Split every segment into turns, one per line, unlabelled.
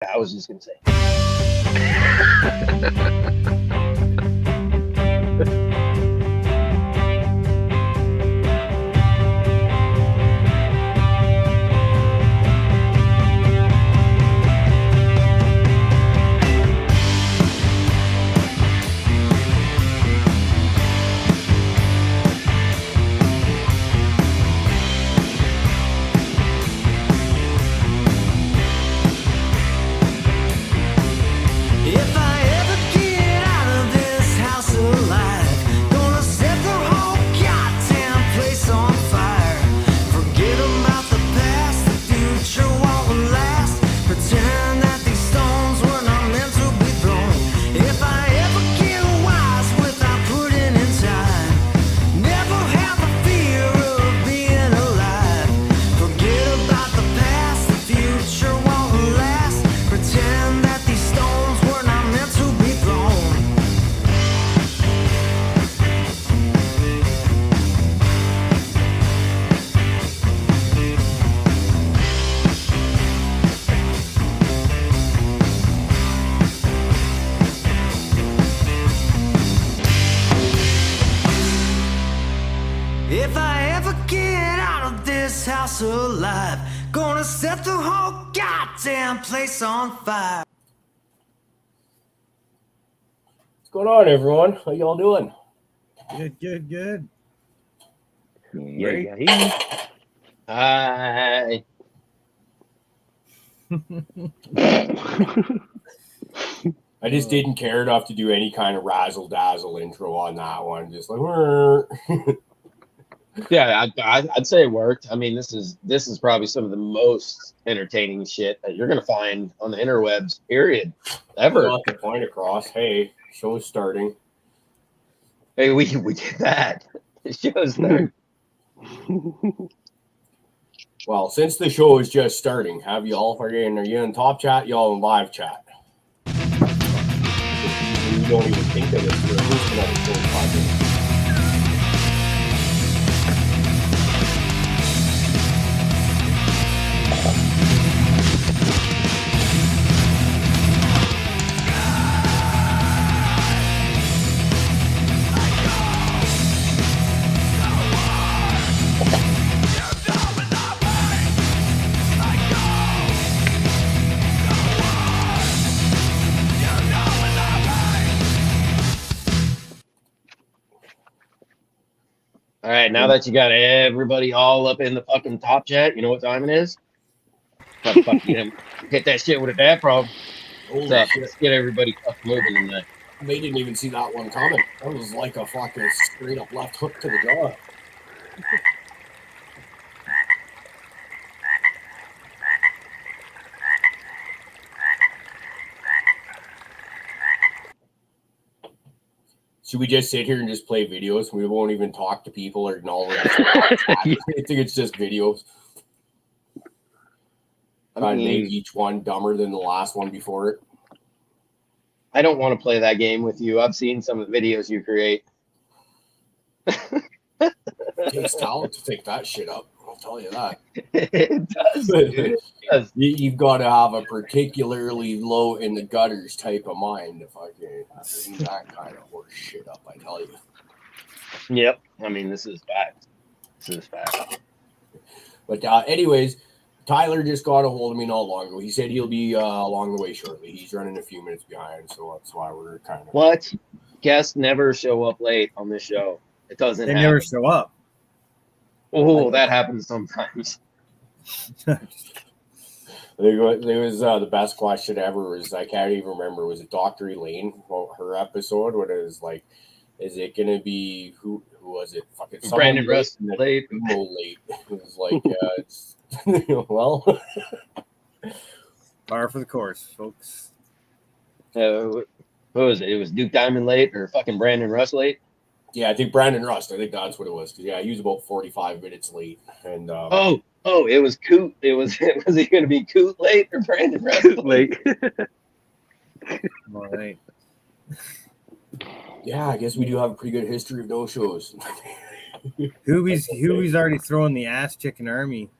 I was just gonna say.
If I ever get out of this house alive, gonna set the whole goddamn place on fire.
What's going on, everyone? How y'all doing?
Good.
Yeah. Hi.
I just didn't care enough to do any kind of razzle-dazzle intro on that one. Just like,
Yeah, I'd say it worked. I mean, this is probably some of the most entertaining shit that you're gonna find on the interwebs, period, ever.
got the point across. Hey, show's starting.
Hey, we did that. The show's starting.
Well, since the show is just starting, are you in top chat? Y'all in live chat? You don't even think of it. You're listening on the show 5 minutes.
All right, now that you got everybody all up in the fucking top chat, you know what time it is? Fuck you, hit that shit with a dad problem. Let's get everybody fucking moving in that.
They didn't even see that one coming. That was like a fucking straight up left hook to the jaw. Should we just sit here and just play videos? We won't even talk to people or acknowledge. I think it's just videos. I make each one dumber than the last one before it.
I don't want to play that game with you. I've seen some of the videos you create.
It takes talent to take that shit up. I'll tell you that.
It does. It does.
You've got to have a particularly low in the gutters type of mind if I can bring that kind of horse shit up, I tell you.
Yep. I mean, this is fact.
But anyways, Tyler just got a hold of me not long ago. He said he'll be along the way shortly. He's running a few minutes behind, so that's why we're kind of...
What? Guests never show up late on this show. It doesn't happen.
Never show up.
Oh, that happens sometimes.
It was the best question ever. Was I can't even remember. Was it Dr. Elaine? Well, her episode. What it was like? Is it gonna be who was it? Fucking
Brandon Russ late.
Late. It was like it's well.
Par for the course, folks.
What was it? It was Duke Diamond late or fucking Brandon Russ late?
Yeah, I think Brandon Rust. I think that's what it was. Yeah, he was about 45 minutes late. And
it was Coot. Was he going to be Coot late or Brandon Rust late?
All right.
Yeah, I guess we do have a pretty good history of no shows.
Who's already throwing the ass chicken army?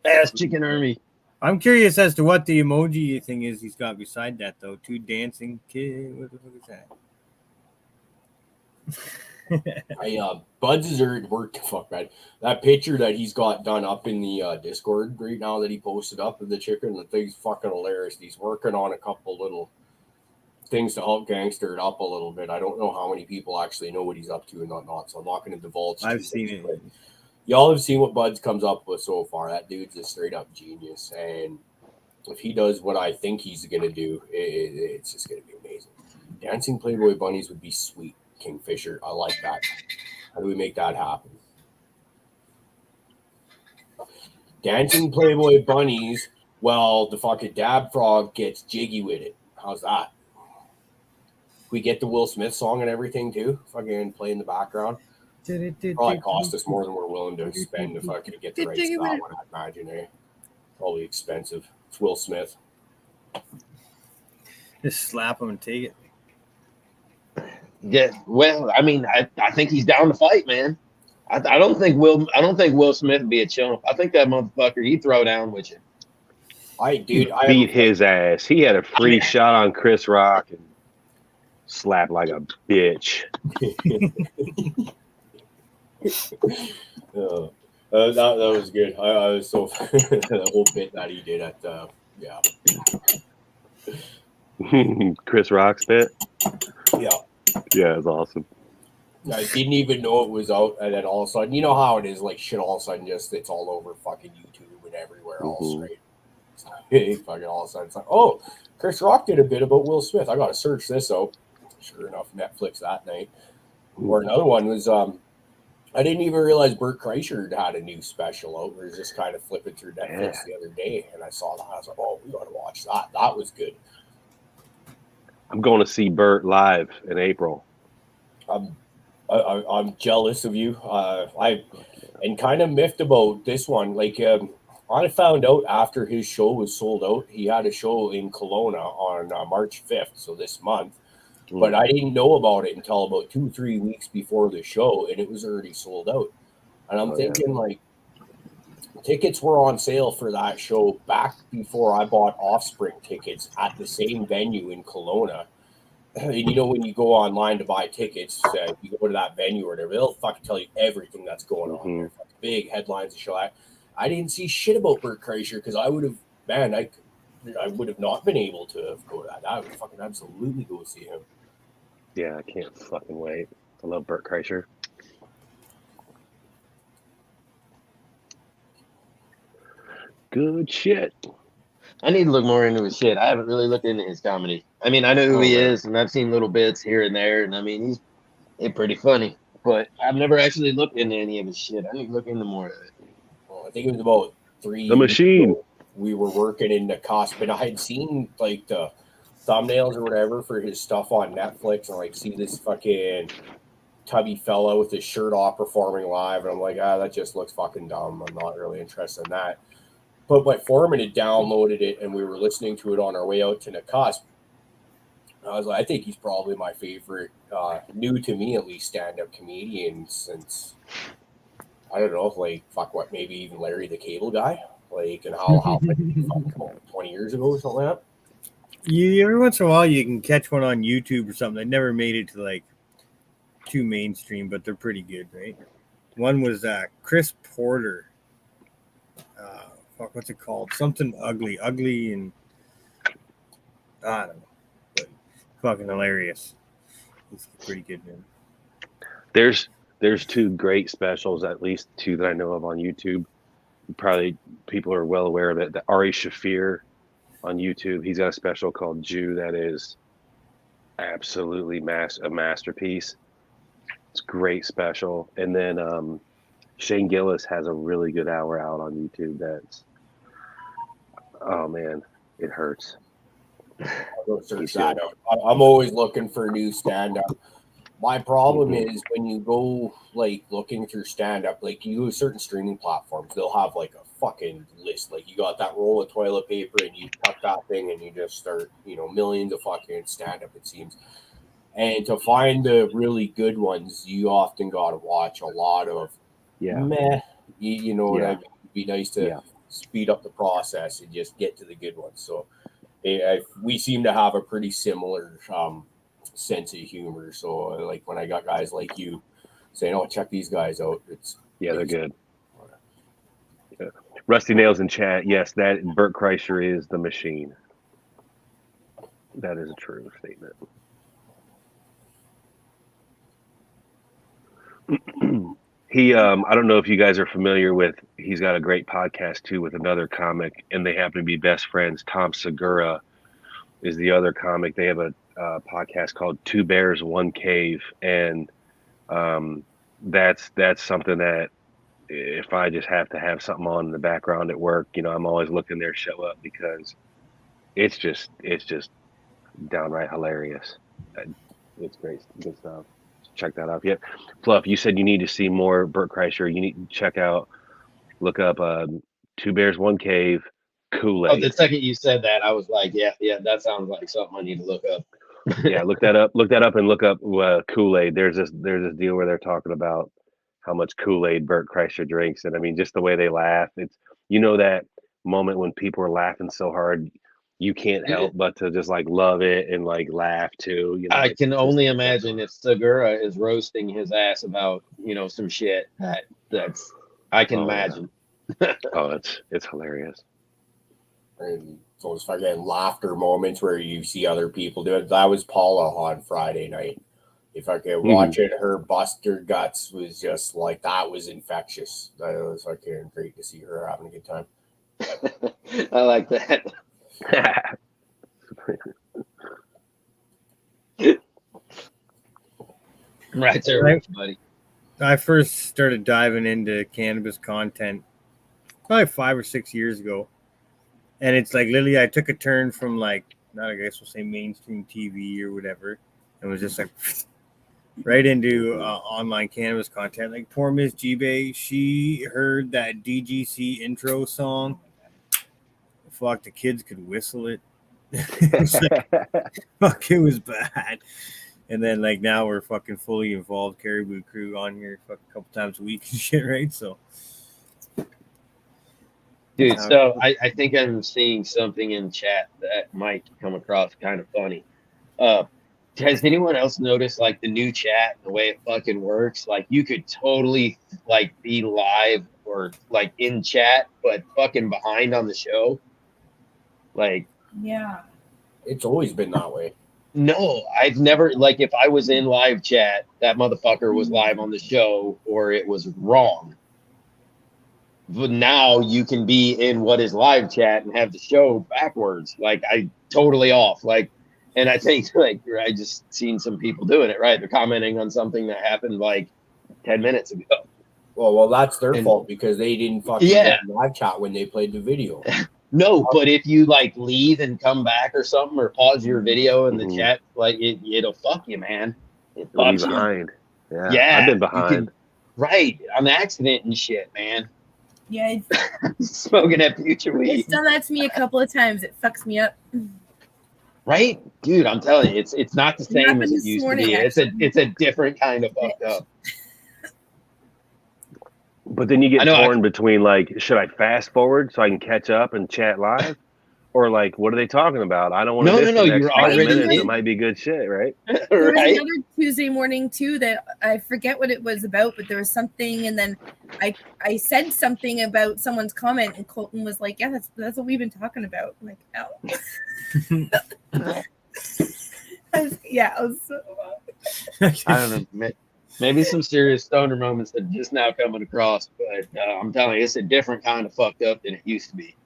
Ass chicken army.
I'm curious as to what the emoji thing is he's got beside that, though. 2 dancing kids. What the fuck is that?
Buds is already worked. Fuck, man. That picture that he's got done up in the Discord right now that he posted up of the chicken, the thing's fucking hilarious. He's working on a couple little things to help gangster it up a little bit. I don't know how many people actually know what he's up to and not, so I'm not going to divulge.
I've seen it.
But y'all have seen what Buds comes up with so far. That dude's a straight up genius, and if he does what I think he's going to do, it's just going to be amazing. Dancing Playboy bunnies would be sweet. Kingfisher, I like that. How do we make that happen? Dancing Playboy bunnies. Well, the fucking dab frog gets jiggy with it. How's that? We get the Will Smith song and everything too. Fucking play in the background. Probably cost us more than we're willing to spend to fucking get the rights to that one. I imagine, eh? Probably expensive. It's Will Smith.
Just slap him and take it.
Yeah, well, I mean, I think he's down to fight, man. I don't think Will Smith would be a chump. I think that motherfucker he'd throw down with you.
I
beat his ass. He had a free shot on Chris Rock and slapped like a bitch.
That was good. I was so the whole bit that he did at
Chris Rock's bit.
Yeah,
it was awesome.
I didn't even know it was out, and then all of a sudden, you know how it is, like shit. All of a sudden, just it's all over fucking YouTube and everywhere, all straight. Fucking all of a sudden, it's like, oh, Chris Rock did a bit about Will Smith. I gotta search this out. Sure enough, Netflix that night. Or another one was I didn't even realize Bert Kreischer had a new special out. We were just kind of flipping through Netflix the other day, and I saw that. I was like, oh, we gotta watch that. That was good.
I'm going to see Bert live in April.
I'm jealous of you. And kind of miffed about this one. Like I found out after his show was sold out, he had a show in Kelowna on March 5th, so this month. But I didn't know about it until about 2-3 weeks before the show, and it was already sold out. And I'm thinking, like, tickets were on sale for that show back before I bought Offspring tickets at the same venue in Kelowna. And you know, when you go online to buy tickets, you go to that venue or whatever, they'll fucking tell you everything that's going on there. Big headlines to show. I didn't see shit about Bert Kreischer because I would have, I would have not been able to go to that. I would fucking absolutely go see him.
Yeah, I can't fucking wait. I love Bert Kreischer. Good shit.
I need to look more into his shit. I haven't really looked into his comedy. I mean, I know who he is, and I've seen little bits here and there, and I mean, he's pretty funny. But I've never actually looked into any of his shit. I need to look into more of it.
Well, I think it was about 3
The Machine.
Ago, we were working in the cost, but I had seen like the thumbnails or whatever for his stuff on Netflix, and like see this fucking tubby fella with his shirt off performing live, and I'm like, that just looks fucking dumb. I'm not really interested in that. But my foreman had downloaded it, and we were listening to it on our way out to Nakusp. I was like, I think he's probably my favorite, new to me at least, stand-up comedian since, I don't know, like, maybe even Larry the Cable Guy? Like, and how like, 20 years ago or something like that?
Every once in a while, you can catch one on YouTube or something. They never made it to, like, too mainstream, but they're pretty good, right? One was Chris Porter. What's it called? Something ugly, and I don't know, but fucking hilarious. It's pretty good, man.
There's 2 great specials, at least 2 that I know of on YouTube. Probably people are well aware of it. The Ari Shaffir on YouTube, he's got a special called Jew that is absolutely a masterpiece. It's a great special. And then Shane Gillis has a really good hour out on YouTube that's, oh man, it hurts.
I'll go search that out. I'm always looking for new stand-up. My problem is when you go like looking through stand-up, like you go to certain streaming platforms, they'll have like a fucking list. Like you got that roll of toilet paper and you cut that thing and you just start, millions of fucking stand-up, it seems. And to find the really good ones, you often got to watch a lot of meh. You know what I mean? It'd be nice to speed up the process and just get to the good ones. So we seem to have a pretty similar sense of humor. So like when I got guys like you saying, "Oh, check these guys out,"
they're good. Yeah. Rusty Nails in chat. Yes, that Bert Kreischer is the machine. That is a true statement. He, I don't know if you guys are familiar with. He's got a great podcast too with another comic, and they happen to be best friends. Tom Segura is the other comic. They have a podcast called Two Bears, One Cave, and that's something that if I just have to have something on in the background at work, I'm always looking their show up because it's just downright hilarious. It's great, good stuff. Check that out. Yeah, Fluff, you said you need to see more Bert Kreischer. You need to look up Two Bears, One Cave, Kool-Aid.
Oh, the second you said that, I was like, yeah, that sounds like something I need to look up.
Yeah, look that up and look up Kool-Aid. There's this deal where they're talking about how much Kool-Aid Bert Kreischer drinks, and I mean just the way they laugh. It's that moment when people are laughing so hard you can't help but to just like love it and like laugh too.
I can only imagine if Segura is roasting his ass about some shit that's I can imagine.
Yeah. Oh, it's hilarious.
And those fucking laughter moments where you see other people do it. That was Paula on Friday night. If I could watch it, her bust her guts was just like, that was infectious. That was fucking great to see her having a good time.
I like that. Right there, buddy.
I first started diving into cannabis content probably 5 or 6 years ago. And it's like literally I took a turn from like, not I guess we'll say mainstream TV or whatever. And was just like right into online cannabis content. Like poor Miss G-Bay, she heard that DGC intro song. Fuck, the kids could whistle it. Fuck, it was bad. And then like now we're fucking fully involved Cariboo crew on here a couple times a week and shit, right? So
dude, so I think I'm seeing something in chat that might come across kind of funny. Has anyone else noticed like the new chat, the way it fucking works? Like you could totally like be live or like in chat, but fucking behind on the show. Like,
yeah,
it's always been that way.
No, I've never, like, if I was in live chat, that motherfucker was live on the show or it was wrong. But now you can be in what is live chat and have the show backwards. Like, I totally off. Like, and I think, like, I just seen some people doing it, right? They're commenting on something that happened like 10 minutes ago.
Well, that's their fault because they didn't fucking get live chat when they played the video.
No, but if you like leave and come back or something, or pause your video in the chat, like it'll fuck you, man.
It'll be behind.
Yeah,
I've been behind.
Right, on accident and shit, man.
Yeah,
smoking that future weed.
It's done that to me a couple of times. It fucks me up.
Right, dude. I'm telling you, it's not the same as it used to be. It's a different kind of fucked up.
But then you get torn between like, should I fast forward so I can catch up and chat live, or like, what are they talking about? I don't want to miss the next 5 minutes. It might be good shit, right?
There was another Tuesday morning too that I forget what it was about, but there was something, and then I said something about someone's comment, and Colton was like, "Yeah, that's what we've been talking about." I'm like, "Oh." I was so.
I don't know. Maybe some serious stoner moments that are just now coming across, but I'm telling you, it's a different kind of fucked up than it used to be.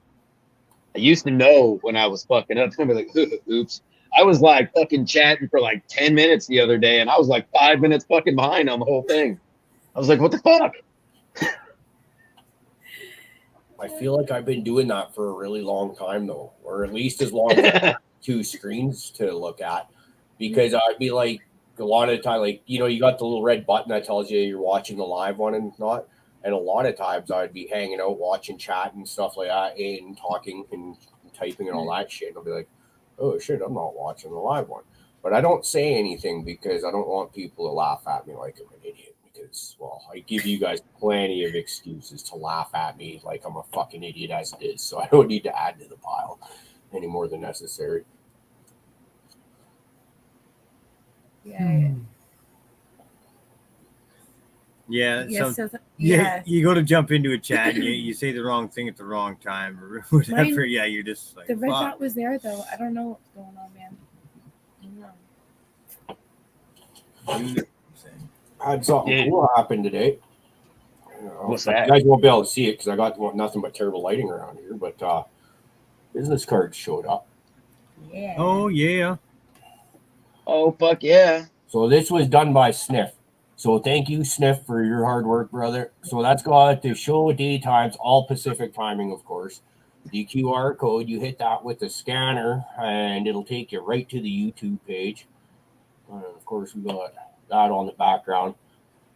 I used to know when I was fucking up. I'd be like, oops. I was like fucking chatting for like 10 minutes the other day, and I was like 5 minutes fucking behind on the whole thing. I was like, what the fuck?
I feel like I've been doing that for a really long time, though, or at least as long as 2 screens to look at, because I'd be like, a lot of the time, like, you got the little red button that tells you you're watching the live one and not. And a lot of times I'd be hanging out, watching chat and stuff like that, and talking and typing and all that shit. And I'll be like, oh shit, I'm not watching the live one. But I don't say anything because I don't want people to laugh at me like I'm an idiot. because, well, I give you guys plenty of excuses to laugh at me like I'm a fucking idiot as it is. So I don't need to add to the pile any more than necessary.
Yeah.
Yeah,
Yes,
so,
so
yeah, you go to jump into a chat and you say the wrong thing at the wrong time or whatever. Yeah, you're just like,
the red
fuck.
dot was there though. I don't know what's going on, man. I don't know.
Had something cool happen today.
What's
You
that?
guys won't be able to see it because I got nothing but terrible lighting around here, but business cards showed up.
Yeah.
Oh, yeah.
Oh, fuck yeah.
So this was done by Sniff. So thank you, Sniff, for your hard work, brother. So that's got the show day times, all Pacific timing, of course. The QR code, you hit that with the scanner, and it'll take you right to the YouTube page. And of course, we got that on the background.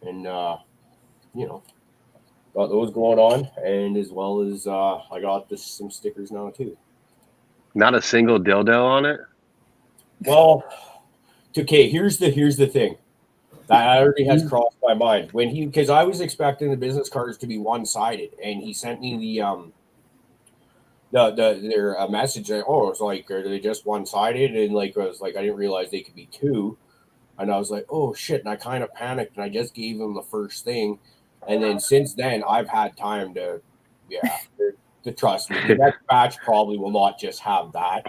And, you know, got those going on. And as well as I got some stickers now, too.
Not a single dildo on it?
Well, okay, here's the thing. That already has crossed my mind because I was expecting the business cards to be one-sided, and he sent me their message. Oh, it's like, are they just one-sided? And like, I was like, I didn't realize they could be two, and I was like, oh shit! And I kind of panicked, and I just gave him the first thing, and then since then I've had time to trust me. The next batch probably will not just have that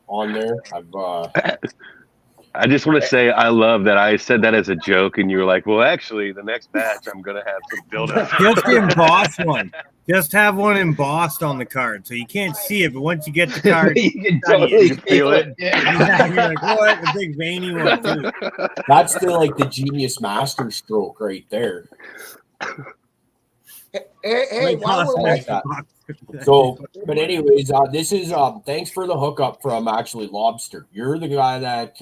on there.
I just want to say I love that I said that as a joke, and you were like, "Well, actually, the next batch I'm gonna have some dildos."
Just emboss one. Just have one embossed on the card, so you can't see it, but once you get the card,
you can totally feel it.
Yeah, you're like, what? A big veiny one too.
That's the genius master stroke right there.
Hey, while we're
like that. So, but anyways, this is thanks for the hookup from actually Lobster. You're the guy that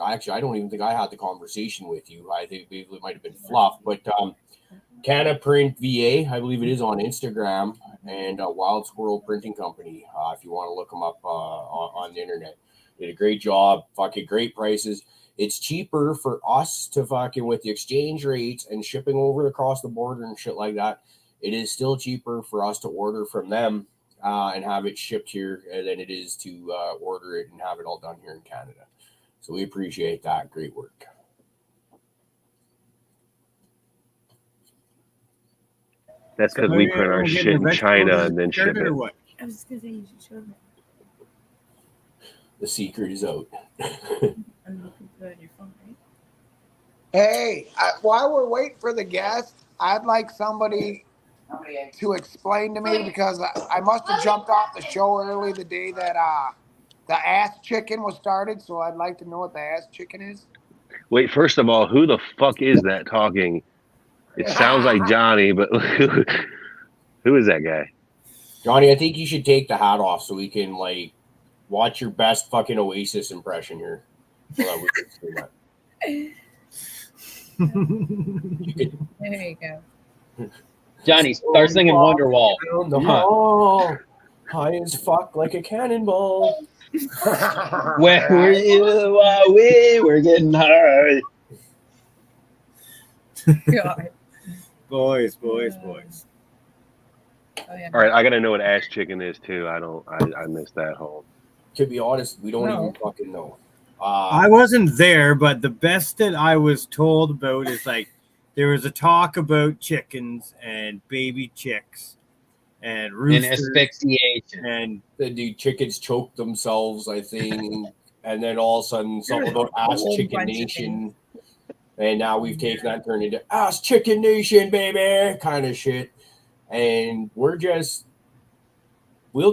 actually I don't even think I had the conversation with you. I think it might have been Fluff, but Canna Print VA, I believe it is on Instagram, and Wild Squirrel Printing Company. If you want to look them up on the internet, did a great job. Fucking great prices. It's cheaper for us to fucking with the exchange rates and shipping over across the border and shit like that. It is still cheaper for us to order from them and have it shipped here than it is to order it and have it all done here in Canada. So we appreciate that. Great work.
That's because we print our shit in China and then ship it.
I was just gonna say you should show them.
The secret is out.
I'm looking good on your phone, right?
Hey, while we're waiting for the guest, I'd like somebody to explain to me because I must have jumped off the show early the day that the ass chicken was started. So I'd like to know what the ass chicken is.
Wait, first of all, who the fuck is that talking? It sounds like Johnny, but who is that guy?
Johnny, I think you should take the hat off so we can watch your best fucking Oasis impression here. So that we can see that.
There you go.
Johnny, start singing Wonderwall.
Down the hall, high as fuck like a cannonball.
Where were you while we were getting high?
God.
Boys.
Oh, yeah.
All right, I gotta know what ass chicken is too. I missed that whole.
To be honest, we don't even fucking know.
I wasn't there, but the best that I was told about is there was a talk about chickens and baby chicks and roosters
and asphyxiation.
And the chickens choke themselves, I think. And then all of a sudden, something about Ass Chicken Nation. And now we've taken that and turned into Ass Chicken Nation, baby, kind of shit. And we'll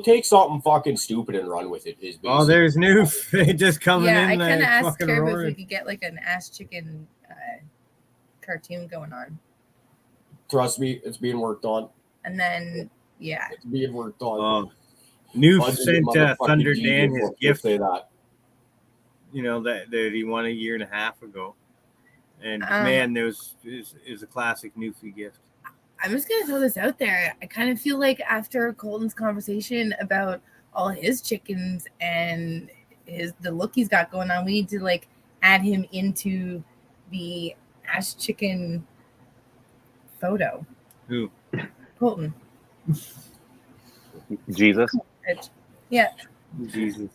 take something fucking stupid and run with it.
Oh, there's new just coming in.
Yeah, I kind of asked Cariboo if we could get an ass chicken cartoon going on.
Trust me, it's being worked on.
And then, yeah.
It's being worked on.
New sent Thunder Dan his gift.
Say that.
You know, that he won a year and a half ago. And man, there is a classic Newfie gift.
I'm just going to throw this out there. I kind of feel like after Colton's conversation about all his chickens and the look he's got going on, we need to add him into the ass chicken photo.
Who?
Colton.
Jesus,
Yeah.
Jesus.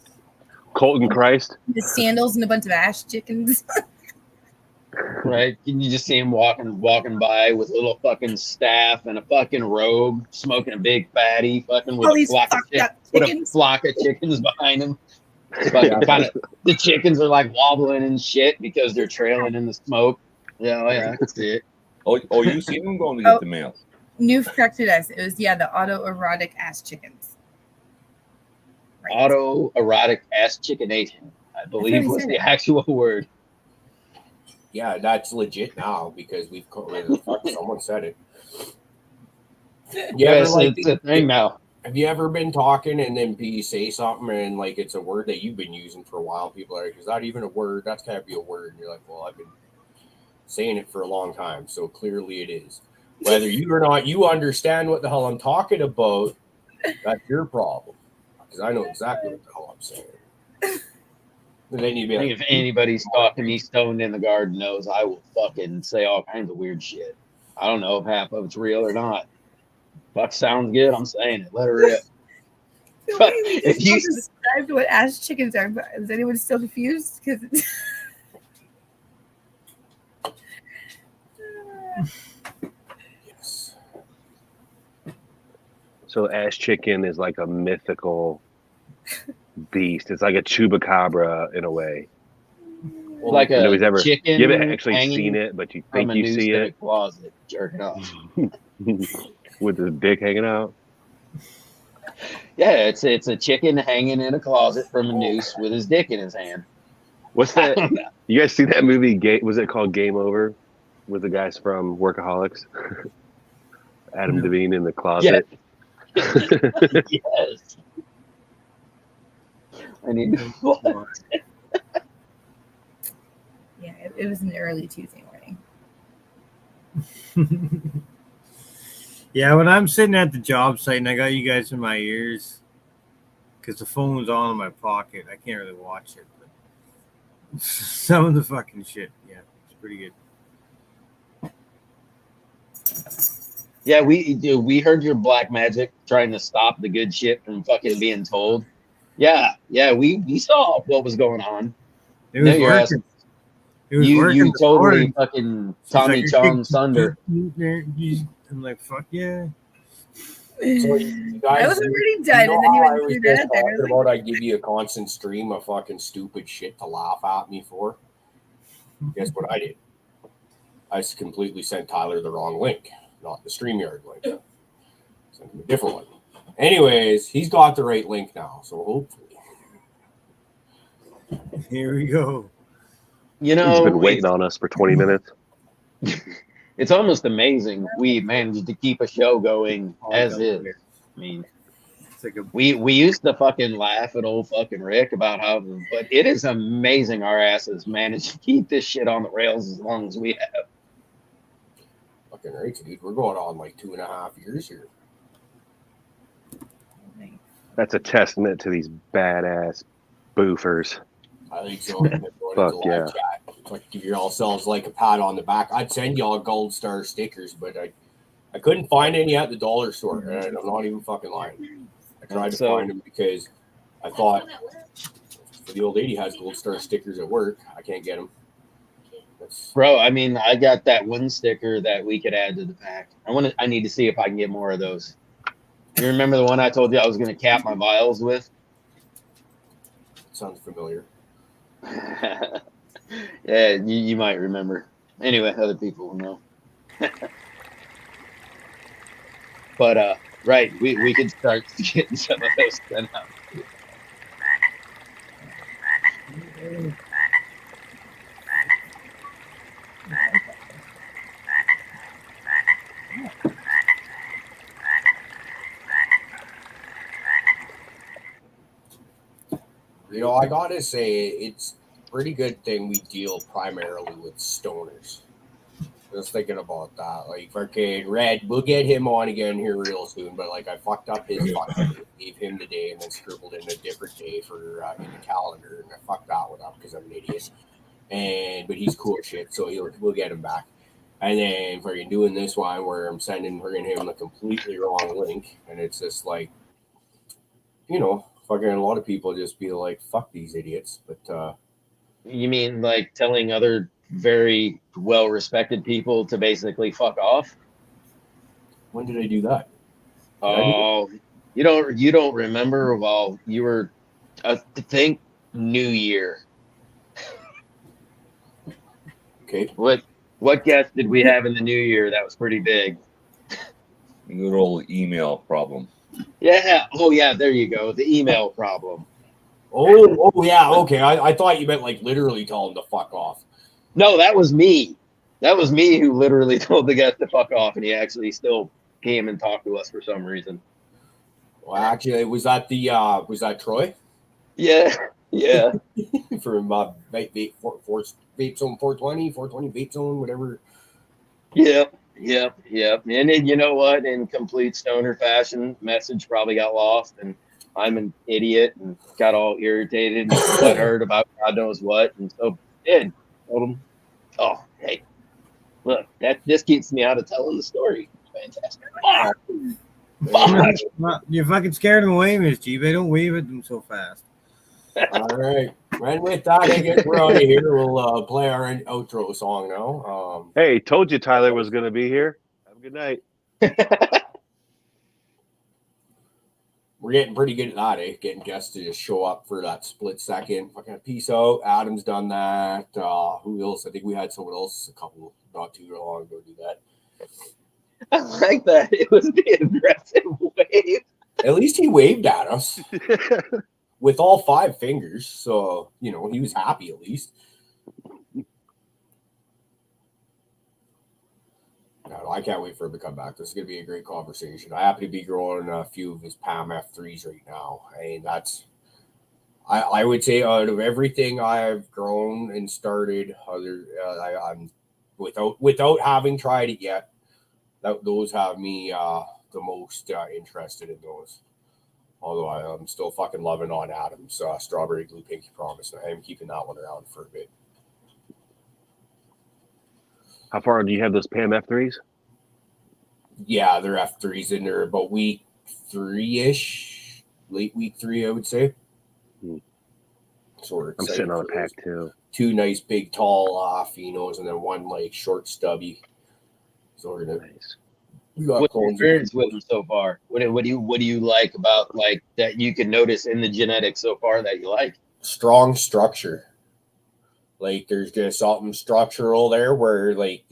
Colton Christ.
The sandals and a bunch of ash chickens.
Right? Can you just see him walking by with a little fucking staff and a fucking robe, smoking a big fatty, fucking with
All
a
these
flock of
fucked up
with a
chickens.
flock of chickens behind him. Fucking the chickens are like wobbling and shit because they're trailing in the smoke. Yeah, yeah, I can see it.
Oh, you see them going to get the mail.
Noof corrected us. It was the autoerotic ass chickens. Right.
Autoerotic ass chickenation, I believe was the actual word.
Yeah, that's legit now because someone said it.
Yes, it's a thing now.
Have you ever been talking and then you say something and like it's a word that you've been using for a while? People are like, is that even a word? That's gotta be a word. And you're like, well, I've been saying it for a long time, so clearly it is. Whether you or not you understand what the hell I'm talking about, that's your problem. Because I know exactly what the hell I'm saying. And then you'd be like,
if anybody's talking me stoned in the garden knows I will fucking say all kinds of weird shit. I don't know if half of it's real or not. Fuck, sounds good. I'm saying it. Let her rip.
But if you described what ass chickens are, is anyone still confused? Because
yes.
So ass chicken is like a mythical beast. It's like a chupacabra in a way.
Well, like a
Nobody's ever,
chicken.
You haven't actually seen it, but you think you see it.
Closet, jerking off.
With his dick hanging out.
Yeah, it's a chicken hanging in a closet from a noose with his dick in his hand.
What's that? You guys see that movie? Was it called Game Over? With the guys from Workaholics, Adam Devine in the closet.
Yes. Yes. I need to watch it.
Yeah, it was an early Tuesday morning.
Yeah, when I'm sitting at the job site and I got you guys in my ears, because the phone's on in my pocket, I can't really watch it. But some of the fucking shit, yeah, it's pretty good.
Yeah, we heard your black magic trying to stop the good shit from fucking being told. Yeah, we saw what was going on.
It was working. It was working.
You totally fucking Tommy
like,
Chong Thunder.
I'm like, fuck yeah.
So you guys,
I wasn't really done, and then you went through that.
Talking about I give you a constant stream of fucking stupid shit to laugh at me for. Guess what I did? I completely sent Tyler the wrong link, not the StreamYard link. Sent him a different one. Anyways, he's got the right link now, so hopefully.
Here we go.
You know,
he's been waiting on us for 20 minutes.
It's almost amazing we managed to keep a show going as is. I mean, it's like we used to fucking laugh at old fucking Rick about how, but it is amazing our asses managed to keep this shit on the rails as long as we have.
Fucking right, dude. We're going on like 2.5 years here.
That's a testament to these badass boofers.
I think so.
Fuck yeah.
Chat. Like, give yourselves like a pat on the back. I'd send y'all gold star stickers, but I couldn't find any at the dollar store. And I'm not even fucking lying. I tried to find them because I thought the old lady has gold star stickers at work. I can't get them.
Bro, I mean, I got that one sticker that we could add to the pack. I need to see if I can get more of those. You remember the one I told you I was going to cap my vials with?
Sounds familiar.
Yeah, you might remember. Anyway, other people will know. But right, we could start getting some of those sent out.
You know, I gotta say, it's a pretty good thing we deal primarily with stoners. Just thinking about that. Like, fucking Red, we'll get him on again here real soon, but like, I fucked up his fucking day, gave him the day, and then scribbled in a different day for in the calendar, and I fucked that one up because I'm an idiot. But he's cool as shit, so we'll get him back. And then freaking doing this one where I'm sending him the completely wrong link, and it's just like, fucking a lot of people just be like, "Fuck these idiots." But
You mean like telling other very well-respected people to basically fuck off?
when did I do that?
Oh, you don't remember? Well, you were, I think, New Year.
Okay.
What guest did we have in the New Year that was pretty big?
Good old email problem.
Yeah. Oh, yeah. There you go. The email problem.
Oh, yeah. Okay. I thought you meant like literally tell him to fuck off.
No, that was me. That was me who literally told the guest to fuck off, and he actually still came and talked to us for some reason.
Well, actually, was that Troy?
Yeah. Yeah.
From vape zone 420 vape zone, whatever.
Yep. And then, you know what? In complete stoner fashion, message probably got lost, and I'm an idiot and got all irritated and butthurt about God knows what, and so did told him, "Oh, hey, look, this keeps me out of telling the story." Fantastic. Fuck.
You're fucking scared them away, Miss G. They don't wave at them so fast.
All right. And with that, I guess we're out of here. We'll play our outro song now.
Hey, told you Tyler was going to be here. Have a good night.
We're getting pretty good at that, eh? Getting guests to just show up for that split second. Fucking peace out. Adam's done that. Who else? I think we had someone else not too long ago do that.
I like that. It was the aggressive wave.
At least he waved at us with all 5 fingers. So, he was happy at least. No, I can't wait for him to come back. This is going to be a great conversation. I happen to be growing a few of his PAM F3s right now. And I would say out of everything I've grown and started, I'm without having tried it yet, those have me the most interested in those. Although I'm still fucking loving on Adam's Strawberry Glue Pinky Promise. And I am keeping that one around for a bit.
How far do you have those PAM F3s?
Yeah, they're F3s and they're about week 3-ish, late week 3, I would say. So
I'm sitting on a pack too.
2 nice big tall phenos and then 1 like short stubby. So we're gonna.
Nice.
What's your experience with them so far? What do you like about like that you can notice in the genetics so far that you like?
Strong structure. Like there's just something structural there where like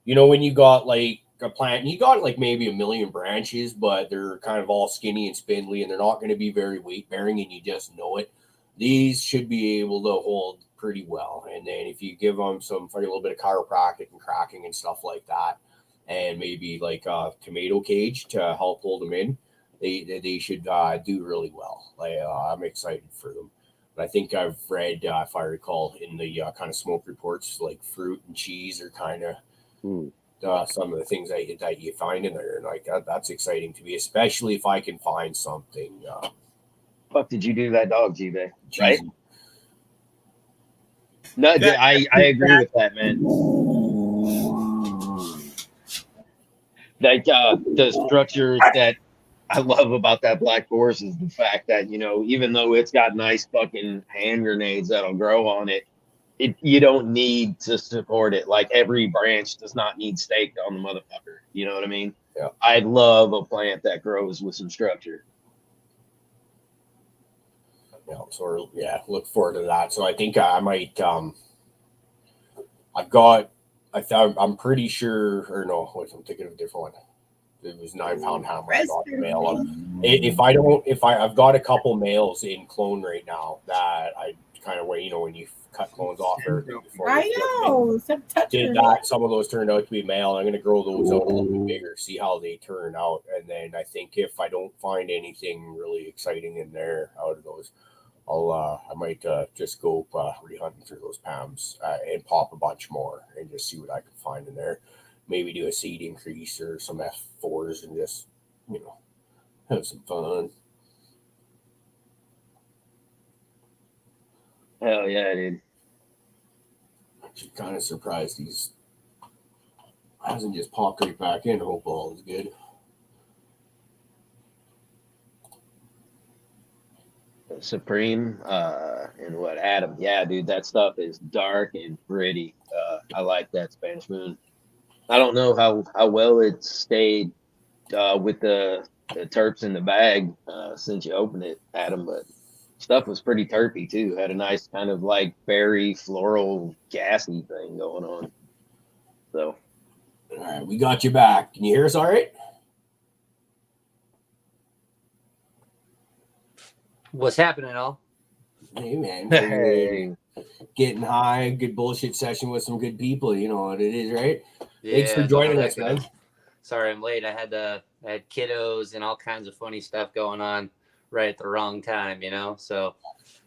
when you got like a plant, you got like maybe 1 million branches, but they're kind of all skinny and spindly and they're not going to be very weight bearing and you just know it. These should be able to hold pretty well. And then if you give them a little bit of chiropractic and cracking and stuff like that, and maybe like a tomato cage to help hold them in, they should do really well. I'm excited for them. But I think I've read, if I recall, in the kind of smoke reports, like fruit and cheese are kind of some of the things that you find in there. And like that's exciting to me, especially if I can find something.
Fuck did you do that dog, G-Bay?
Cheesy.
Right? No, I agree with that, man. Like the structures that I love about that Black Forest is the fact that, even though it's got nice fucking hand grenades that'll grow on it, you don't need to support it. Like every branch does not need staked on the motherfucker. You know what I mean?
Yeah.
I love a plant that grows with some structure.
Yeah, look forward to that. So I think I might. I'm pretty sure, or no, wait, I'm thinking of a different one. It was 9-pound hammer. I got the mail on. I've got a couple males in clone right now that I kind of wait. When you cut clones off everything before.
I know.
Did that? Some of those turned out to be male. I'm going to grow those out a little bit bigger, see how they turn out, and then I think if I don't find anything really exciting in there out of those, I might just go re-hunting through those PAMs and pop a bunch more and just see what I can find in there. Maybe do a seed increase or some F4s and just, have some fun.
Hell yeah, dude.
Actually kind of surprised these Hasn't just popped right back in. Hope all is good.
Supreme and what Adam? Yeah, dude, that stuff is dark and pretty. I like that Spanish Moon. I don't know how well it stayed with the terps in the bag since you opened it, Adam, but stuff was pretty terpy too. Had a nice kind of like berry, floral, gassy thing going on. So,
all right, we got you back. Can you hear us all right?
What's happening, all?
Hey, man.
hey,
Getting high, good bullshit session with some good people. You know what it is, right?
Yeah,
Thanks for joining
no,
us, man.
Sorry, I'm late. I had kiddos and all kinds of funny stuff going on right at the wrong time, you know. So,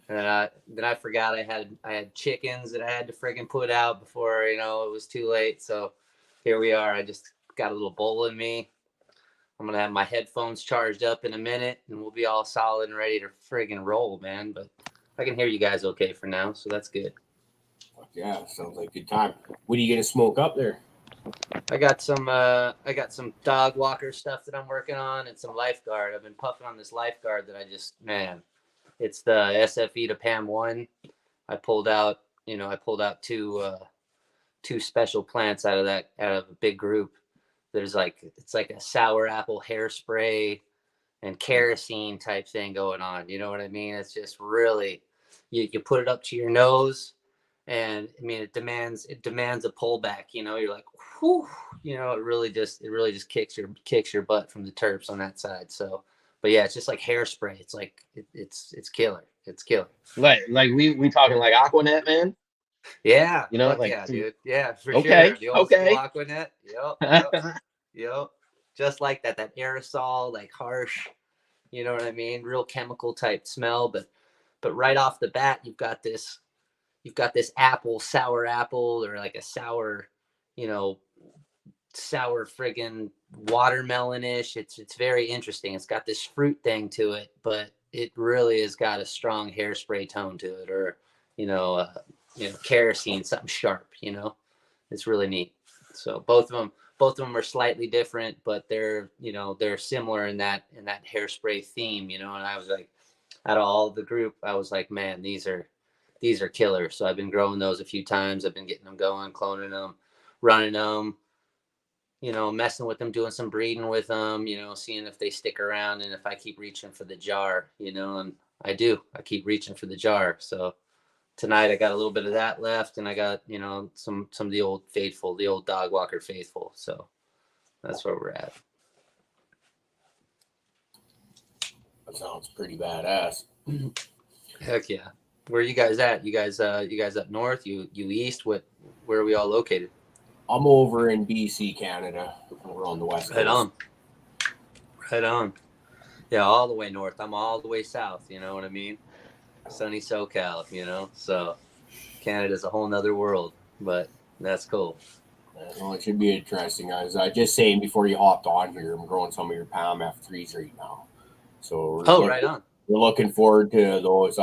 and then I forgot I had chickens that I had to friggin' put out before, you know, it was too late. So here we are. I just got a little bowl in me. I'm gonna have my headphones charged up in a minute, and we'll be all solid and ready to friggin' roll, man. But I can hear you guys okay for now, so that's good.
Yeah, sounds like a good time. What are you gonna smoke up there?
I got some dog walker stuff that I'm working on and some Lifeguard. I've been puffing on this Lifeguard that it's the SFE to PAM 1. I pulled out two special plants out of a big group. It's like a sour apple hairspray and kerosene type thing going on. You know what I mean? It's just really, you put it up to your nose, and I mean it demands a pullback. You know, you're like, whew, you know, it really just kicks your butt from the terps on that side. So, but yeah, it's just like hairspray. It's like it's killer. It's killer.
like we talking like Aquanet, man.
Yeah,
You know,
fuck
like
yeah, dude. Yeah, for
okay,
sure. The old
okay.
school Aquanet. Yep. Just like that aerosol, like harsh. You know what I mean? Real chemical type smell, but right off the bat, you've got this sour apple, or like a sour, you know, sour friggin' watermelonish. It's very interesting. It's got this fruit thing to it, but it really has got a strong hairspray tone to it, or kerosene, something sharp. You know, it's really neat. So both of them are slightly different, but they're similar in that hairspray theme. You know, and I was like, out of all the group, I was like, man, these are killers. So I've been growing those a few times. I've been getting them going, cloning them, running them, you know, messing with them, doing some breeding with them, you know, seeing if they stick around and if I keep reaching for the jar, you know, and I keep reaching for the jar. So tonight I got a little bit of that left, and I got, you know, some of the old faithful, the old dog walker faithful. So that's where we're at.
That sounds pretty badass.
Heck yeah. Where are you guys at? You guys up north? You east? Where are we all located?
I'm over in BC, Canada. We're on the west coast.
Right on. Yeah, all the way north. I'm all the way south. You know what I mean? Sunny SoCal. You know, so Canada's a whole nother world, but that's cool.
Well, it should be interesting. I was just saying before you hopped on here, I'm growing some of your PAM F3s right now. So
right on.
We're looking forward to those.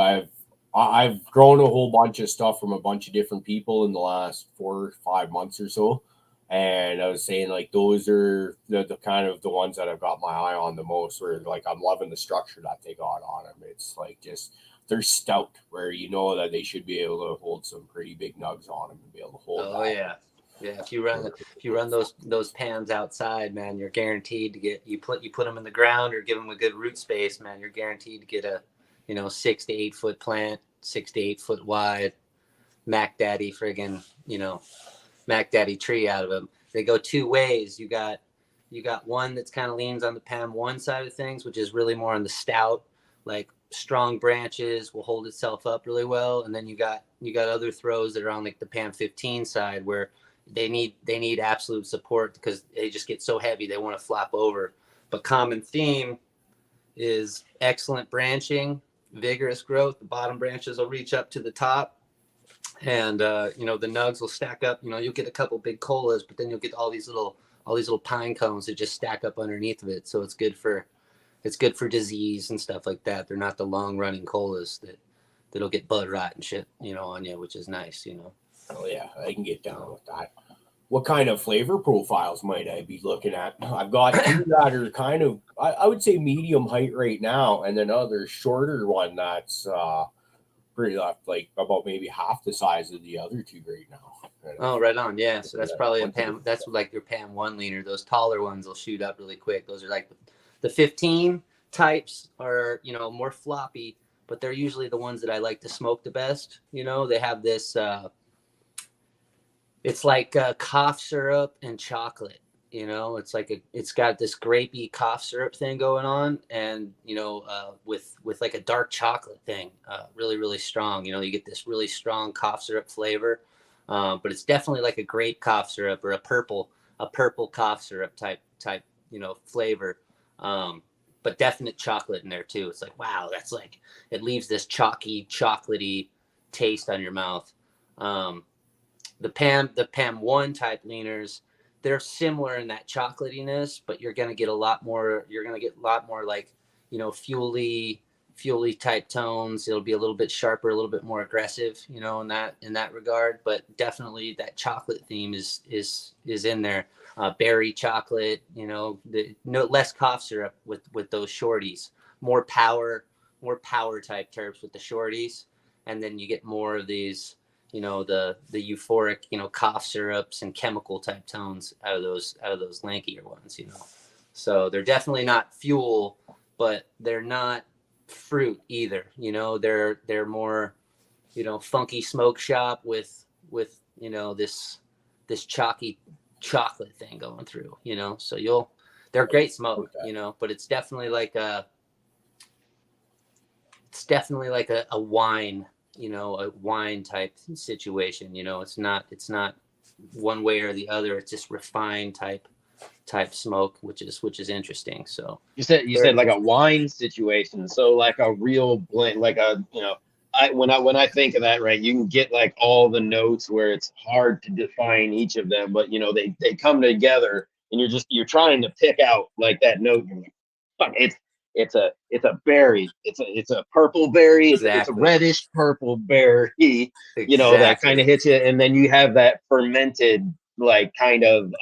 I've grown a whole bunch of stuff from a bunch of different people in the last 4 or 5 months or so. And I was saying, like, those are the kind of the ones that I've got my eye on the most, where like I'm loving the structure that they got on them. It's like just, they're stout, where you know that they should be able to hold some pretty big nugs on them and be able to hold.
Oh that. Yeah. If you run those PAMs outside, man, you're guaranteed to get, you put them in the ground or give them a good root space, man, you're guaranteed to get a, you know, 6 to 8 foot plant, 6 to 8 foot wide, Mac Daddy friggin', you know, Mac Daddy tree out of them. They go two ways. You got one that's kind of leans on the PAM 1 side of things, which is really more on the stout, like strong branches, will hold itself up really well. And then you got other throws that are on like the PAM 15 side, where they need absolute support because they just get so heavy they want to flop over. But common theme is excellent branching, vigorous growth. The bottom branches will reach up to the top, and you know, the nugs will stack up. You know, you'll get a couple big colas, but then you'll get all these little pine cones that just stack up underneath of it. So it's good for disease and stuff like that. They're not the long running colas that'll get bud rot and shit, you know, on you, which is nice, you know.
Oh yeah, I can get down with that. what kind of flavor profiles might I be looking at? I've got two that are kind of, I would say medium height right now, and another shorter one that's pretty like about maybe half the size of the other two right now.
Oh, right on. Yeah. So that's probably a PAM. That's like your PAM 1 leaner. Those taller ones will shoot up really quick. Those are like the 15 types are, you know, more floppy, but they're usually the ones that I like to smoke the best. You know, they have this, it's like cough syrup and chocolate. You know, it's like it's got this grapey cough syrup thing going on, and you know, with like a dark chocolate thing, really really strong. You know, you get this really strong cough syrup flavor, but it's definitely like a grape cough syrup or a purple cough syrup type you know flavor. But definite chocolate in there too. It's like wow, that's like it leaves this chalky, chocolatey taste on your mouth. The PAM 1 type leaners, they're similar in that chocolatiness, but you're gonna get a lot more like, you know, fuely type tones. It'll be a little bbit sharper, a little bit more aggressive, you know, in that regard. But definitely that chocolate theme is in there. Berry chocolate, you know, less cough syrup with those shorties. More power type terps with the shorties, and then you get more of these, you know, the euphoric, you know, cough syrups and chemical type tones out of those lankier ones, you know. So they're definitely not fuel, but they're not fruit either. You know, they're more, you know, funky smoke shop with you know this chalky chocolate thing going through, you know. So they're great smoke, you know, but it's definitely like a wine, you know, a wine type situation. You know, it's not one way or the other. It's just refined type smoke, which is interesting. So
you said like a wine situation. So like a real blend, like a, you know, when I think of that, right, you can get like all the notes where it's hard to define each of them, but you know, they come together and you're trying to pick out like that note. You're like, fuck, it's a berry. It's a purple berry. It's a reddish purple berry. You know, that kind of hits you, and then you have that fermented like kind of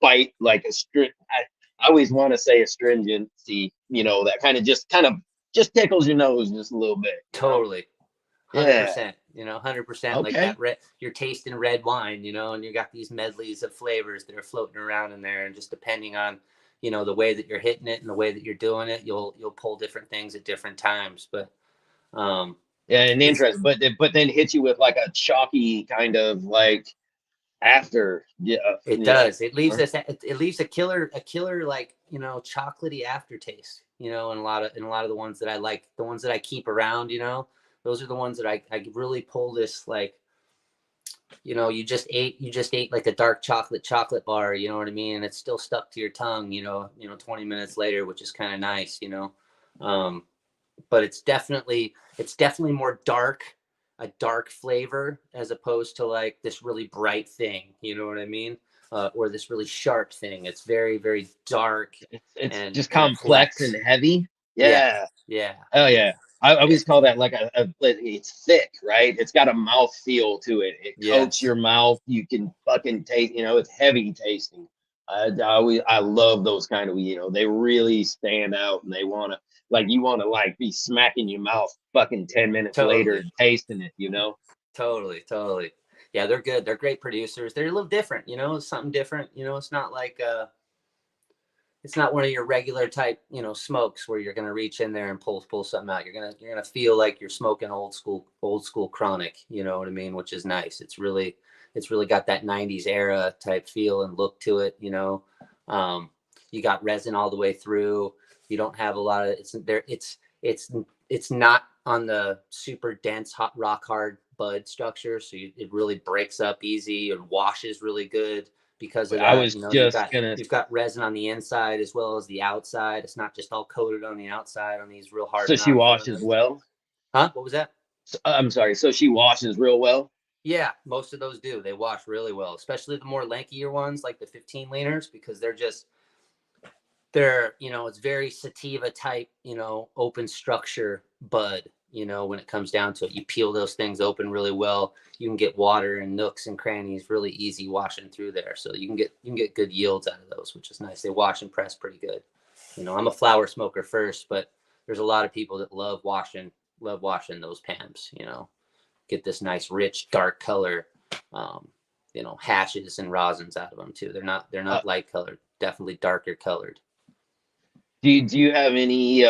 bite, like I always want to say astringency. You know, that kind of just tickles your nose just a little bit.
Totally. 100%, you know, 100%.
Okay.
Like that you're tasting red wine, you know, and you got these medleys of flavors that are floating around in there, and just depending on, you know, the way that you're hitting it and the way that you're doing it, you'll pull different things at different times. But
yeah, and interest, but then hits you with like a chalky kind of like after.
It does. It leaves a killer like, you know, chocolatey aftertaste, you know, and a lot of the ones that I like, the ones that I keep around, you know, those are the ones that I really pull this, like, you know, you just ate like a dark chocolate bar, you know what I mean? And it's still stuck to your tongue, you know, 20 minutes later, which is kind of nice, you know. But it's definitely more dark, a dark flavor, as opposed to like this really bright thing, you know what I mean? Or this really sharp thing. It's very, very dark.
It's just complex and heavy.
Yeah.
Oh yeah. I always call that like it's thick, right? It's got a mouth feel to it. It coats your mouth. You can fucking taste, you know, it's heavy tasting. I love those kind of, you know, they really stand out, and they want to, like, you want to like be smacking your mouth fucking 10 minutes later and tasting it, you know?
Totally. Yeah, they're good. They're great producers. They're a little different, you know, it's something different, you know, it's not like, it's not one of your regular type, you know, smokes where you're going to reach in there and pull something out. You're going to feel like you're smoking old school chronic, you know what I mean? Which is nice. It's really got that 90s era type feel and look to it. You know, you got resin all the way through. You don't have a lot of, it's not on the super dense hot rock hard bud structure. So it really breaks up easy and washes really good. Because of that,
I was,
you know,
just
you've got resin on the inside as well as the outside. It's not just all coated on the outside on these real hard.
So she washes well?
Huh? What was that?
I'm sorry. So she washes real well?
Yeah, most of those do. They wash really well, especially the more lankier ones like the 15 leaners, because they're, you know, it's very sativa type, you know, open structure bud. you know, when it comes down to it. You peel those things open really well. You can get water and nooks and crannies really easy washing through there. So you can get good yields out of those, which is nice. They wash and press pretty good. You know, I'm a flower smoker first, but there's a lot of people that love washing those Pams, you know, get this nice, rich, dark color, you know, hashes and rosins out of them too. They're not light colored, definitely darker colored.
Do you have any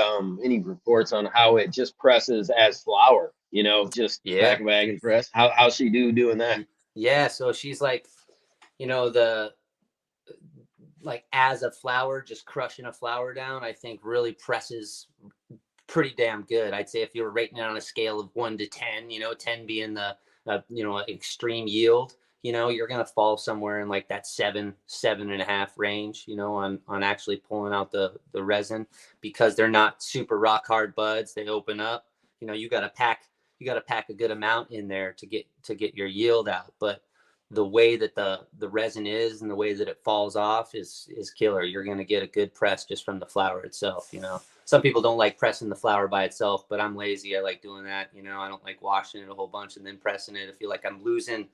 reports on how it just presses as flower? You know, just pack a bag and press. How's she doing that?
Yeah, so she's like, you know, like as a flower, just crushing a flower down, I think really presses pretty damn good. I'd say if you were rating it on a scale of 1 to 10, you know, 10 being the you know, extreme yield, you know, you're gonna fall somewhere in like that 7.5 range, you know, on actually pulling out the resin, because they're not super rock hard buds. They open up. You know, you gotta pack a good amount in there to get your yield out. But the way that the resin is and the way that it falls off is killer. You're gonna get a good press just from the flower itself, you know. Some people don't like pressing the flower by itself, but I'm lazy. I like doing that. You know, I don't like washing it a whole bunch and then pressing it. I feel like I'm losing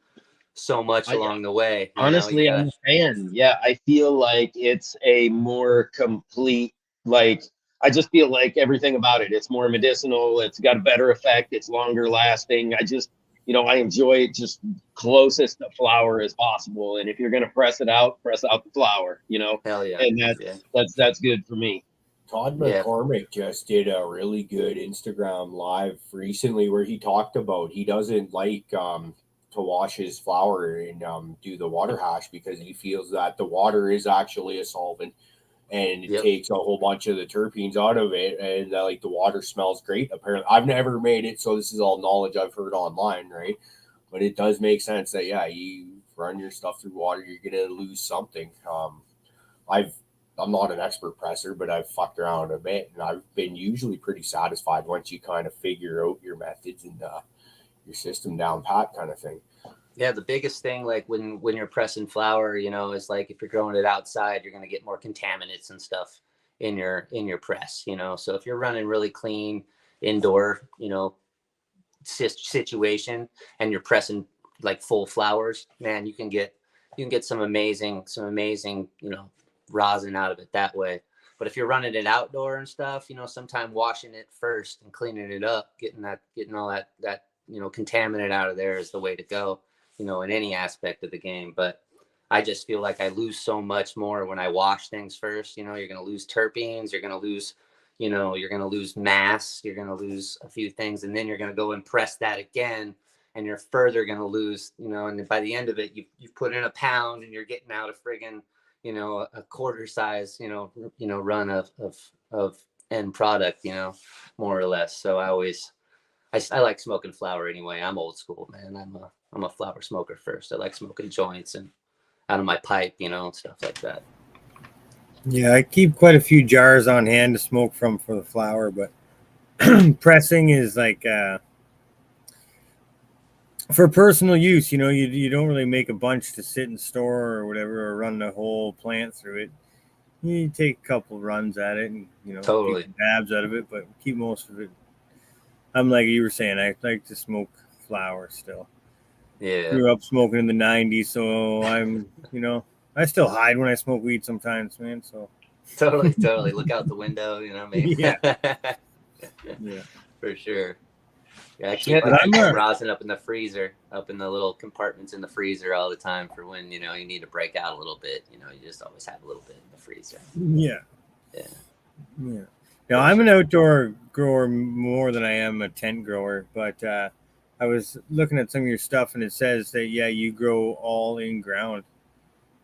so much along the way.
Honestly, I'm a fan. Yeah, I feel like it's a more complete, like, I just feel like everything about it. It's more medicinal. It's got a better effect. It's longer lasting. I just, you know, I enjoy it just closest to flower as possible. And if you're going to press out the flower, you know.
Hell yeah.
And that's good for me.
Todd McCormick just did a really good Instagram live recently where he talked about he doesn't like to wash his flour and do the water hash because he feels that the water is actually a solvent and it takes a whole bunch of the terpenes out of it, and like the water smells great. Apparently, I've never made it, so this is all knowledge I've heard online, right? But it does make sense that you run your stuff through water, you're gonna lose something. I'm not an expert presser, but I've fucked around a bit, and I've been usually pretty satisfied once you kind of figure out your methods and your system down pat, kind of thing.
Yeah, the biggest thing, like when you're pressing flour, you know, is like if you're growing it outside, you're going to get more contaminants and stuff in your press, you know. So if you're running really clean indoor, you know, situation, and you're pressing like full flowers, man, you can get some amazing, you know, rosin out of it that way. But if you're running it outdoor and stuff, you know, sometime washing it first and cleaning it up, getting all that you know, contaminant out of there is the way to go, you know, in any aspect of the game. But I just feel like I lose so much more when I wash things first. You know, you're going to lose terpenes, you're going to lose, you know, you're going to lose mass, you're going to lose a few things, and then you're going to go and press that again, and you're further going to lose, you know, and by the end of it, you've put in a pound and you're getting out a friggin', you know, a quarter size, you know, run of end product, you know, more or less. So I like smoking flower anyway. I'm old school, man. I'm a flower smoker first. I like smoking joints and out of my pipe, you know, and stuff like that.
Yeah, I keep quite a few jars on hand to smoke from for the flower, but pressing is like for personal use. You know, you don't really make a bunch to sit and store or whatever, or run the whole plant through it. You take a couple runs at it and, you know,
totally
keep dabs out of it, but keep most of it. I'm like you were saying, I like to smoke flower still.
Yeah.
Grew up smoking in the 90s, so I'm, you know, I still hide when I smoke weed sometimes, man. So
totally look out the window, you know what I mean?
Yeah.
For sure. Yeah, I keep rosin up in the freezer, up in the little compartments in the freezer all the time for when, you know, you need to break out a little bit. You know, you just always have a little bit in the freezer.
Yeah. Now, I'm an outdoor grower more than I am a tent grower, but I was looking at some of your stuff, and it says that, you grow all in ground.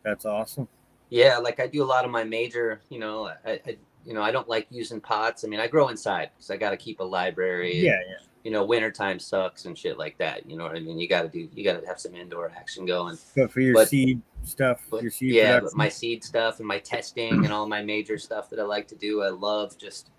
That's awesome.
Yeah, like I do a lot of my major, you know, I don't like using pots. I mean, I grow inside because I got to keep a library.
Yeah.
You know, wintertime sucks and shit like that. You know what I mean? You got to have some indoor action going.
But for your seed stuff,
but
production.
But my seed stuff and my testing and all my major stuff that I like to do, I love just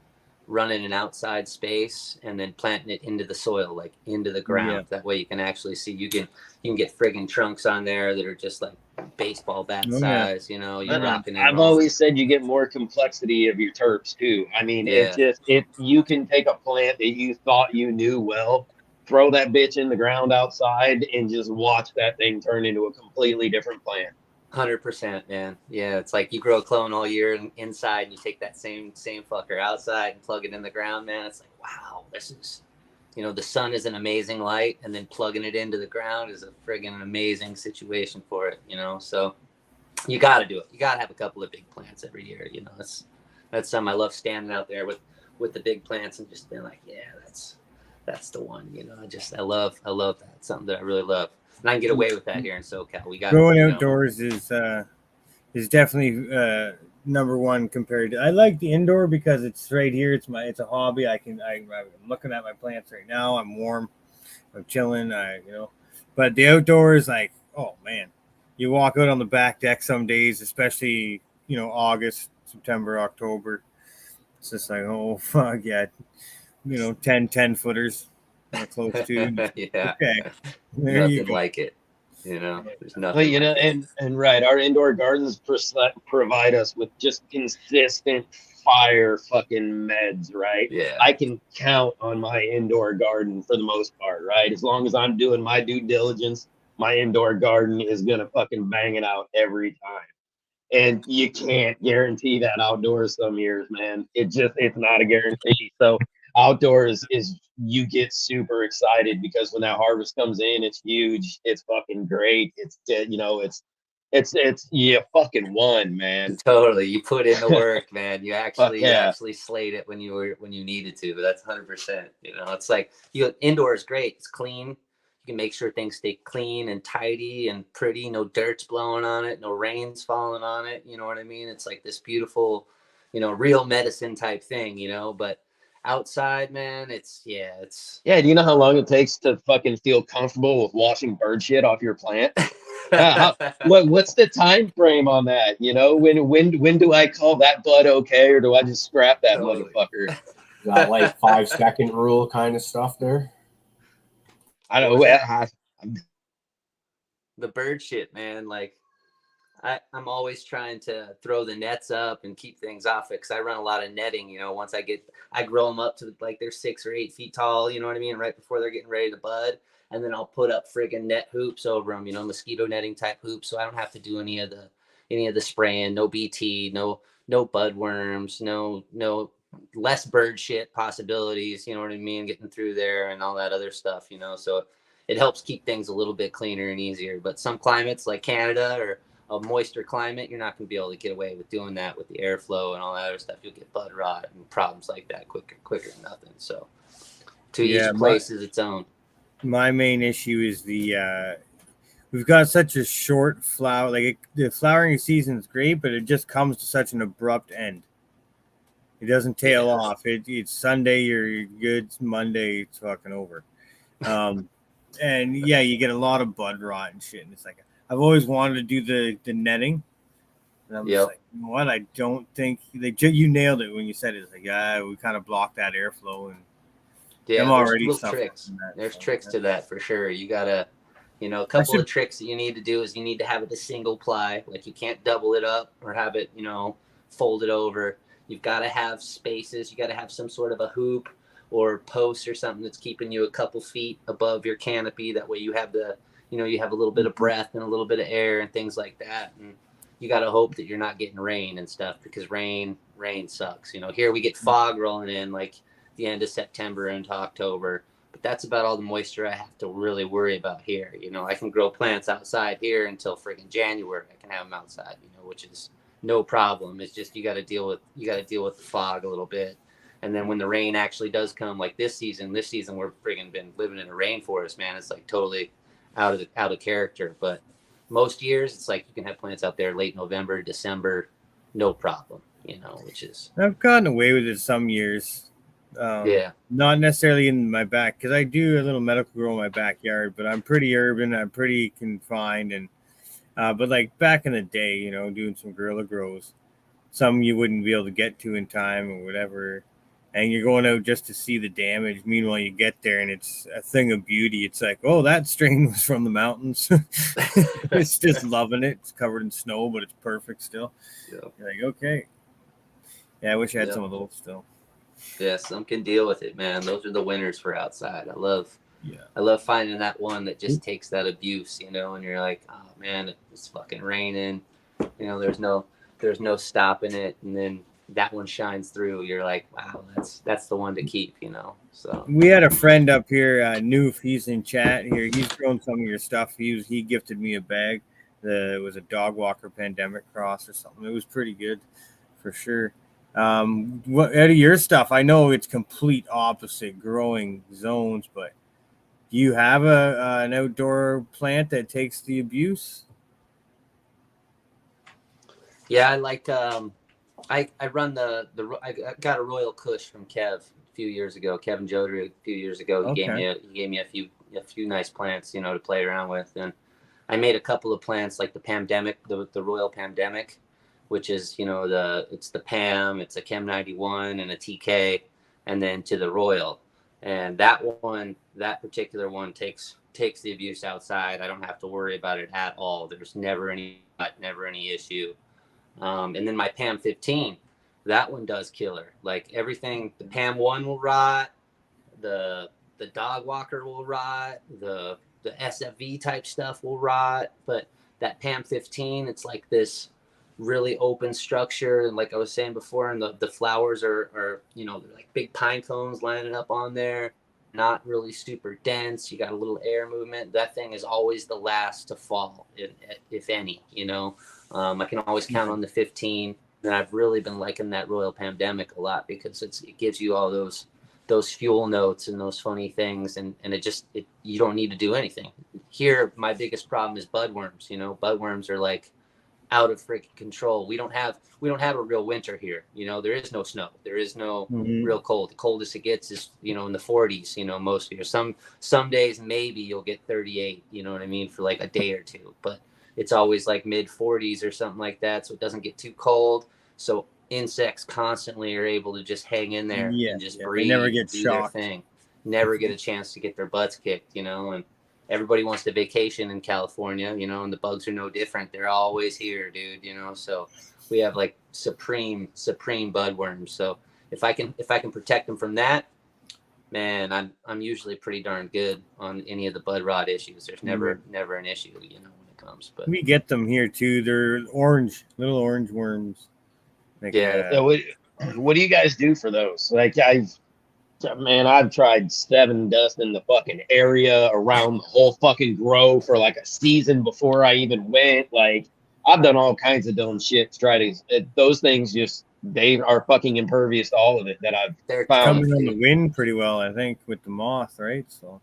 running an outside space and then planting it into the soil, like into the ground.
Yeah.
That way you can actually see, you can get friggin' trunks on there that are just like baseball bat
Oh, yeah.
size, you know, you're rocking and
I've
rolling.
always said you get more complexity of your terps too. I mean,
Yeah.
if you can take a plant that you thought you knew well, throw that bitch in the ground outside, and just watch that thing turn into a completely different plant.
100%, man. Yeah, it's like you grow a clone all year inside, and you take that same fucker outside and plug it in the ground, man. It's like, wow, this is, you know, the sun is an amazing light, and then plugging it into the ground is a friggin' amazing situation for it, you know. So you got to do it. You got to have a couple of big plants every year, you know. That's something I love, standing out there with the big plants and just being like, yeah, that's the one, you know. I love that. It's something that I really love. And I can get away with that here in SoCal. We got
Growing
you know,
outdoors is definitely number one compared to. I like the indoor because it's right here. It's a hobby. I'm looking at my plants right now. I'm warm. I'm chilling. But the outdoors, like, oh man, you walk out on the back deck some days, especially August, September, October. It's just like, oh fuck yeah, 10 footers. Close to.
yeah.
Okay. There you
Nothing
go.
like it. You know, there's nothing.
Well, you know,
like it.
and right, our indoor gardens provide us with just consistent fire fucking meds, right?
Yeah.
I can count on my indoor garden for the most part, right? As long as I'm doing my due diligence, my indoor garden is gonna fucking bang it out every time. And you can't guarantee that outdoors some years, man. It's not a guarantee. So outdoors is, you get super excited because when that harvest comes in, it's huge. It's fucking great. It's you fucking won, man.
Totally. You put in the work, man. You actually
yeah.
actually slayed it when you needed to. But that's 100%. You know, it's like indoor is great. It's clean. You can make sure things stay clean and tidy and pretty. No dirt's blowing on it. No rain's falling on it. You know what I mean? It's like this beautiful, real medicine type thing, but outside, man,
Yeah, do you know how long it takes to fucking feel comfortable with washing bird shit off your plant? What's the time frame on that? When do I call that bud okay, or do I just scrap that motherfucker?
Got like 5-second rule kind of stuff there.
I don't know.
The bird shit, man. Like, I'm always trying to throw the nets up and keep things off it because I run a lot of netting. Once I grow them up to like they're 6 or 8 feet tall. You know what I mean? Right before they're getting ready to bud, and then I'll put up friggin' net hoops over them. Mosquito netting type hoops, so I don't have to do any of the spraying. No BT, no bud worms, no less bird shit possibilities. You know what I mean? Getting through there and all that other stuff. So it helps keep things a little bit cleaner and easier. But some climates like Canada or a moisture climate, you're not going to be able to get away with doing that with the airflow and all that other stuff. You'll get bud rot and problems like that quicker than nothing. So each place is its own.
My main issue is we've got such a short flower. Like the flowering season is great, but it just comes to such an abrupt end. It doesn't tail off. It's Sunday, you're good. Monday, it's fucking over. And yeah, you get a lot of bud rot and shit. And it's like, I've always wanted to do the netting. And I'm just like, you know what? I don't think you nailed it when you said it. It's like, we kind of blocked that airflow. And I'm already suffering from that.
There's tricks to that for sure. You gotta, a couple of tricks that you need to do is you need to have it a single ply. Like you can't double it up or have it, fold it over. You've got to have spaces. You got to have some sort of a hoop or post or something that's keeping you a couple feet above your canopy. That way you have you have a little bit of breath and a little bit of air and things like that. And you got to hope that you're not getting rain and stuff because rain sucks. Here we get fog rolling in like the end of September into October, but that's about all the moisture I have to really worry about here. I can grow plants outside here until friggin' January. I can have them outside, which is no problem. It's just you got to deal with the fog a little bit. And then when the rain actually does come, like this season we're friggin' been living in a rainforest, man. It's like totally out of character. But most years it's like you can have plants out there late November, December, no problem. Which is
I've gotten away with it some years. Not necessarily in my back because I do a little medical grow in my backyard, but I'm pretty urban. I'm pretty confined, and but like back in the day, doing some guerrilla grows, some you wouldn't be able to get to in time or whatever. and you're going out just to see the damage. Meanwhile, you get there and it's a thing of beauty. It's like, oh, that strain was from the mountains. It's just loving it. It's covered in snow, but it's perfect still.
Yeah.
You're like, okay. Yeah, I wish I had
Yeah.
some of those still.
Yeah, some can deal with it, man. Those are the winners for outside. I love finding that one that just takes that abuse, you know, and you're like, oh man, it's fucking raining. You know, there's no stopping it, and then that one shines through. You're like, wow, that's the one to keep, you know. So
we had a friend up here, Noof. He's in chat here. He's grown some of your stuff. He gifted me a bag. It was a dog walker pandemic cross or something. It was pretty good, for sure. What out of your stuff? I know it's complete opposite growing zones, but do you have an outdoor plant that takes the abuse?
yeah, I like I run I got a Royal Kush from Kev a few years ago. Kevin Jodry a few years ago. He gave me a few nice plants, you know, to play around with, and I made a couple of plants like the Pandemic, the Royal Pandemic, which is, you know, it's the Pam, it's a Chem 91 and a TK, and then to the Royal, and that particular one takes the abuse outside. I don't have to worry about it at all. There's never any issue. And then my Pam 15, that one does killer. Like everything, the Pam 1 will rot, the dog walker will rot, the SFV type stuff will rot, but that Pam 15, it's like this really open structure, and like I was saying before, and the flowers are you know, they're like big pine cones lining up on there, not really super dense. You got a little air movement. That thing is always the last to fall, if any, you know. I can always count on the 15, and I've really been liking that Royal Pandemic a lot because it gives you all those fuel notes and those funny things, and you don't need to do anything. Here, my biggest problem is budworms. You know, budworms are like out of freaking control. We don't have a real winter here. You know, there is no snow. There is no real cold. The coldest it gets is, you know, in the 40s, you know, most years. Some days maybe you'll get 38, you know what I mean, for like a day or two, but it's always like mid 40s or something like that, so it doesn't get too cold. So insects constantly are able to just hang in there and just breathe,
they never get
do
shocked.
their thing, never get a chance to get their butts kicked, you know. And everybody wants to vacation in California, you know, and the bugs are no different. They're always here, dude, you know. So we have like supreme budworms. So if I can protect them from that, man, I'm usually pretty darn good on any of the bud rot issues. There's never an issue, you know, when it comes. But
we get them here too. They're little orange worms. Like,
what do you guys do for those? Like I've tried Seven dusting the fucking area around the whole fucking grow for like a season before I even went. Like I've done all kinds of dumb shit to try to. Those things they are fucking impervious to all of it that I've found.
Coming on the wind pretty well, I think, with the moth, right? So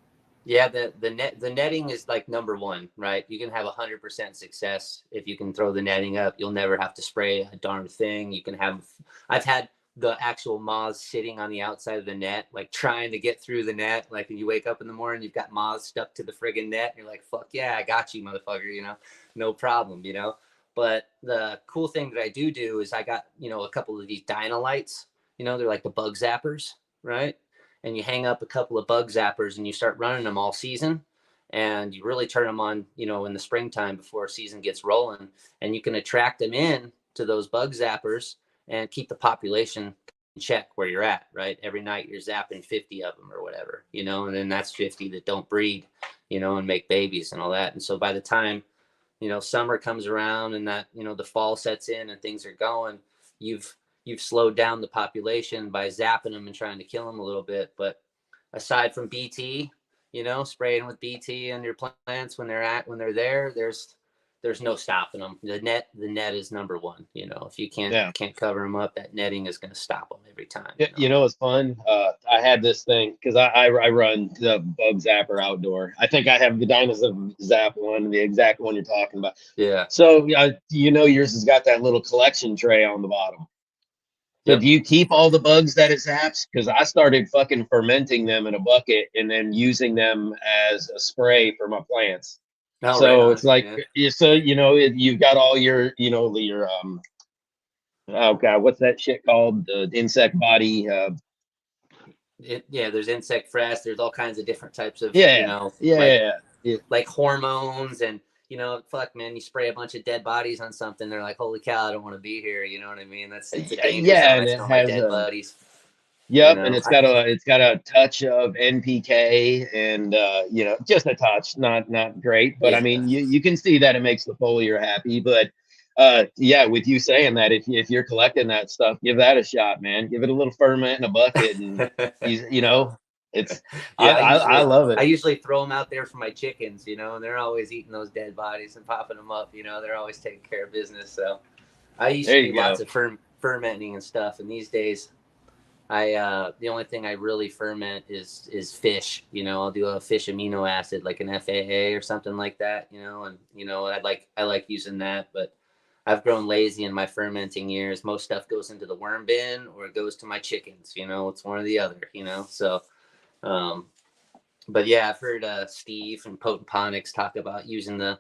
yeah, the netting is like number one, right? You can have 100% success if you can throw the netting up. You'll never have to spray a darn thing. You can have. I've had the actual moths sitting on the outside of the net, like trying to get through the net. Like when you wake up in the morning, you've got moths stuck to the friggin' net. And you're like, fuck yeah, I got you, motherfucker, you know, no problem, you know. But the cool thing that I do is I got, you know, a couple of these dynolights, you know, they're like the bug zappers, right? And you hang up a couple of bug zappers and you start running them all season, and you really turn them on, you know, in the springtime before season gets rolling, and you can attract them in to those bug zappers and keep the population in check where you're at, right? Every night you're zapping 50 of them or whatever, you know, and then that's 50 that don't breed, you know, and make babies and all that. And so by the time, you know, summer comes around and that, you know, the fall sets in and things are going, you've slowed down the population by zapping them and trying to kill them a little bit. But aside from BT, you know, spraying with BT on your plants when they're there, there's no stopping them. The net is number one. You know, if you can't cover them up, that netting is going to stop them every time.
You know, it's fun. I had this thing because I run the bug zapper outdoor. I think I have the Dinosaur Zap one, the exact one you're talking about.
Yeah.
So you know, yours has got that little collection tray on the bottom. So do you keep all the bugs that it zaps? Because I started fucking fermenting them in a bucket and then using them as a spray for my plants.
Oh,
so
right
it's like, so, you know, you've got all your, you know, your, oh God, what's that shit called? The insect body,
there's insect fresh. There's all kinds of different types of,
Yeah.
like hormones and, fuck, man, you spray a bunch of dead bodies on something. They're like, holy cow, I don't want to be here. You know what I mean? It's a danger zone.
And
I
it
smell my
has
dead buddies.
Yep, and it's got a touch of NPK and just a touch, not great, but I mean you can see that it makes the foliar happy. But with you saying that, if you're collecting that stuff, give that a shot, man. Give it a little ferment in a bucket, and it's I love it.
I usually throw them out there for my chickens, and they're always eating those dead bodies and popping them up. They're always taking care of business. So I used to do lots of fermenting and stuff, and these days the only thing I really ferment is fish. I'll do a fish amino acid like an FAA or something like that. And I like using that, but I've grown lazy in my fermenting years. Most stuff goes into the worm bin or it goes to my chickens. It's one or the other. So. But yeah, I've heard Steve and Potent Ponics talk about using the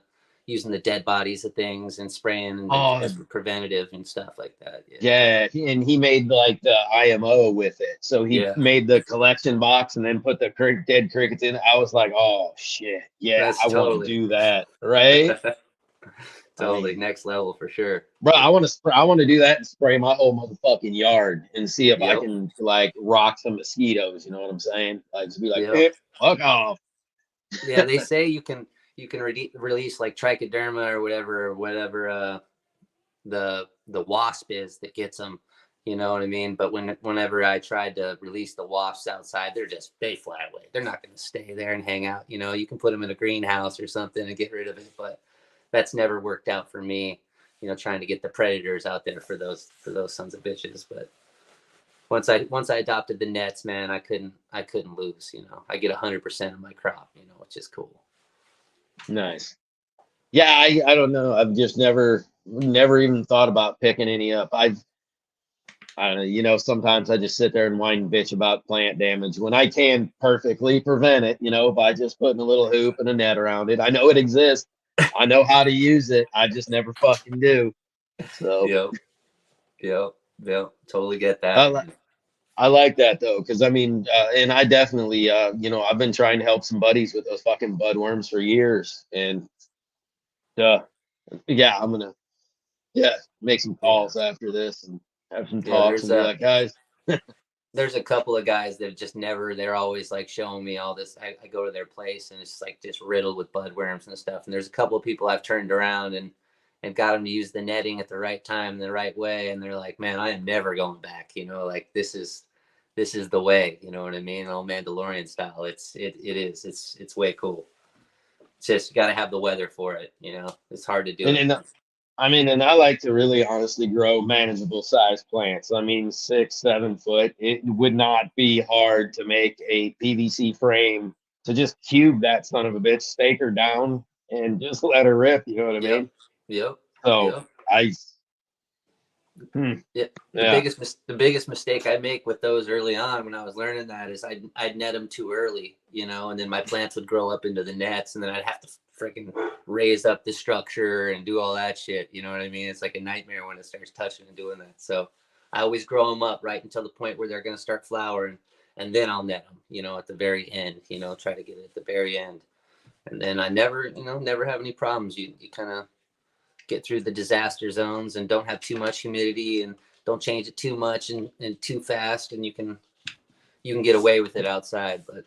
dead bodies of things and spraying and preventative and stuff like that.
Yeah, and he made like the IMO with it. So he made the collection box and then put the dead crickets in. I was like, oh shit, yeah, I want to do that, right?
Totally, next level for sure,
bro. I want to do that and spray my whole motherfucking yard and see if I can like rock some mosquitoes. You know what I'm saying? Like just be like, fuck off.
Yeah, they say you can release like trichoderma or whatever the wasp is that gets them. You know what I mean? But whenever I tried to release the wasps outside, they fly away. They're not going to stay there and hang out. You can put them in a greenhouse or something and get rid of it, but that's never worked out for me, trying to get the predators out there for those sons of bitches. But once I adopted the nets, man, I couldn't lose, I get 100% of my crop, which is cool.
Nice. Yeah. I don't know. I've just never even thought about picking any up. I don't know, sometimes I just sit there and whine and bitch about plant damage when I can perfectly prevent it, by just putting a little hoop and a net around it. I know it exists. I know how to use it. I just never fucking do. So.
Yep. Totally get that.
I like that though, because I mean, and I definitely, I've been trying to help some buddies with those fucking budworms for years, and I'm gonna make some calls after this and have some talks and be like, guys.
There's a couple of guys that just never, they're always like showing me all this. I go to their place and it's like just riddled with budworms and stuff. And there's a couple of people I've turned around and got them to use the netting at the right time, the right way. And they're like, man, I am never going back. Like this is the way, you know what I mean? Old Mandalorian style. It's way cool. It's just, you got to have the weather for it. It's hard to do.
And I like to really honestly grow manageable size plants. I mean, 6-7 foot. It would not be hard to make a PVC frame to just cube that son of a bitch, stake her down, and just let her rip. You know what I mean?
Yep.
So
The biggest mistake I make with those early on when I was learning that is I'd net them too early, and then my plants would grow up into the nets, and then I'd have to freaking raise up the structure and do all that shit. You know what I mean? It's like a nightmare when it starts touching and doing that. So I always grow them up right until the point where they're going to start flowering, and then I'll net them, at the very end, try to get it at the very end. And then I never have any problems. You kind of get through the disaster zones and don't have too much humidity and don't change it too much and too fast, and you can get away with it outside. But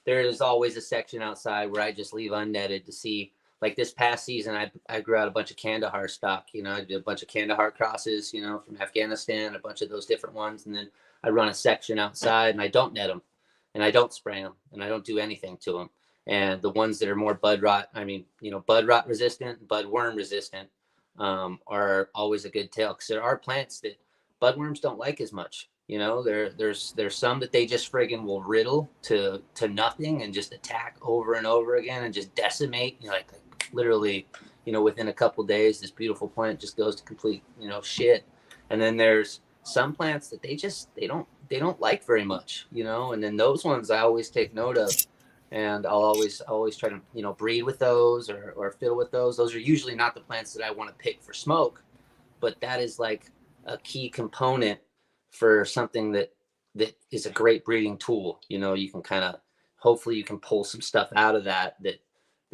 there is always a section outside where I just leave unnetted to see. Like this past season, I grew out a bunch of Kandahar stock. I did a bunch of Kandahar crosses, from Afghanistan, a bunch of those different ones. And then I run a section outside and I don't net them and I don't spray them and I don't do anything to them. And the ones that are more bud rot resistant, budworm resistant, are always a good tell, because there are plants that budworms don't like as much. There's some that they just friggin' will riddle to nothing and just attack over and over again and just decimate. Like literally, within a couple days, this beautiful plant just goes to complete, shit. And then there's some plants that they don't like very much, and then those ones I always take note of. And I'll always try to, breed with those or fiddle with those. Those are usually not the plants that I want to pick for smoke, but that is like a key component for something that that is a great breeding tool. You know, you can kind of, hopefully you can pull some stuff out of that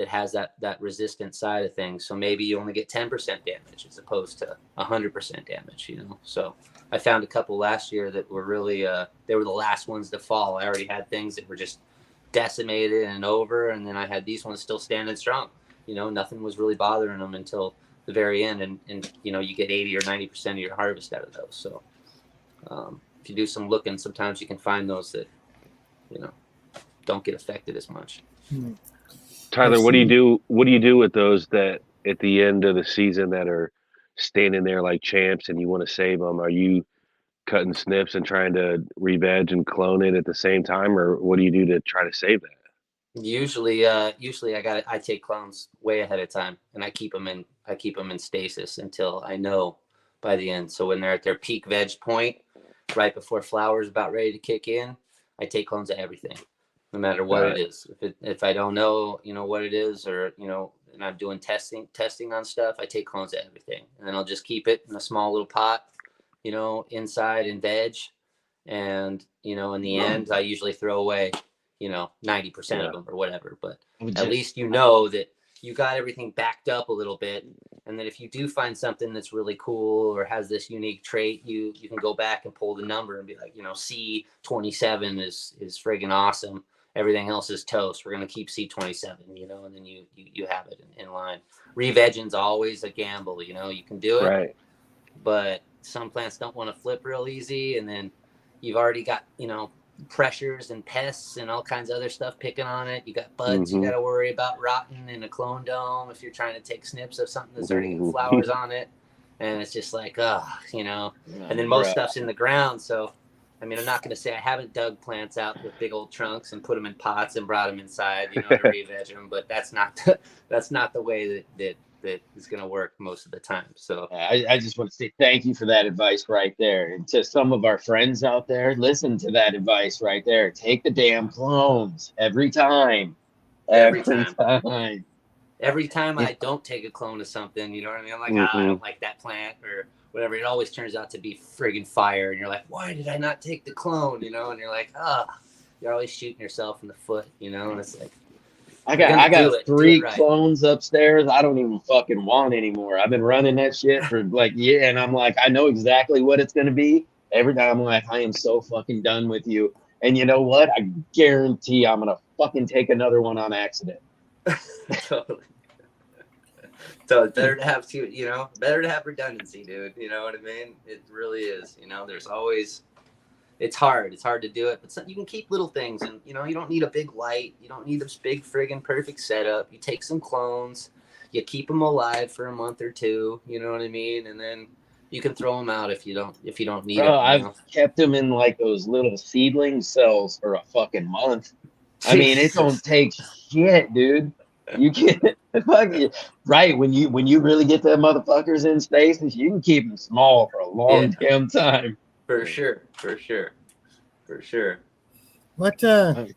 has that resistant side of things. So maybe you only get 10% damage as opposed to 100% damage, you know? So I found a couple last year that were really, they were the last ones to fall. I already had things that were just decimated and over. And then I had these ones still standing strong. You know, nothing was really bothering them until the very end. And you know, you get 80 or 90% of your harvest out of those. So if you do some looking, sometimes you can find those that, you know, don't get affected as much.
Tyler, what do you do? What do you do with those that at the end of the season that are standing there like champs and you want to save them? Are you cutting snips and trying to re-veg and clone it at the same time, or what do you do to try to save that?
Usually I take clones way ahead of time, and I keep them in stasis until I know by the end. So when they're at their peak veg point, right before flower is about ready to kick in, I take clones of everything, no matter what it is. If I don't know, you know, what it is, or, you know, and I'm doing testing on stuff, I take clones of everything, and then I'll just keep it in a small little pot, you know, inside in veg. And, you know, in the end, I usually throw away, you know, 90% of them or whatever. But at least you know that you got everything backed up a little bit. And then if you do find something that's really cool or has this unique trait, you can go back and pull the number and be like, you know, C27 is friggin' awesome. Everything else is toast. We're going to keep C27, you know, and then you have it in line. Re-vegging's always a gamble, you know, you can do it.
Right.
But some plants don't want to flip real easy. And then you've already got, you know, pressures and pests and all kinds of other stuff picking on it. You got buds you got to worry about rotting in a clone dome if you're trying to take snips of something that's already got flowers on it. And it's just like, you know, and then most stuff's in the ground. So, I mean, I'm not going to say I haven't dug plants out with big old trunks and put them in pots and brought them inside, you know, to re-veg them, but that's not the way that is going to work most of the time. So
I just want to say thank you for that advice right there. And to some of our friends out there, listen to that advice right there. Take the damn clones every time. Every time.
Every time I don't take a clone of something, you know what I mean? I'm like, I don't like that plant or whatever. It always turns out to be friggin' fire. And you're like, why did I not take the clone? You know, and you're like, you're always shooting yourself in the foot, you know? And it's like,
I got 3 clones upstairs. I don't even fucking want anymore. I've been running that shit for like, and I'm like, I know exactly what it's going to be. Every time I'm like, I am so fucking done with you. And you know what? I guarantee I'm going to fucking take another one on accident.
Totally. So it's better to have better to have redundancy, dude. You know what I mean? It really is. You know, there's always, it's hard to do it, but you can keep little things, and you know, you don't need a big light, you don't need this big friggin' perfect setup. You take some clones, you keep them alive for a month or two, you know what I mean, and then you can throw them out if you don't need them.
I've kept them in like those little seedling cells for a fucking month. I mean, it don't take shit, dude. You can't right when you really get them motherfuckers in stasis, you can keep them small for a long damn time.
For sure.
What I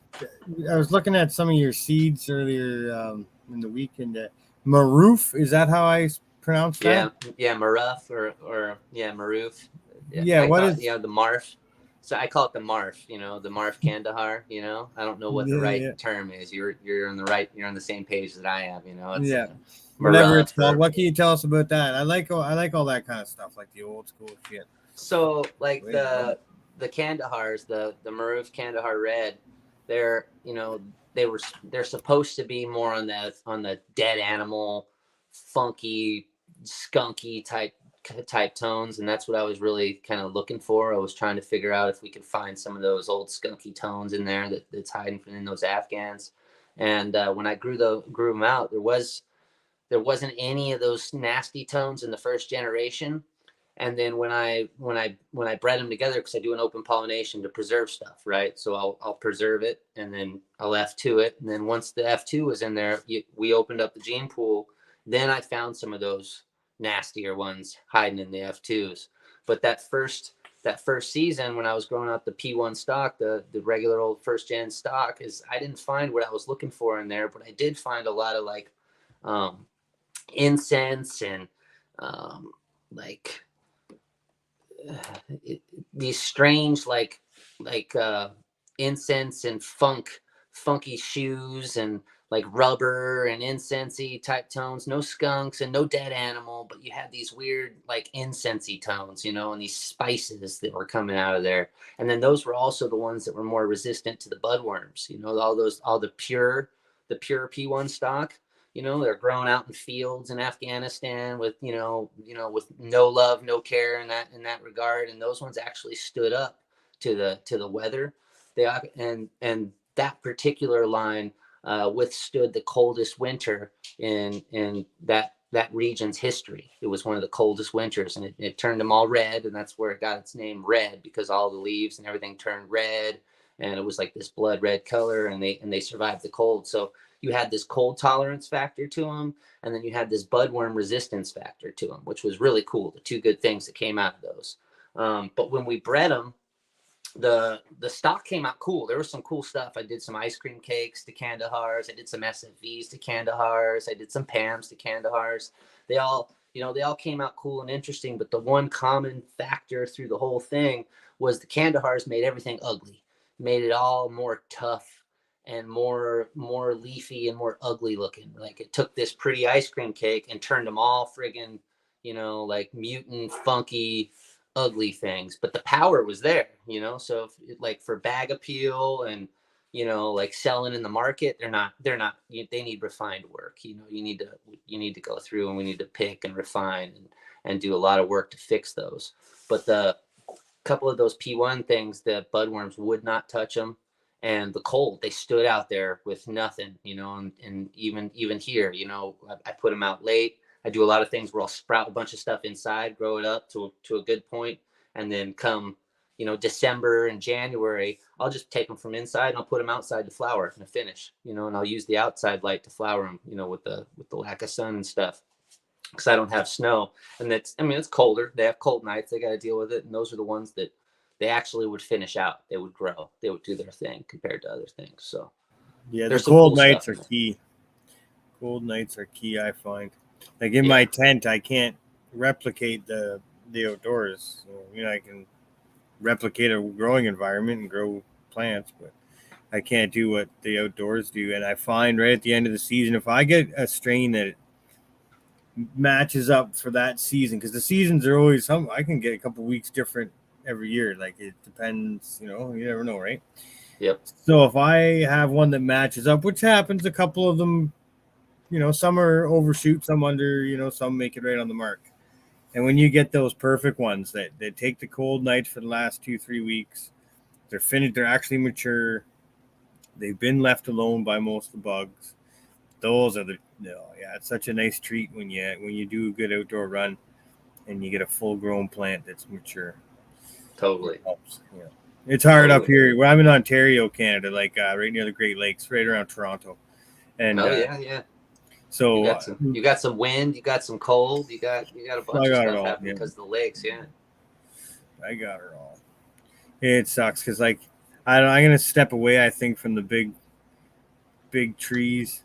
was looking at some of your seeds earlier in the weekend. Maroof, is that how I pronounce that?
Yeah, Maroof or Maroof.
Yeah, what is
the Marf? So I call it the Marf, you know, the Marf Kandahar, you know. I don't know what the right term is. You're on the same page that I am, you know. It's
whatever it's called. What can you tell us about that? I like all that kind of stuff, like the old school shit.
So like the Kandahars, the Maroof Kandahar Red, they're, you know, they're supposed to be more on the dead animal, funky, skunky type tones, and that's what I was really kind of looking for. I was trying to figure out if we could find some of those old skunky tones in there that's hiding in those Afghans. And when I grew them out, there wasn't any of those nasty tones in the first generation. And then when I bred them together, because I do an open pollination to preserve stuff, right? So I'll preserve it, and then I'll F2 it, and then once the F2 was in there, we opened up the gene pool. Then I found some of those nastier ones hiding in the F2s. But that first season, when I was growing out the P1 stock, the regular old first gen stock, I didn't find what I was looking for in there, but I did find a lot of like incense and these strange like incense and funky shoes and like rubber and incensey type tones, no skunks and no dead animal, but you had these weird like incensey tones, you know, and these spices that were coming out of there. And then those were also the ones that were more resistant to the budworms, you know, all the pure P1 stock, you know, they're grown out in fields in Afghanistan with, with no love, no care in that regard. And those ones actually stood up to the weather. And that particular line withstood the coldest winter in that region's history. It was one of the coldest winters, and it turned them all red, and that's where it got its name, red, because all the leaves and everything turned red, and it was like this blood red color, and they survived the cold. So you had this cold tolerance factor to them, and then you had this budworm resistance factor to them, which was really cool. The two good things that came out of those. But when we bred them, the stock came out cool. There was some cool stuff. I did some ice cream cakes to Kandahars. I did some SFVs to Kandahars. I did some Pams to Kandahars. They all came out cool and interesting. But the one common factor through the whole thing was the Kandahars made everything ugly, made it all more tough and more leafy and more ugly looking. Like it took this pretty ice cream cake and turned them all friggin', like mutant, funky, ugly things. But the power was there, so like for bag appeal and like selling in the market, they need refined work. You need to go through, and we need to pick and refine and do a lot of work to fix those. But the couple of those P1 things, the budworms would not touch them, and the cold, they stood out there with nothing, and even here, I put them out late. I do a lot of things where I'll sprout a bunch of stuff inside, grow it up to a good point, and then come, December and January, I'll just take them from inside and I'll put them outside to flower and to finish, and I'll use the outside light to flower them, with the lack of sun and stuff, because I don't have snow. And it's colder. They have cold nights. They got to deal with it. And those are the ones that they actually would finish out. They would grow. They would do their thing compared to other things. So
yeah, the cold nights are key. Cold nights are key, I find. Like in my tent, I can't replicate the outdoors. So, I can replicate a growing environment and grow plants, but I can't do what the outdoors do. And I find right at the end of the season, if I get a strain that matches up for that season, because the seasons are always I can get a couple weeks different every year. Like it depends, you never know, right?
Yep.
So if I have one that matches up, which happens, a couple of them, some are overshoot, some under, some make it right on the mark. And when you get those perfect ones that take the cold nights for the last 2-3 weeks, they're finished, they're actually mature, they've been left alone by most of the bugs. Those are it's such a nice treat when you do a good outdoor run and you get a full grown plant that's mature.
Totally.
It helps. Yeah. It's hard up here. Well, I'm in Ontario, Canada, like right near the Great Lakes, right around Toronto. And
yeah.
So
you got some wind, you got some cold, you got a bunch of stuff happening because of the lakes. Yeah,
I got it all. It sucks because I'm gonna step away, I think, from the big trees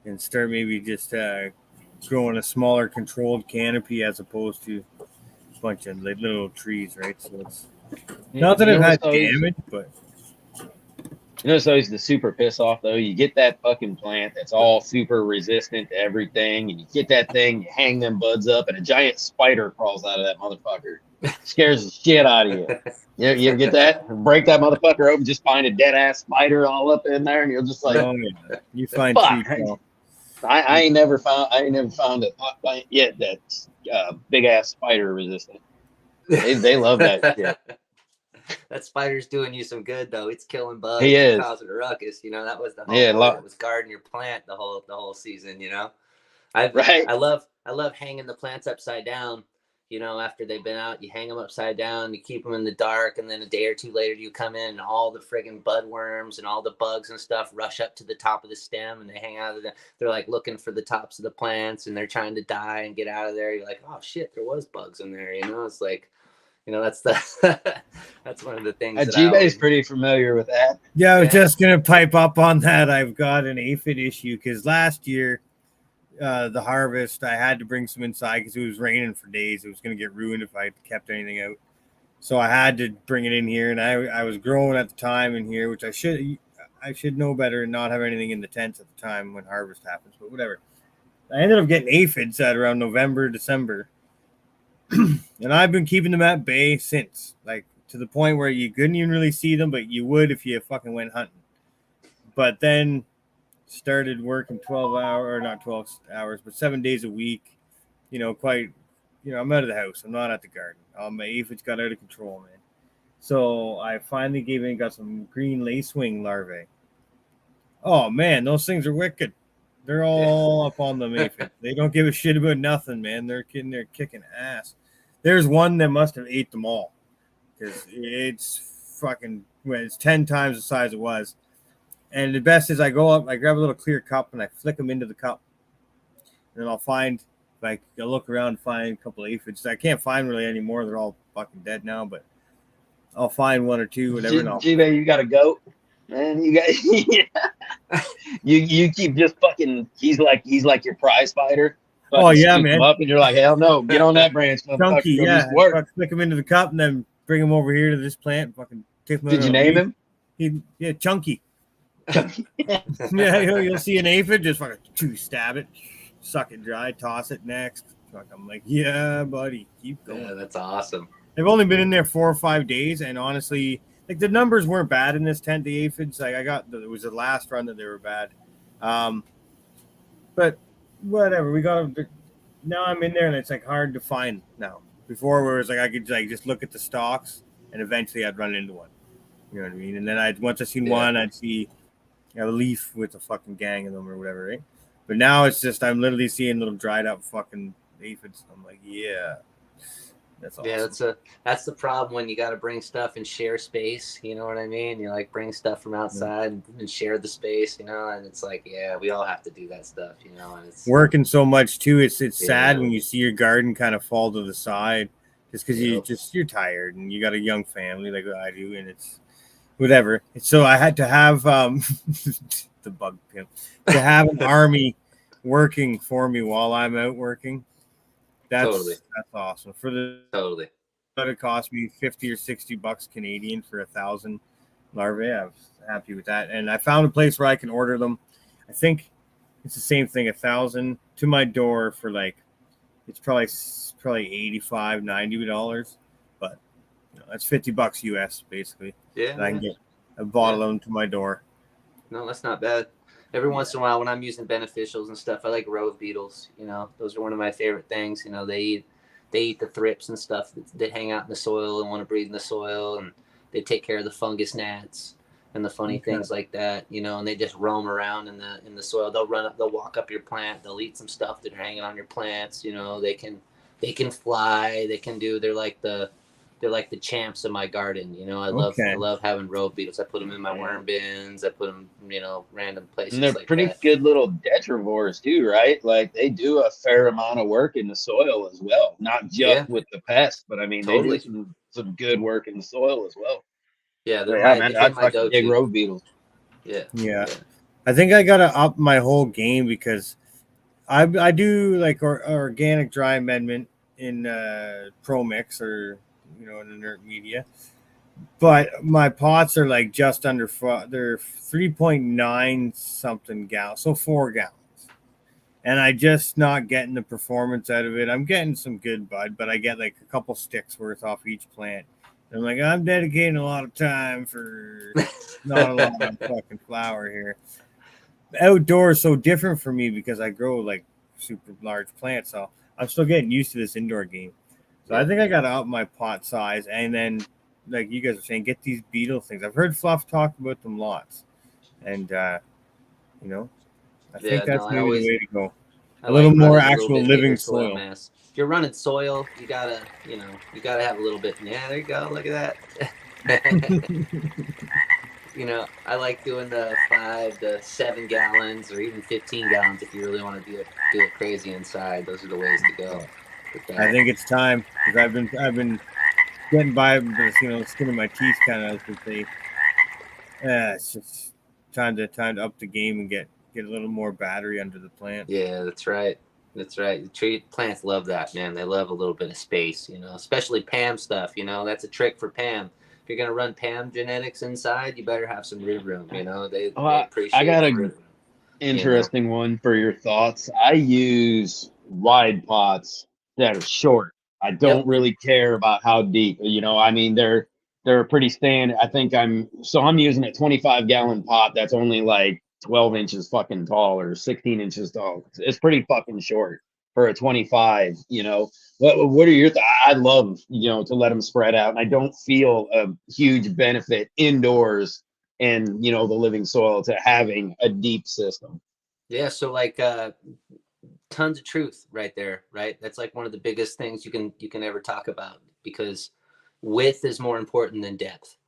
and start maybe just growing a smaller controlled canopy as opposed to a bunch of little trees, right? So it's not that it has damage, but
it's always the super piss off though. You get that fucking plant that's all super resistant to everything, and you get that thing, you hang them buds up, and a giant spider crawls out of that motherfucker. Scares the shit out of you. You ever get that? Break that motherfucker open, just find a dead ass spider all up in there, and you're just like,
you find
I ain't never found a pot plant yet that's big ass spider resistant. They love that shit.
That spider's doing you some good though. It's killing bugs.
He is
causing a ruckus. That was the whole it was guarding your plant the whole season. I love hanging the plants upside down. After they've been out, you hang them upside down, you keep them in the dark, and then a day or two later, you come in and all the friggin' budworms and all the bugs and stuff rush up to the top of the stem, and they hang out of they're like looking for the tops of the plants, and they're trying to die and get out of there. You're like, oh shit, there was bugs in there. It's like, that's that's one of the things.
G-Bay's pretty familiar with that.
Yeah, I was just gonna pipe up on that. I've got an aphid issue because last year, the harvest, I had to bring some inside because it was raining for days. It was gonna get ruined if I kept anything out. So I had to bring it in here, and I was growing at the time in here, which I should know better and not have anything in the tents at the time when harvest happens, but whatever. I ended up getting aphids at around November, December, and I've been keeping them at bay since, like to the point where you couldn't even really see them, but you would if you fucking went hunting. But then started working 12 hours, but 7 days a week, I'm out of the house. I'm not at the garden. My aphids got out of control, man. So I finally got some green lacewing larvae. Oh man, those things are wicked. They're all up on them aphids. They don't give a shit about nothing, man. They're kicking ass. There's one that must have ate them all because it's 10 times the size it was. And the best is I go up, I grab a little clear cup and I flick them into the cup. And then I'll find, I look around and find a couple of aphids. I can't find really anymore. They're all fucking dead now, but I'll find one or two, whatever.
G-Man, you got a goat? Man, you got you keep just fucking. He's like your prize fighter.
Oh yeah, man.
Up and you're like, hell no, get on that branch,
Chunky, yeah. Flick him into the cup and then bring him over here to this plant. Fucking take him.
Did you name him?
Chunky. Yeah, you'll see an aphid, just fucking stab it, suck it dry, toss it next. I'm like, yeah, buddy, keep going.
Yeah, that's awesome.
They've only been in there 4 or 5 days, and honestly, like the numbers weren't bad in this tent. The aphids, like it was the last run that they were bad, but whatever. Now I'm in there, and it's like hard to find now. Before, where it was like I could like just look at the stalks, and eventually I'd run into one. You know what I mean? And then once I seen one, I'd see a leaf with a fucking gang of them or whatever, right? But now it's just I'm literally seeing little dried up fucking aphids. I'm like, yeah. That's awesome.
Yeah, that's the problem when you got to bring stuff and share space. You know what I mean? You like bring stuff from outside and share the space. And it's like, yeah, we all have to do that stuff. And it's
working so much too. It's sad when you see your garden kind of fall to the side, just because you're tired and you got a young family like I do, and it's whatever. So I had to have the bug pimp to have an army working for me while I'm out working. That's awesome. But it cost me $50 or $60 Canadian for 1,000 larvae. I was happy with that, and I found a place where I can order them. I think it's the same thing, 1,000 to my door for it's probably $85, $90, but that's $50 US basically.
Yeah,
and I can get a bottle of them to my door.
No, that's not bad. Every once in a while, when I'm using beneficials and stuff, I like rove beetles. Those are one of my favorite things. They eat the thrips and stuff that hang out in the soil and want to breathe in the soil, and they take care of the fungus gnats and the funny things like that. And they just roam around in the soil. They'll run up, they'll walk up your plant, they'll eat some stuff that are hanging on your plants. They can fly, they're like the champs of my garden. I love having rove beetles. I put them in my worm bins. I put them, random places.
And they're pretty good little detrivores too, right? Like they do a fair amount of work in the soil as well, not just with the pests, but I mean they do some good work in the soil as well.
Yeah,
I'd fucking dig rove beetles.
Yeah.
I think I gotta up my whole game because I do like organic dry amendment in Pro Mix or in inert media, but my pots are like just under they're 3.9 something gallons, so 4 gallons, and I just not getting the performance out of it. I'm getting some good bud, but I get like a couple sticks worth off each plant. I'm like, I'm dedicating a lot of time for not a lot of fucking flower here. Outdoors so different for me because I grow like super large plants, so I'm still getting used to this indoor game. So I think I got to up my pot size, and then, like you guys are saying, get these beetle things. I've heard Fluff talk about them lots, and I think that's maybe the way to go. A little more actual living soil.
Mass. If you're running soil, you gotta have a little bit. Yeah, there you go. Look at that. I like doing the 5 to 7 gallons or even 15 gallons if you really want to do it crazy inside. Those are the ways to go.
I think it's time because I've been getting by with the skin of my teeth kind of as they say. It's just time to up the game and get a little more battery under the plant.
Yeah, that's right. That's right. Plants love that, man. They love a little bit of space, you know, especially Pam stuff. You know, that's a trick for Pam. If you're gonna run Pam genetics inside, you better have some root room. You know, they
I
appreciate
got
the
a
root room. You know,
interesting one for your thoughts. I use wide pots that are short. I don't
yep.
really care about how deep. You know, I mean they're pretty standard. I think I'm using a 25-gallon pot that's only like 12 inches fucking tall or 16 inches tall. It's pretty fucking short for a 25. You know, what are your I love, you know, to let them spread out, and I don't feel a huge benefit indoors and, you know, the living soil to having a deep system.
Yeah. So like, tons of truth right there, right? That's like one of the biggest things you can ever talk about, because width is more important than depth.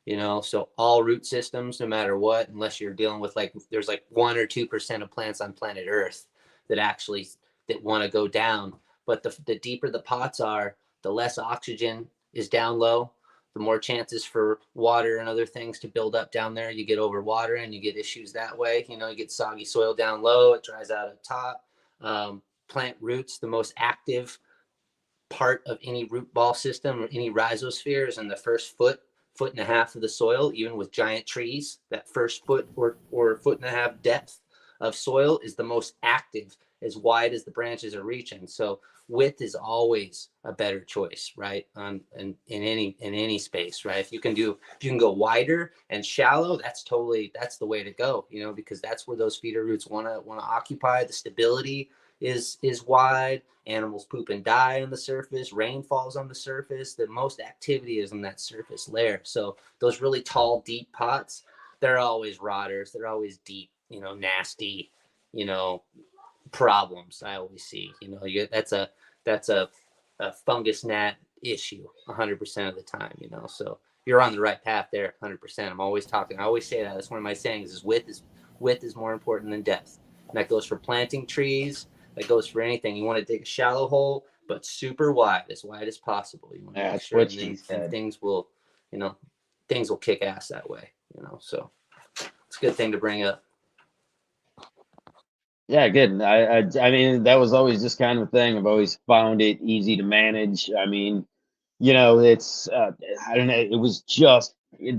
You know, so all root systems, no matter what, unless you're dealing with like, there's like 1 or 2% of plants on planet Earth that actually that want to go down. But the deeper the pots are, the less oxygen is down low, the more chances for water and other things to build up down there. You get over water and you get issues that way. You know, you get soggy soil down low, it dries out at top. Plant roots, the most active part of any root ball system or any rhizosphere is in the first foot and a half of the soil. Even with giant trees, that first foot or foot and a half depth of soil is the most active, as wide as the branches are reaching. So width is always a better choice, right? In any space, right? If you can go wider and shallow, that's the way to go, you know, because that's where those feeder roots want to occupy. The stability is wide. Animals poop and die on the surface. Rain falls on the surface. The most activity is in that surface layer. So those really tall, deep pots, they're always rotters. They're always deep, you know, nasty, you know, problems. I always see, you know, that's a fungus gnat issue 100% of the time, you know. So you're on the right path there 100%. I'm always talking. I always say that. That's one of my sayings is width is more important than depth. And that goes for planting trees. That goes for anything. You want to dig a shallow hole, but super wide as possible. You want to make sure, and things will, you know, things will kick ass that way, you know. So it's a good thing to bring up.
Yeah, good. I mean, that was always just kind of a thing. I've always found it easy to manage. I mean, you know, it's I don't know. It was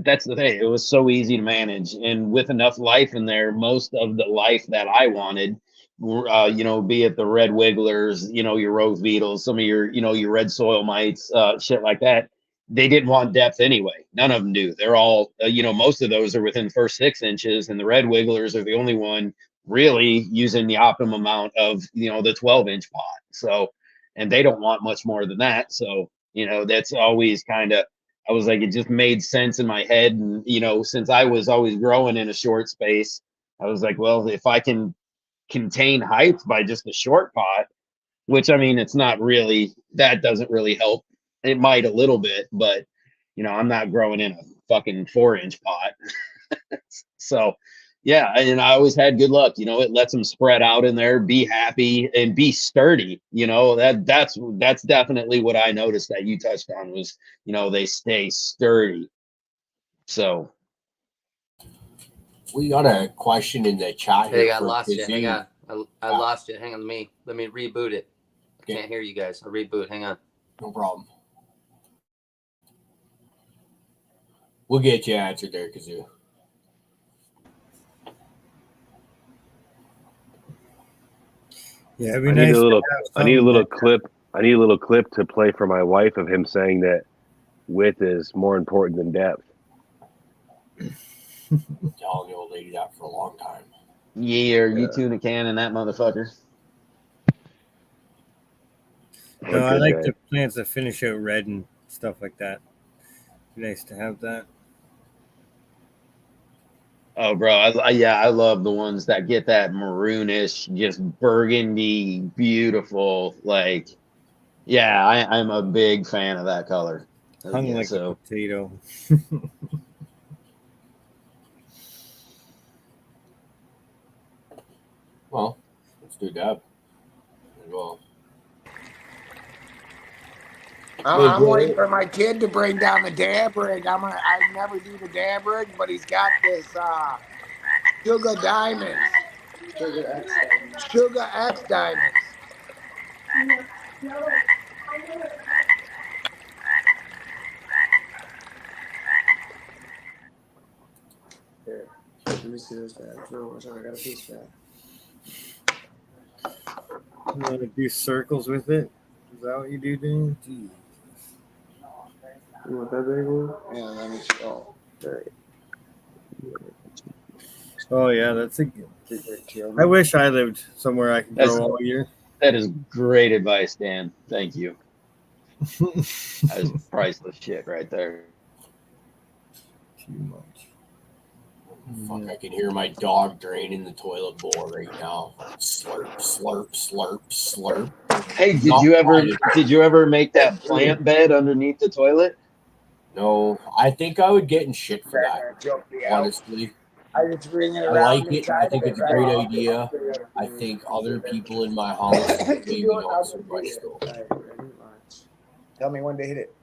that's the thing. It was so easy to manage, and with enough life in there, most of the life that I wanted, you know, be it the red wigglers, you know, your rose beetles, some of your, you know, your red soil mites, shit like that. They didn't want depth anyway. None of them do. They're all, you know, most of those are within the first 6 inches, and the red wigglers are the only one really using the optimum amount of, you know, the 12-inch pot. So, and they don't want much more than that. So, you know, that's always kind of, I was like, it just made sense in my head. And, you know, since I was always growing in a short space, I was like, well, if I can contain height by just a short pot, which, I mean, it's not really, that doesn't really help. It might a little bit, but, you know, I'm not growing in a fucking 4-inch pot. So, yeah, and I always had good luck. You know, it lets them spread out in there, be happy, and be sturdy. You know, that's definitely what I noticed that you touched on was, you know, they stay sturdy. So
we got a question in the chat here.
Hey, I lost you. Hang on. I lost you. Hang on. Let me reboot it. I can't hear you guys. I'll reboot. Hang on.
No problem. We'll get you answered there, Kazoo.
Yeah,
I need a little clip. I need a little clip to play for my wife of him saying that width is more important than depth.
Telling the old lady that for a long time.
Yeah, you tuna cannon that motherfucker.
No, I like the plants that finish out red and stuff like that. Nice to have that.
Oh, bro, I love the ones that get that maroonish, just burgundy, beautiful. Like, yeah, I'm a big fan of that color.
Hung like a potato.
Well, let's do dab. Well,
I'm waiting for my kid to bring down the dab rig. I never do the dab rig, but he's got this Sugar Diamonds. Sugar X Diamonds. Here, let me see those bags. No, I got a piece bag.
You want to do circles with it? Is that what you do, Dan? Jeez.
You want that big one? Yeah, let me see. Oh, there you
Oh yeah, that's a good.
go.
I wish I lived somewhere I could
That's-
grow all year.
That is great advice, Dan. Thank you. That is priceless shit right there.
Too much.
Fuck, I can hear my dog draining the toilet bowl right now. Slurp, slurp, slurp, slurp.
Hey, did
Not
you ever make that plant bed underneath the toilet?
No, I think I would get in shit for that. Honestly,
I just bring it
I
around.
like it. I think it's a great idea. I think other people in my house maybe not so much though.
Tell me when to hit it.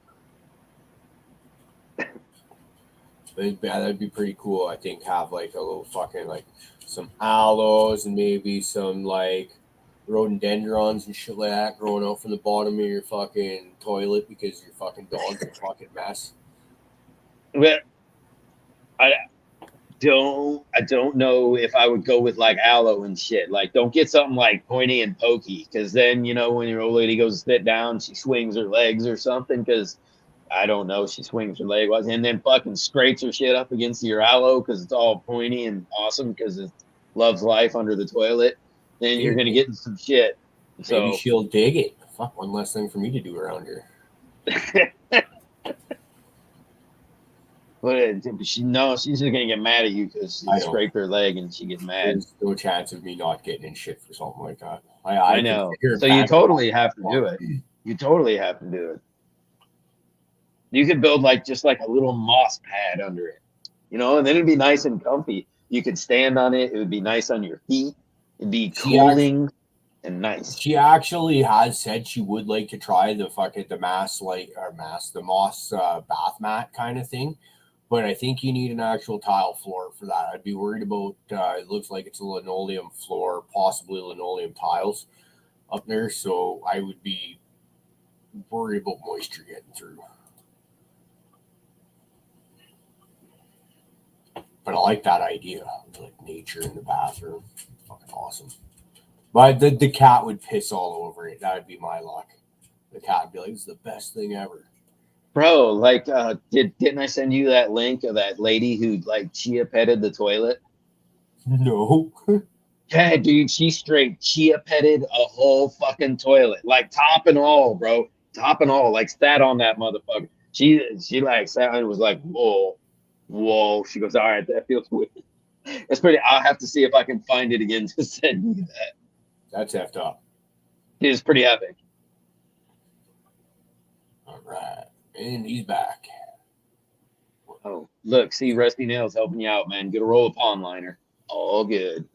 That'd be pretty cool. I think have like a little fucking like some aloes and maybe some like rhododendrons and shit like that growing out from the bottom of your fucking toilet because your fucking dog's a fucking mess.
But I don't know if I would go with like aloe and shit. Like, don't get something like pointy and pokey, because then when your old lady goes to sit down, she swings her legs or something. Because I don't know, she swings her leg and then fucking scrapes her shit up against your aloe because it's all pointy and awesome because it loves life under the toilet. Then you're gonna get some shit. So
Maybe she'll dig it. Fuck, one less thing for me to do around here.
But she's just gonna get mad at you because you scraped her leg and she gets mad.
There's no chance of me not getting in shit for something like that.
I know. So you totally have to do it. You totally have to do it. You could build just like a little moss pad under it, and then it'd be nice and comfy. You could stand on it. It would be nice on your feet. It'd be cooling and nice.
She actually has said she would like to try the moss bath mat kind of thing. But I think you need an actual tile floor for that. I'd be worried about, it looks like it's a linoleum floor, possibly linoleum tiles up there. So I would be worried about moisture getting through. But I like that idea. Like nature in the bathroom. Fucking awesome. But the cat would piss all over it. That would be my luck. The cat would be like, "This is the best thing ever."
Bro, didn't I send you that link of that lady who chia petted the toilet?
No.
Yeah, dude, she straight chia petted a whole fucking toilet, top and all, bro, top and all, sat on that motherfucker. She sat and was like, whoa. She goes, all right, that feels weird. It's pretty. I'll have to see if I can find it again to send you that.
That's effed up.
It is pretty epic.
All right. And he's back.
Oh, look, see, Rusty Nails helping you out, man. Get a roll of pond liner. All good.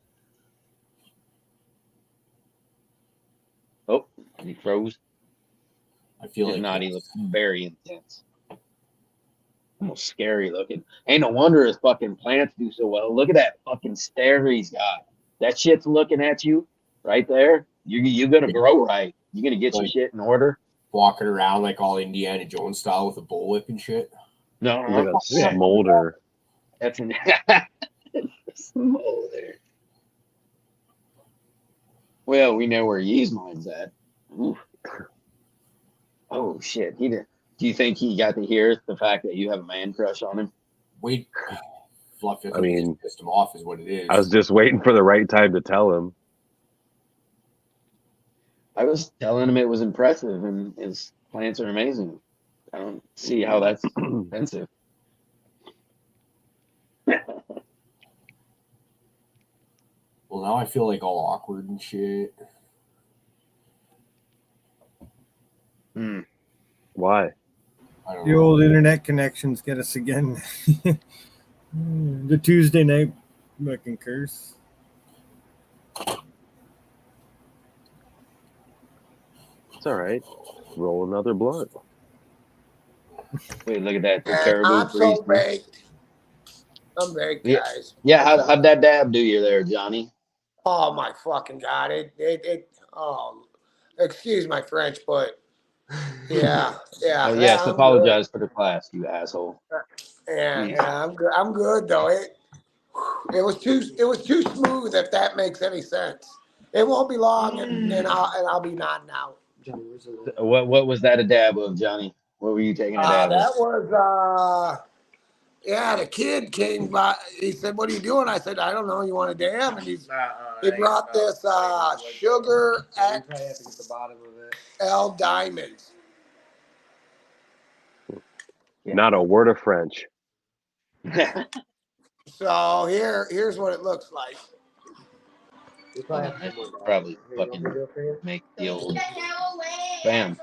Oh, he froze.
I feel
His
like
naughty looks very intense. Almost scary looking. Ain't no wonder his fucking plants do so well. Look at that fucking stare he's got. That shit's looking at you right there. You're gonna grow right. You're gonna get your shit in order.
Walking around like all Indiana Jones style with a bullwhip and shit.
No, look at that smolder.
That's an smolder. Well, we know where Yee's mine's at. Ooh. Oh shit! Do you think he got to hear the fact that you have a man crush on him?
Wait, Fluff.
I mean,
pissed him off is what it is.
I was just waiting for the right time to tell him.
I was telling him it was impressive and his plants are amazing. I don't see how that's offensive.
Well, now I feel like all awkward and shit.
Why?
I don't
The
know.
old internet connections get us again. The Tuesday night fucking curse.
It's all right. Roll another blunt.
Wait, look at that. The Cariboo
I'm so
Priest.
baked. I'm baked, guys.
Yeah, how'd that dab do you there, Johnny?
Oh my fucking god! Excuse my French, but yeah.
Oh yes,
I'm good.
apologize for the class, you asshole.
Yeah, I'm good though. It was too smooth, if that makes any sense. It won't be long, and I'll be nodding out.
What was that a dab of, Johnny? What were you taking a dab
That
of?
was the kid came by. He said, "What are you doing?" I said, "I don't know. You want a dab?" And he brought this Sugar XL Diamonds.
Not a word of French.
So here's what it looks like.
Probably fucking make the old bam.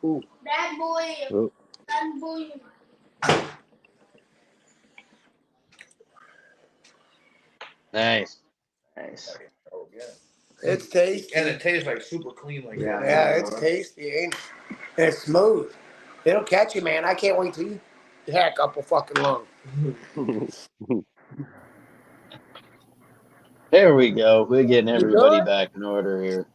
Ooh.
Nice.
It's tasty.
And it tastes like super clean like that.
Yeah, it's tasty, ain't it? And it's smooth. It'll catch you, man. I can't wait to eat the heck up a fucking lung.
There we go. We're getting everybody back in order here.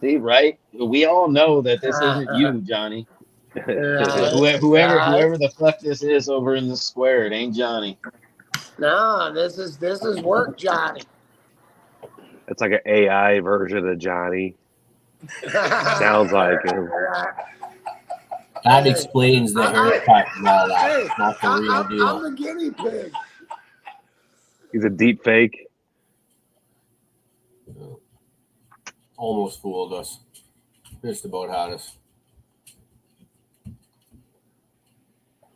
See, right? We all know that this isn't you, Johnny. Whoever the fuck this is over in the square, it ain't Johnny.
No, this is work, Johnny.
It's like an AI version of Johnny. Sounds like him.
That explains the haircut and all that.
Hey,
Not the real deal.
I'm the guinea pig.
He's a deep fake.
Almost fooled us. Just about had us.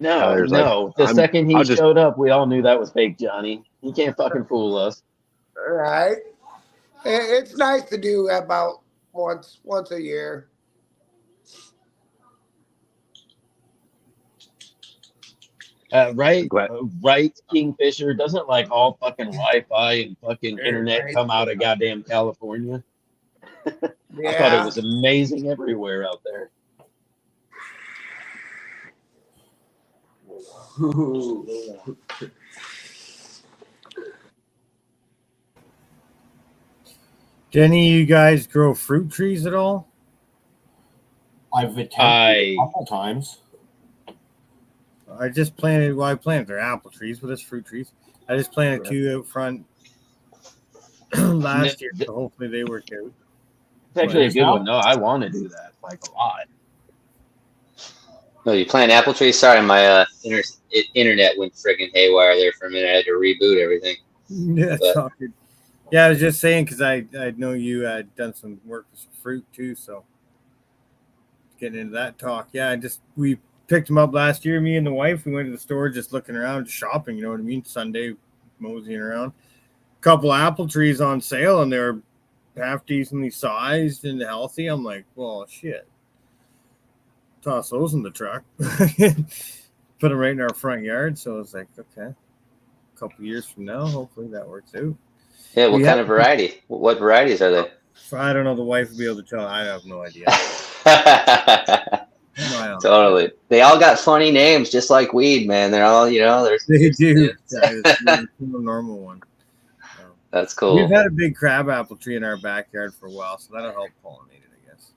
No. The second he showed up, we all knew that was fake Johnny. He can't fucking fool us.
All right. It's nice to do about once a year.
Right, Kingfisher. Doesn't like all fucking Wi-Fi and fucking internet come out of goddamn California?
Yeah.
I thought it was amazing everywhere out there.
Jenny, you guys grow fruit trees at all?
I've attempted a couple times.
I just planted. Well, I planted their apple trees, but it's fruit trees. I just planted 2 out front last year, so hopefully they work out.
It's actually a good one. No, I want to do that like a lot.
No, you plant apple trees. Sorry, my internet went friggin' haywire there for a minute. I had to reboot everything.
Yeah, that's all good. Yeah, I was just saying because I know you had done some work with some fruit too, so getting into that talk. Yeah, we picked them up last year. Me and the wife, we went to the store just looking around, just shopping. You know what I mean? Sunday, moseying around. A couple apple trees on sale, and they're half decently sized and healthy. I'm like, well, shit. Toss those in the truck. Put them right in our front yard. So I was like, okay, a couple years from now, hopefully that works out.
Yeah, what kind of variety? What varieties are they?
I don't know. The wife will be able to tell. I have no idea.
Totally. They all got funny names, just like weed, man. They're all,
they do. It's a normal one.
That's cool.
We've had a big crab apple tree in our backyard for a while, so that'll help pollinate it, I guess.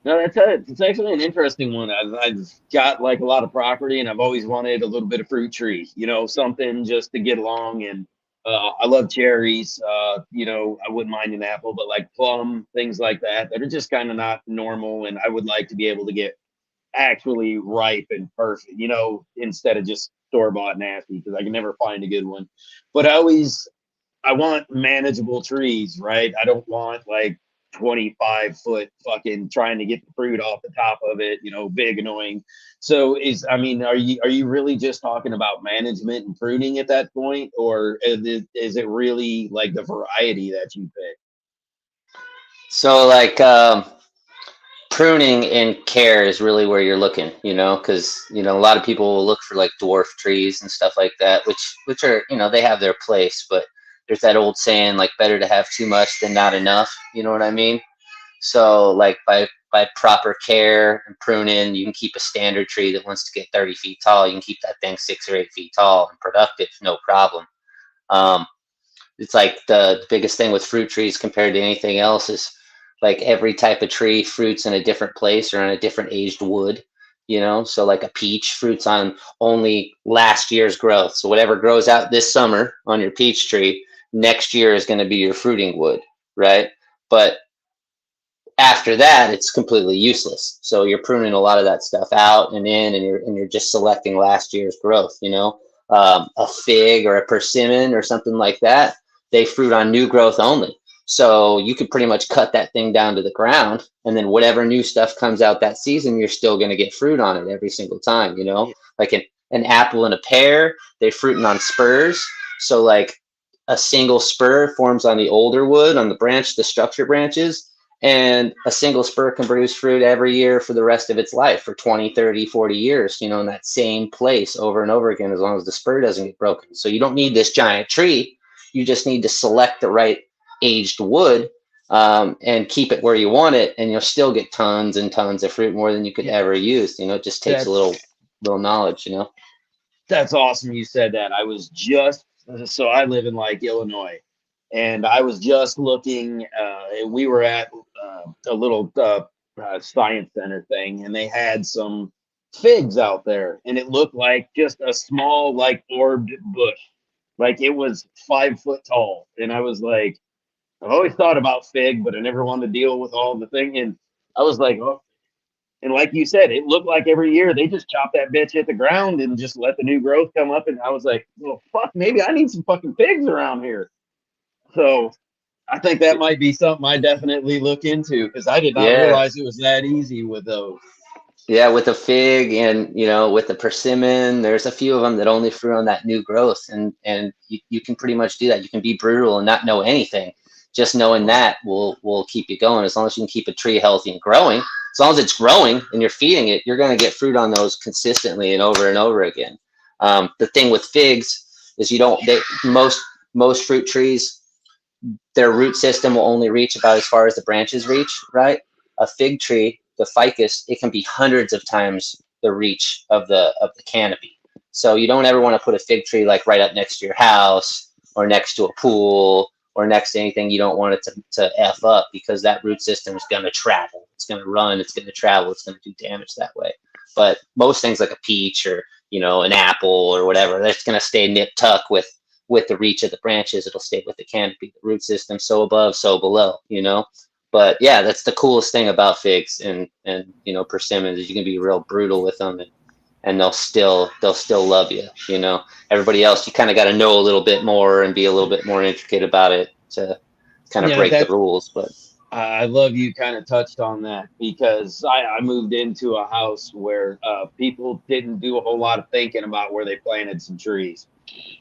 No, it's actually an interesting one. I've got like a lot of property, and I've always wanted a little bit of fruit tree, something just to get along. And I love cherries. I wouldn't mind an apple, but like plum, things like that are just kind of not normal. And I would like to be able to get actually ripe and perfect, instead of just store-bought nasty, because I can never find a good one. But I want manageable trees, right? I don't want like 25-foot fucking trying to get the fruit off the top of it, big annoying. So are you really just talking about management and pruning at that point, or is it really like the variety that you pick?
So like pruning and care is really where you're looking, because a lot of people will look for like dwarf trees and stuff like that, which are, they have their place, but there's that old saying, like, better to have too much than not enough. You know what I mean? So like by proper care and pruning, you can keep a standard tree that wants to get 30 feet tall. You can keep that thing 6 or 8 feet tall and productive, no problem. It's like the biggest thing with fruit trees compared to anything else is like every type of tree fruits in a different place or on a different aged wood, you know? So like a peach fruits on only last year's growth. So whatever grows out this summer on your peach tree, next year is going to be your fruiting wood, right? But after that, it's completely useless. So you're pruning a lot of that stuff out and in, and you're just selecting last year's growth, you know? A fig or a persimmon or something like that, they fruit on new growth only. So you could pretty much cut that thing down to the ground, and then whatever new stuff comes out that season, you're still going to get fruit on it every single time, you know? Like an apple and a pear, they're fruiting on spurs. So like a single spur forms on the older wood, on the branch, the structure branches, and a single spur can produce fruit every year for the rest of its life for 20, 30, 40 years, you know, in that same place over and over again, as long as the spur doesn't get broken. So you don't need this giant tree. You just need to select the right aged wood and keep it where you want it, and you'll still get tons and tons of fruit, more than you could ever use. You know, it just takes a little knowledge, you know.
That's awesome you said that. I was just, so I live in like Illinois, and I was just looking, we were at a little science center thing, and they had some figs out there, and it looked like just a small, like orbed bush. Like it was 5 foot tall. And I was like, I've always thought about fig, but I never wanted to deal with all the thing. And I was like, oh, and like you said, it looked like every year they just chop that bitch at the ground and just let the new growth come up. And I was like, well, fuck, maybe I need some fucking pigs around here. So I think that might be something I definitely look into, because I did not realize it was that easy with those.
Yeah, with the fig and, you know, with the persimmon, there's a few of them that only fruit on that new growth. And you can pretty much do that. You can be brutal and not know anything. Just knowing that will keep you going. As long as you can keep a tree healthy and growing, as long as it's growing and you're feeding it, you're going to get fruit on those consistently and over again. The thing with figs is most fruit trees, their root system will only reach about as far as the branches reach, right? A fig tree, the ficus, it can be hundreds of times the reach of the canopy. So you don't ever want to put a fig tree like right up next to your house or next to a pool or next to anything you don't want it to F up, because that root system is going to travel. It's going to run, it's going to travel, it's going to do damage that way. But most things like a peach or, you know, an apple or whatever, that's going to stay nip tuck with the reach of the branches. It'll stay with the canopy, the root system, so above, so below, you know. But yeah, that's the coolest thing about figs and you know, persimmons, is you can be real brutal with them, and they'll still love you, you know. Everybody else, you kind of got to know a little bit more and be a little bit more intricate about it to kind of break the rules. But
I love you kind of touched on that, because I moved into a house where people didn't do a whole lot of thinking about where they planted some trees,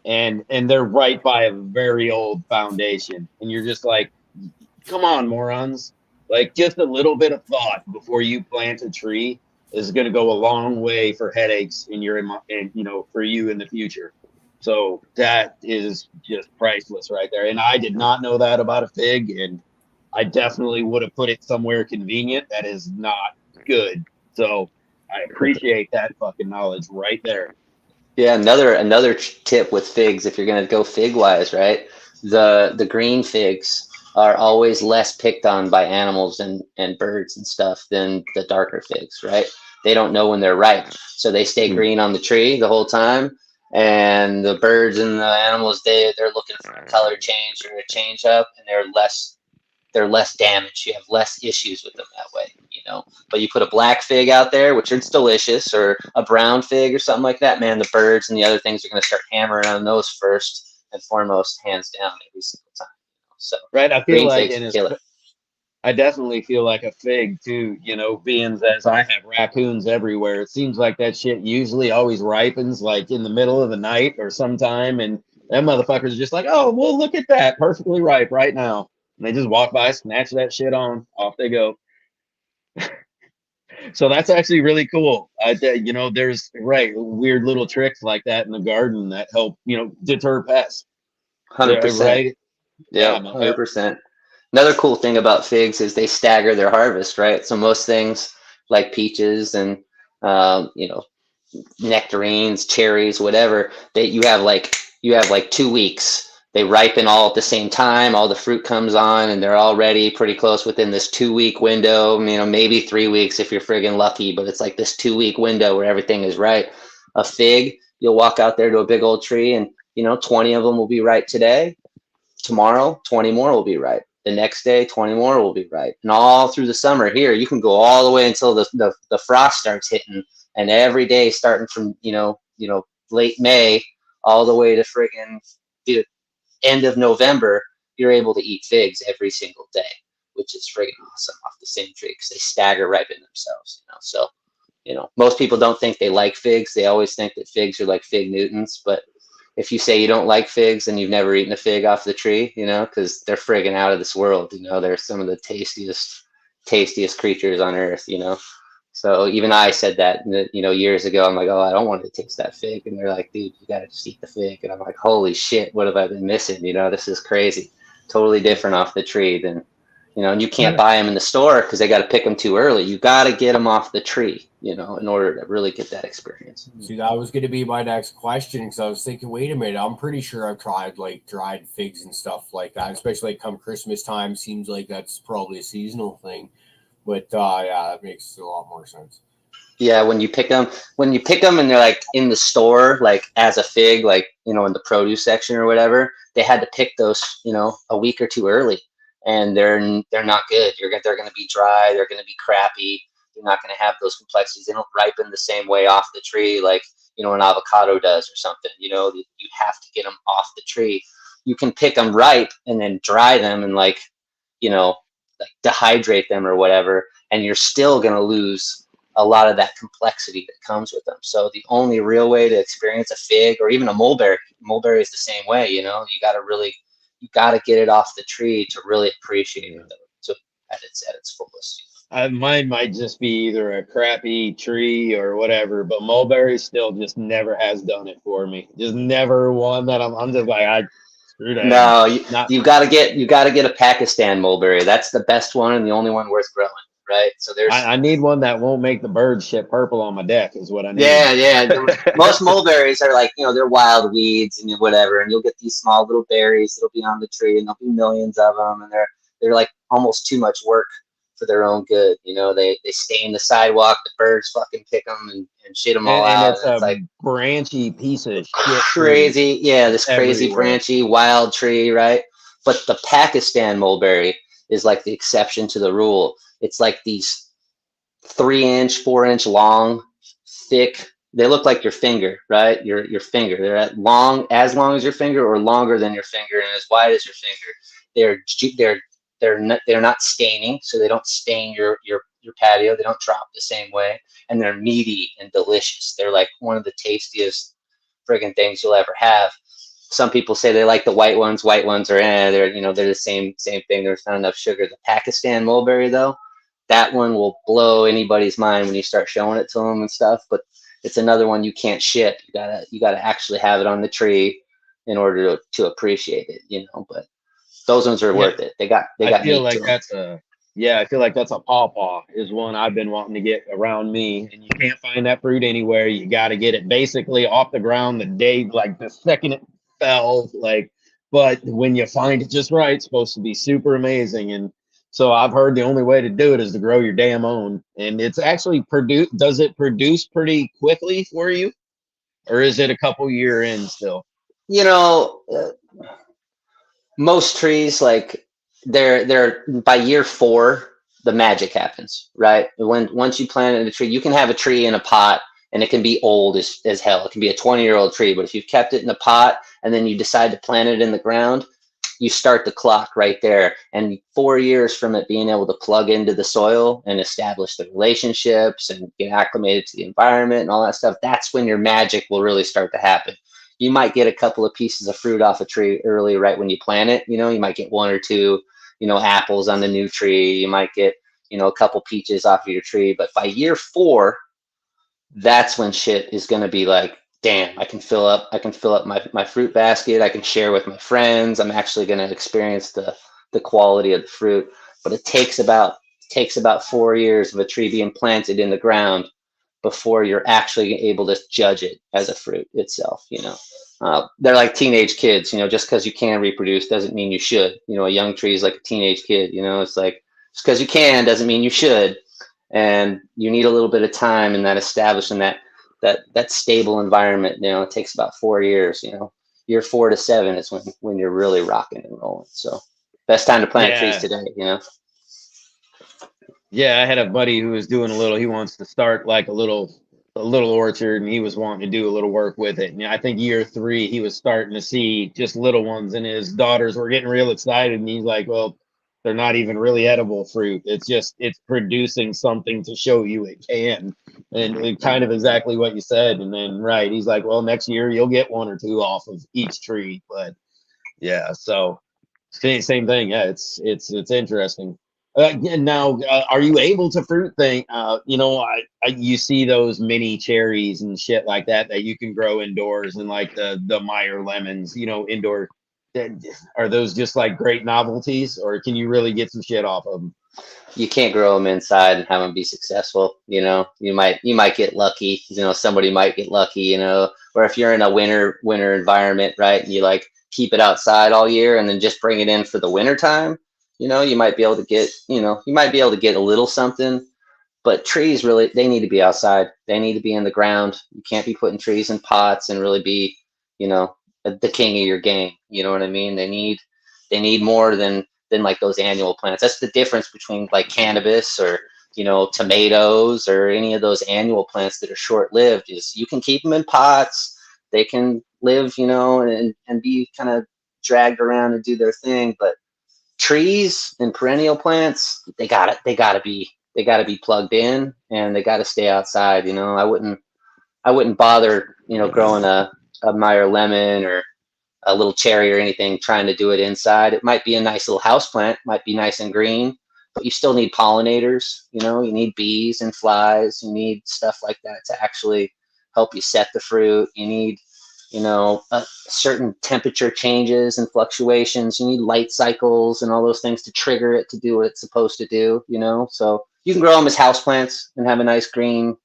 and they're right by a very old foundation, and you're just like, come on, morons. Like, just a little bit of thought before you plant a tree is going to go a long way for headaches and you know, for you in the future. So that is just priceless right there. And I did not know that about a fig, and I definitely would have put it somewhere convenient. That is not good. So I appreciate that fucking knowledge right there.
yeah, another tip with figs, if you're going to go fig wise, right? The green figs are always less picked on by animals and birds and stuff than the darker figs, right? They don't know when they're ripe, so they stay green on the tree the whole time. And the birds and the animals, they're looking for a color change or a change up, and they're less damaged. You have less issues with them that way, you know. But you put a black fig out there, which is delicious, or a brown fig or something like that, man, the birds and the other things are going to start hammering on those first and foremost, hands down, every single time. So
right, I feel like I definitely feel like a fig too, you know, being as I have raccoons everywhere. It seems like that shit usually always ripens like in the middle of the night or sometime, and them motherfuckers are just like, oh, well, look at that, perfectly ripe right now. And they just walk by, snatch that shit on, off they go. So that's actually really cool. You know, there's weird little tricks like that in the garden that help, you know, deter pests.
100%.
Right?
Yeah, 100%. Another cool thing about figs is they stagger their harvest, right? So most things like peaches and you know, nectarines, cherries, whatever, that you have like 2 weeks. They ripen all at the same time. All the fruit comes on, and they're all ready pretty close within this 2 week window. You know, maybe 3 weeks if you're friggin' lucky, but it's like this 2 week window where everything is right. A fig, you'll walk out there to a big old tree, and 20 of them will be right today. Tomorrow, 20 more will be right. The next day, 20 more will be right. And all through the summer here, you can go all the way until the frost starts hitting. And every day, starting from late May all the way to friggin' the end of November, you're able to eat figs every single day, which is friggin' awesome off the same tree because they stagger ripen themselves. So most people don't think they like figs. They always think that figs are like fig Newtons. But if you say you don't like figs, then you've never eaten a fig off the tree, because they're friggin' out of this world. They're some of the tastiest creatures on earth. So even I said that, years ago. I'm like, oh, I don't want to taste that fig. And they're like, dude, you got to just eat the fig. And I'm like, holy shit, what have I been missing? This is crazy. Totally different off the tree than, and you can't buy them in the store because they got to pick them too early. You got to get them off the tree, in order to really get that experience.
See, that was going to be my next question because I was thinking, wait a minute, I'm pretty sure I've tried like dried figs and stuff like that, especially like come Christmas time. Seems like that's probably a seasonal thing. But yeah, that makes a lot more sense.
Yeah, when you pick them and they're like in the store, like as a fig, like, in the produce section or whatever, they had to pick those, a week or two early, and they're not good. They're going to be dry. They're going to be crappy. You're not going to have those complexities. They don't ripen the same way off the tree like, an avocado does or something. You have to get them off the tree. You can pick them ripe and then dry them and like dehydrate them or whatever, and you're still going to lose a lot of that complexity that comes with them. So the only real way to experience a fig or even a mulberry is the same way. You got to get it off the tree to really appreciate it at its fullest.
Mine might just be either a crappy tree or whatever, but mulberry still just never has done it for me. Just never one that I'm just like, screw that.
No, you gotta get a Pakistan mulberry. That's the best one and the only one worth growing, right? So
I need one that won't make the birds shit purple on my deck is what I need.
Yeah. Most mulberries are like, they're wild weeds and whatever, and you'll get these small little berries that'll be on the tree, and there'll be millions of them, and they're like almost too much work for their own good. They stain the sidewalk, the birds fucking pick them and shit them all out.
And it's like branchy piece of shit.
Crazy. Yeah, this crazy branchy wild tree, right? But the Pakistan mulberry is like the exception to the rule. It's like these 3-inch, 4-inch long, thick. They look like your finger, right? Your finger. They're as long as your finger or longer than your finger and as wide as your finger. They're not staining, so they don't stain your patio. They don't drop the same way, and they're meaty and delicious. They're like one of the tastiest friggin' things you'll ever have. Some people say they like the white ones. White ones are they're the same thing. There's not enough sugar. The Pakistan mulberry though, that one will blow anybody's mind when you start showing it to them and stuff. But it's another one you can't ship. You gotta actually have it on the tree in order to appreciate it. But those ones are worth it. They got.
I feel like that's a pawpaw is one I've been wanting to get around me, and you can't find that fruit anywhere. You got to get it basically off the ground the second it fell. But when you find it just right, it's supposed to be super amazing. And so I've heard the only way to do it is to grow your damn own, and it's actually does it produce pretty quickly for you, or is it a couple year in still?
Most trees, like they're by year 4, the magic happens, right? Once you plant it in a tree, you can have a tree in a pot and it can be old as hell. It can be a 20-year-old tree, but if you've kept it in a pot and then you decide to plant it in the ground, you start the clock right there. And 4 years from it being able to plug into the soil and establish the relationships and get acclimated to the environment and all that stuff, that's when your magic will really start to happen. You might get a couple of pieces of fruit off a tree early, right when you plant it. You might get 1 or 2, apples on the new tree. You might get, a couple peaches off of your tree. But by year 4, that's when shit is going to be like, damn, I can fill up my fruit basket. I can share with my friends. I'm actually going to experience the the quality of the fruit. But it takes about 4 years of a tree being planted in the ground before you're actually able to judge it as a fruit itself. They're like teenage kids. Just because you can reproduce doesn't mean you should. A young tree is like a teenage kid. It's like, just because you can doesn't mean you should, and you need a little bit of time in that establishing that stable environment. It takes about 4 years. Year 4 to 7 is when you're really rocking and rolling. So best time to plant trees today.
Yeah, I had a buddy who was doing he wants to start like a little orchard, and he was wanting to do a little work with it. And I think year 3, he was starting to see just little ones, and his daughters were getting real excited. And he's like, well, they're not even really edible fruit. It's producing something to show you it can. And kind of exactly what you said. And then, right, he's like, well, next year you'll get 1 or 2 off of each tree. But yeah, so same thing. Yeah, it's interesting. Now, are you able to fruit thing? You see those mini cherries and shit like that you can grow indoors, and like the Meyer lemons, indoor. Are those just like great novelties, or can you really get some shit off of them?
You can't grow them inside and have them be successful. You might get lucky. Somebody might get lucky. Or if you're in a winter environment, right, and you like keep it outside all year and then just bring it in for the winter time. You might be able to get, a little something, but trees really, they need to be outside. They need to be in the ground. You can't be putting trees in pots and really be, the king of your game. You know what I mean? They need more than like those annual plants. That's the difference between like cannabis or, tomatoes or any of those annual plants that are short-lived. Is you can keep them in pots. They can live, and be kind of dragged around and do their thing, but trees and perennial plants, they gotta be plugged in, and they gotta stay outside. I wouldn't bother, growing a Meyer lemon or a little cherry or anything, trying to do it inside. It might be a nice little house plant, might be nice and green, but you still need pollinators. You need bees and flies. You need stuff like that to actually help you set the fruit. You need certain temperature changes and fluctuations. You need light cycles and all those things to trigger it to do what it's supposed to do. So you can grow them as houseplants and have a nice green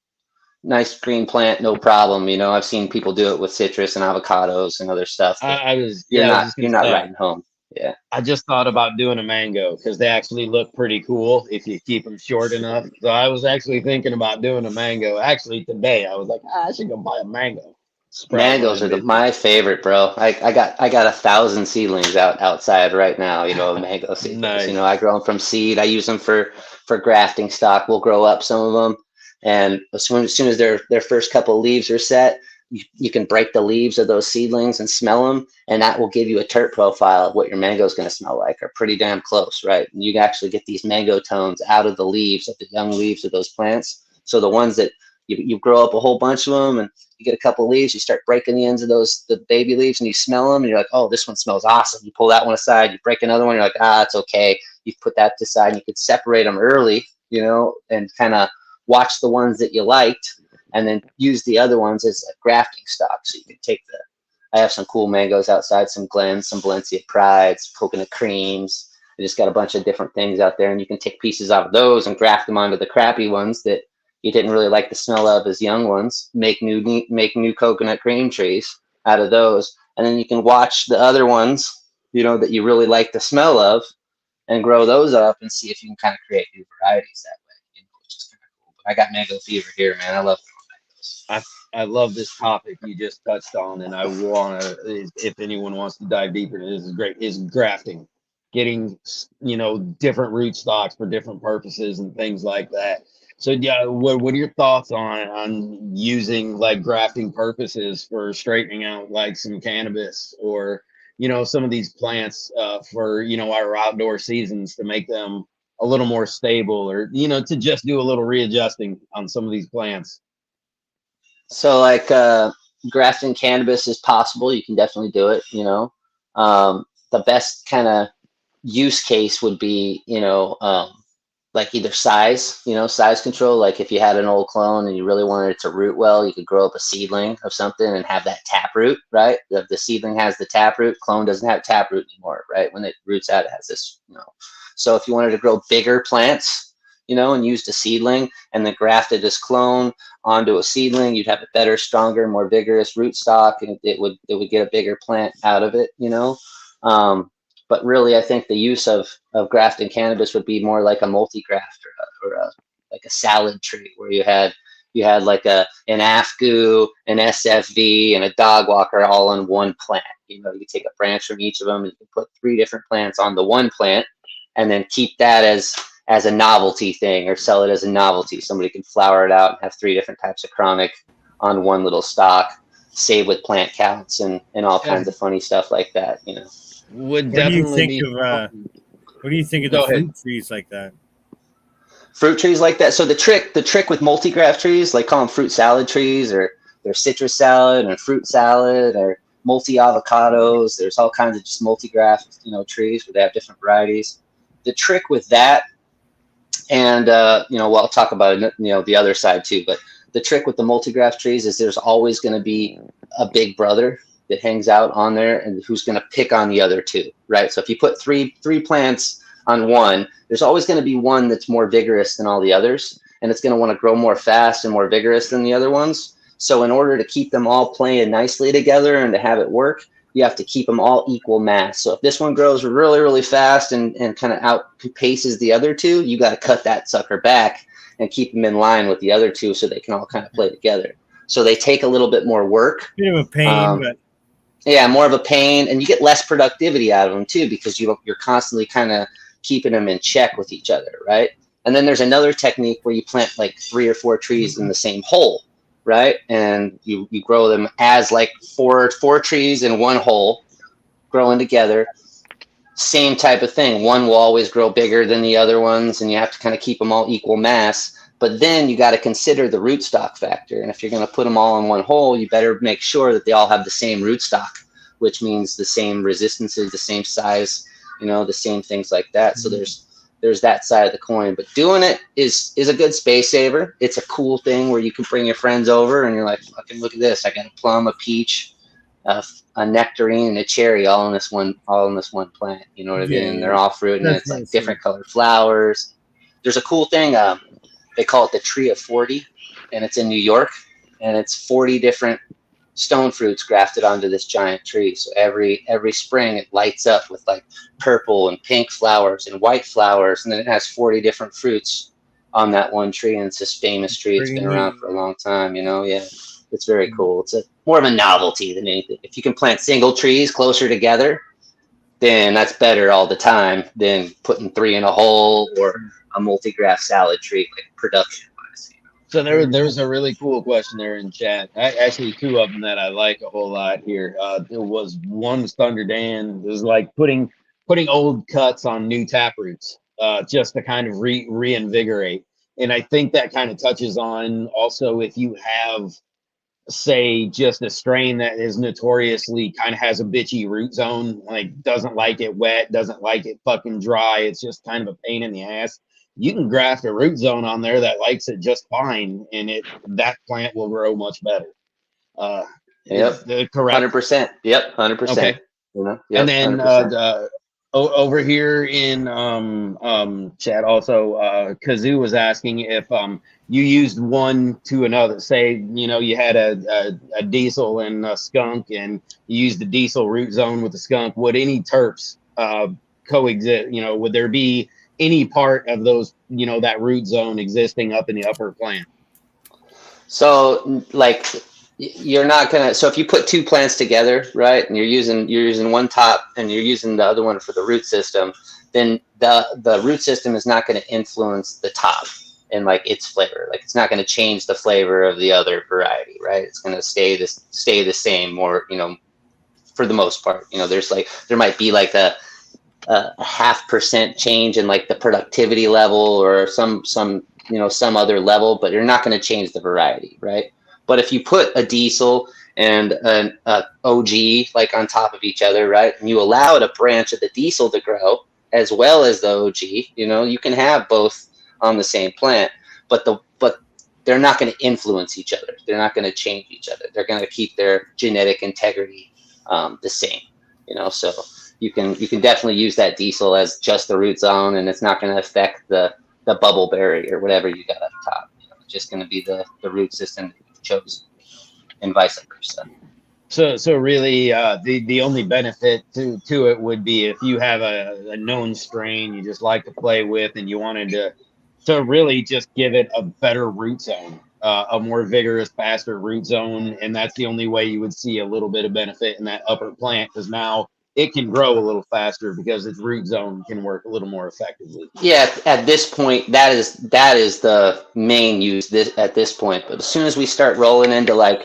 plant, no problem. I've seen people do it with citrus and avocados and other stuff. You're not riding home. Yeah.
I just thought about doing a mango because they actually look pretty cool if you keep them short enough. So I was actually thinking about doing a mango. Actually, today I was like, I should go buy a mango.
Mangoes are my favorite, bro. I got 1,000 seedlings outside right now. Mango seedlings.
Nice.
I grow them from seed. I use them for grafting stock. We'll grow up some of them, and as soon as their first couple of leaves are set, you can break the leaves of those seedlings and smell them, and that will give you a terp profile of what your mango is going to smell like, or pretty damn close, right? And you can actually get these mango tones out of the leaves, of the young leaves of those plants. So the ones that you grow up a whole bunch of them, and you get a couple of leaves, you start breaking the ends of the baby leaves, and you smell them, and you're like, oh, this one smells awesome. You pull that one aside, you break another one, you're like, it's okay. You put that aside, and you could separate them early, and kind of watch the ones that you liked, and then use the other ones as a grafting stock. So you can take I have some cool mangoes outside, some Glens, some Valencia Prides, coconut creams. I just got a bunch of different things out there, and you can take pieces out of those and graft them onto the crappy ones that you didn't really like the smell of as young ones. Make new coconut cream trees out of those, and then you can watch the other ones, that you really like the smell of, and grow those up and see if you can kind of create new varieties that way. Which is kind of cool. But I got mango fever here, man. I love mangoes.
I love this topic you just touched on, and I want to, if anyone wants to dive deeper into this, is great, is grafting, getting different root stocks for different purposes and things like that. So yeah, what are your thoughts on using like grafting purposes for straightening out like some cannabis or some of these plants for our outdoor seasons to make them a little more stable, or to just do a little readjusting on some of these plants?
So like grafting cannabis is possible. You can definitely do it. The best kind of use case would be
like either size, size control. Like if you had an old clone and you really wanted it to root well, you could grow up a seedling of something and have that tap root, right? If the seedling has the tap root, clone doesn't have tap root anymore, right? When it roots out, it has this, So if you wanted to grow bigger plants, and used a seedling and then grafted this clone onto a seedling, you'd have a better, stronger, more vigorous rootstock, and it would get a bigger plant out of it, But really, I think the use of grafting cannabis would be more like a multi-graft or like a salad tree, where you had like an AFGU, an SFV, and a dog walker all on one plant. You take a branch from each of them, and you can put 3 different plants on the one plant, and then keep that as a novelty thing, or sell it as a novelty. Somebody can flower it out and have 3 different types of chronic on one little stock, save with plant counts and all kinds of funny stuff like that.
Would
What do you
definitely
think
be.
what do you think of
Go
the
ahead.
fruit trees like that?
Fruit trees like that. So the trick with multi-graft trees, like call them fruit salad trees, or they're citrus salad or fruit salad or multi-avocados. There's all kinds of just multi-graft, trees where they have different varieties. The trick with that, and well, I'll talk about it, the other side too, but the trick with the multi-graft trees is there's always going to be a big brother that hangs out on there and who's going to pick on the other 2, right? So if you put three plants on one, there's always going to be one that's more vigorous than all the others, and it's going to want to grow more fast and more vigorous than the other ones. So in order to keep them all playing nicely together and to have it work, you have to keep them all equal mass. So if this one grows really, really fast and kind of outpaces the other 2, you got to cut that sucker back and keep them in line with the other 2 so they can all kind of play together. So they take a little bit more work.
Bit of a pain, but
yeah, more of a pain, and you get less productivity out of them too, because you're constantly kind of keeping them in check with each other, right? And then there's another technique where you plant like 3 or 4 trees in the same hole, right? And you grow them as like four trees in one hole growing together. Same type of thing. One will always grow bigger than the other ones, and you have to kind of keep them all equal mass. But then you got to consider the rootstock factor. And if you're going to put them all in one hole, you better make sure that they all have the same rootstock, which means the same resistances, the same size, the same things like that. So there's that side of the coin. But doing it is a good space saver. It's a cool thing where you can bring your friends over and you're like, fucking look at this. I got a plum, a peach, a nectarine, and a cherry all in this one plant. You know what I mean? And they're all fruit, and it's like different colored flowers. There's a cool thing. They call it the Tree of 40, and it's in New York, and it's 40 different stone fruits grafted onto this giant tree. So every spring it lights up with like purple and pink flowers and white flowers, and then it has 40 different fruits on that one tree, and it's this famous tree. It's been around for a long time, Yeah, it's very cool. It's more of a novelty than anything. If you can plant single trees closer together, then that's better all the time than putting 3 in a hole or a multi-graft salad tree, like production wise.
So there was a really cool question there in chat. Actually, 2 of them that I like a whole lot here. There was one was Thunder Dan. It was like putting old cuts on new tap roots, just to kind of reinvigorate. And I think that kind of touches on also if you have, say, just a strain that is notoriously kind of has a bitchy root zone, like doesn't like it wet, doesn't like it fucking dry. It's just kind of a pain in the ass. You can graft a root zone on there that likes it just fine, and that plant will grow much better.
Yep,
correct.
100%. Yep, 100%.
Okay.
Yep,
and then
100%.
Over here in chat also, Kazoo was asking if you used one to another. Say, you had a diesel and a skunk, and you used the diesel root zone with the skunk. Would any terps coexist? Would there be any part of those, that root zone existing up in the upper plant?
So like you're not gonna, so if you put 2 plants together, right, and you're using one top and you're using the other one for the root system, then the root system is not going to influence the top and like its flavor. Like it's not going to change the flavor of the other variety, right? It's going to stay the same, more, for the most part. There might be like a 0.5% change in like the productivity level or some other level, but you're not going to change the variety, right? But if you put a diesel and an OG like on top of each other, right, and you allow a branch of the diesel to grow as well as the OG, you can have both on the same plant, but they're not going to influence each other. They're not going to change each other. They're going to keep their genetic integrity the same, you know. So you can definitely use that diesel as just the root zone, and it's not going to affect the bubble berry or whatever you got up top. You know, it's just going to be the root system that you've chosen, and vice versa.
So really, the only benefit to it would be if you have a known strain you just like to play with, and you wanted to really just give it a better root zone, a more vigorous, faster root zone, and that's the only way you would see a little bit of benefit in that upper plant, because now it can grow a little faster because its root zone can work a little more effectively.
Yeah, at this point, that is the main use at this point. But as soon as we start rolling into like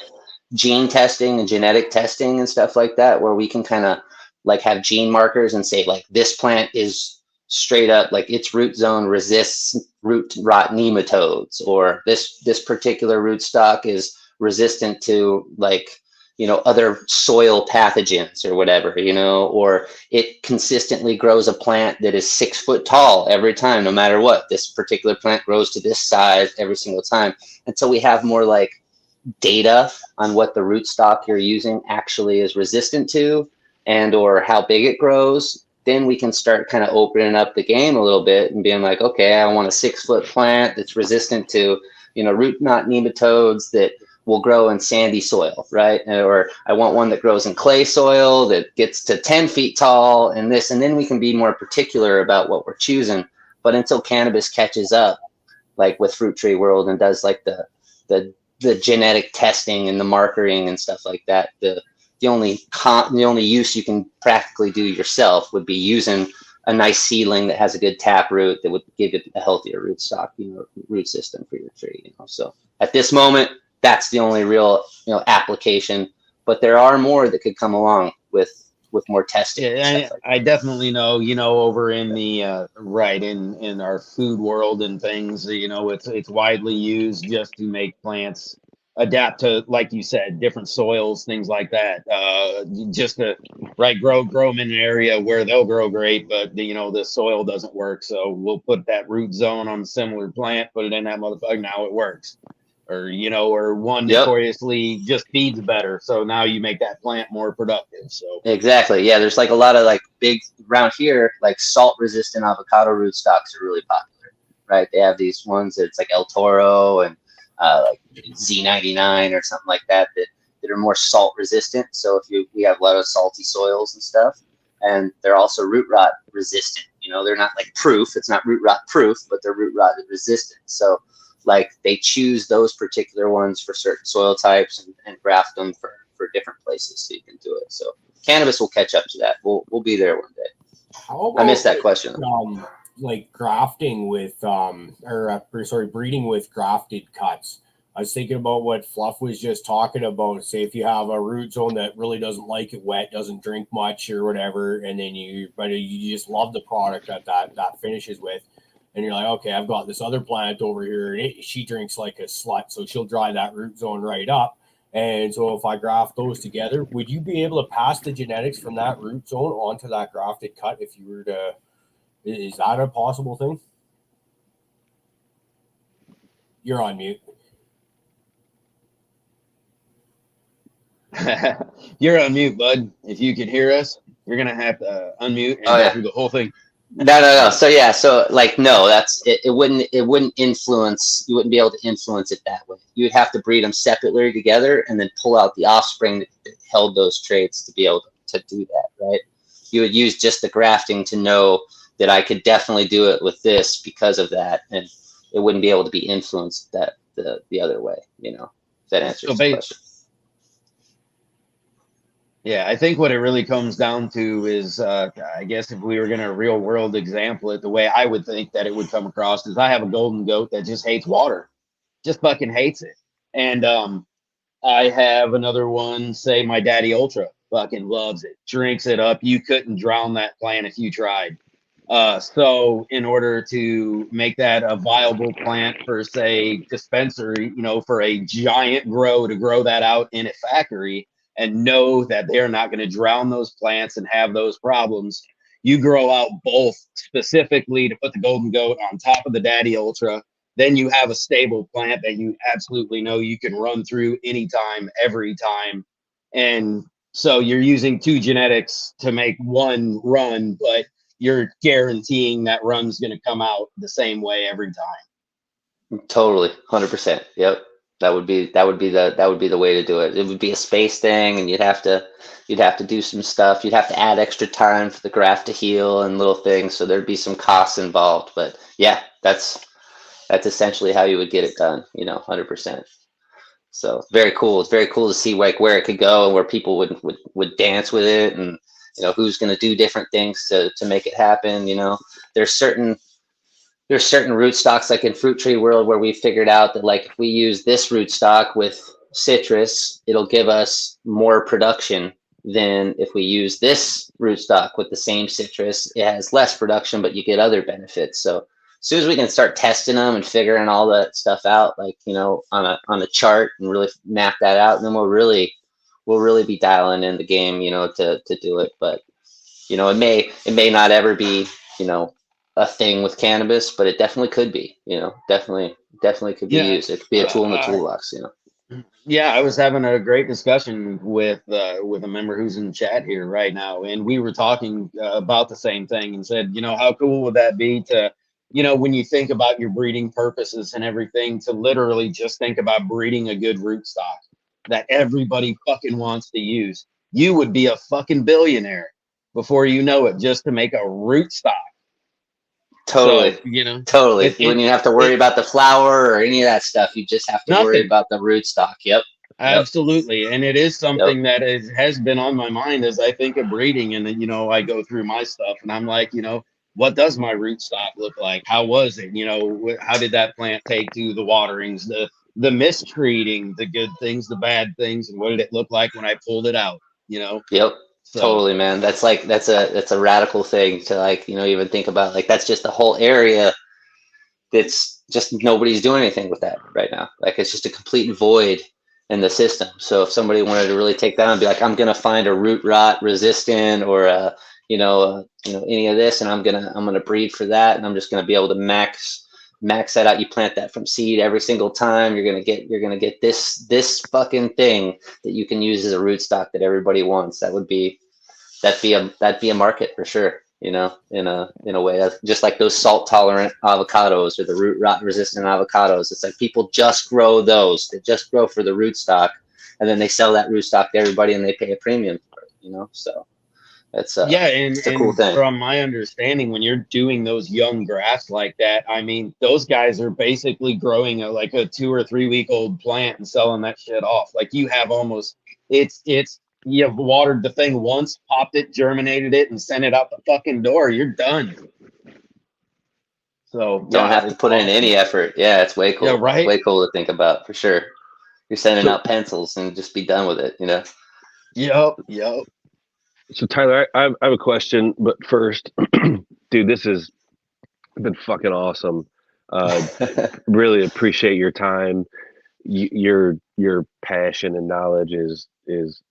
gene testing and genetic testing and stuff like that, where we can kind of like have gene markers and say like this plant is straight up like its root zone resists root rot nematodes, or this particular rootstock is resistant to like, you know, other soil pathogens or whatever, you know, or it consistently grows a plant that is 6 foot tall every time, no matter what. This particular plant grows to this size every single time. Until we have more like data on what the rootstock you're using actually is resistant to, and or how big it grows, then we can start kind of opening up the game a little bit and being like, okay, I want a 6 foot plant that's resistant to, you know, root knot nematodes that will grow in sandy soil, right? Or I want one that grows in clay soil that gets to 10 feet tall and this, and then we can be more particular about what we're choosing. But until cannabis catches up, like with Fruit Tree World, and does like the genetic testing and the markering and stuff like that, the only use you can practically do yourself would be using a nice seedling that has a good tap root that would give it a healthier rootstock, you know, root system for your tree, you know. So at this moment, that's the only real, you know, application. But there are more that could come along with more testing.
Yeah, I definitely know, you know, over in the right in our food world and things, you know, it's widely used just to make plants adapt to, like you said, different soils, things like that. Just to grow them in an area where they'll grow great, but you know the soil doesn't work, so we'll put that root zone on a similar plant, put it in that motherfucker. Now it works. Or, you know, or one notoriously just feeds better, so now you make that plant more productive. So
exactly, yeah. There's like a lot of like big around here, like salt resistant avocado rootstocks are really popular, right? They have these ones that's like El Toro and like Z99 or something like that that are more salt resistant. So we have a lot of salty soils and stuff, and they're also root rot resistant. You know, they're not like proof. It's not root rot proof, but they're root rot resistant. So like they choose those particular ones for certain soil types and graft them for different places so you can do it. So cannabis will catch up to that. We'll be there one day. I missed that question.
Like grafting with breeding with grafted cuts. I was thinking about what Fluff was just talking about. Say if you have a root zone that really doesn't like it wet, doesn't drink much or whatever, and then you just love the product that finishes with. And you're like, okay, I've got this other plant over here, and she drinks like a slut, so she'll dry that root zone right up. And so if I graft those together, would you be able to pass the genetics from that root zone onto that grafted cut if you were to? Is that a possible thing? You're on mute.
You're on mute, bud. If you can hear us, you're gonna have to unmute and go through the whole thing.
No. So yeah, so like no, that's it. It wouldn't influence. You wouldn't be able to influence it that way. You would have to breed them separately together and then pull out the offspring that held those traits to be able to do that, right? You would use just the grafting to know that I could definitely do it with this because of that, and it wouldn't be able to be influenced the other way. You know, if that answers the question.
Yeah, I think what it really comes down to is, I guess if we were going to real world example it, the way I would think that it would come across is I have a golden goat that just hates water, just fucking hates it. And I have another one, say my daddy Ultra, fucking loves it, drinks it up. You couldn't drown that plant if you tried. So in order to make that a viable plant for, say, dispensary, you know, for a giant grow to grow that out in a factory, and know that they're not going to drown those plants and have those problems, you grow out both specifically to put the golden goat on top of the daddy ultra. Then you have a stable plant that you absolutely know you can run through anytime, every time. And so you're using two genetics to make one run, but you're guaranteeing that run's going to come out the same way every time.
Totally, 100%. Yep, that would be the way to do it. It would be a space thing, and you'd have to do some stuff. You'd have to add extra time for the graft to heal and little things, so there'd be some costs involved. But yeah, that's essentially how you would get it done. 100%. So very cool. It's very cool to see like where it could go and where people would dance with it, and who's going to do different things to make it happen. There's certain rootstocks, like in fruit tree world, where we figured out that like if we use this rootstock with citrus, it'll give us more production than if we use this rootstock with the same citrus. It has less production, but you get other benefits. So as soon as we can start testing them and figuring all that stuff out, like on a chart, and really map that out, and then we'll really be dialing in the game, to do it. But it may not ever be a thing with cannabis, but it definitely could be. Definitely could be used. It could be a tool in the toolbox.
Yeah, I was having a great discussion with a member who's in chat here right now, and we were talking about the same thing, and said, how cool would that be to, when you think about your breeding purposes and everything, to literally just think about breeding a good rootstock that everybody fucking wants to use. You would be a fucking billionaire before you know it, just to make a rootstock.
Totally.
So,
totally. You wouldn't even have to worry about the flower or any of that stuff. You just have to worry about the rootstock. Yep.
Absolutely. And it is something that has been on my mind as I think of breeding. And then, I go through my stuff and I'm like, what does my rootstock look like? How was it? How did that plant take to the waterings, the mistreating, the good things, the bad things, and what did it look like when I pulled it out?
Yep. So. Totally, man. That's a radical thing to like, even think about. Like that's just the whole area that's just nobody's doing anything with that right now. Like it's just a complete void in the system. So if somebody wanted to really take that and be like, I'm gonna find a root rot resistant or any of this, and I'm gonna breed for that, and I'm just gonna be able to max that out. You plant that from seed every single time. You're gonna get this fucking thing that you can use as a rootstock that everybody wants. That'd be a market for sure. In a way, that's just like those salt tolerant avocados or the root rot resistant avocados. It's like people just grow those. They just grow for the rootstock, and then they sell that rootstock to everybody, and they pay a premium for it. So. It's a cool thing.
From my understanding, when you're doing those young grafts like that, I mean, those guys are basically growing like a 2 or 3 week old plant and selling that shit off. Like you have you have watered the thing once, popped it, germinated it, and sent it out the fucking door. You're done. So
don't have to put in any effort. Yeah, it's way cool.
Yeah, right.
Way cool to think about for sure. You're sending out pencils and just be done with it.
Yep.
So Tyler, I have a question, but first, dude, this has been fucking awesome. Really appreciate your time. Your passion and knowledge is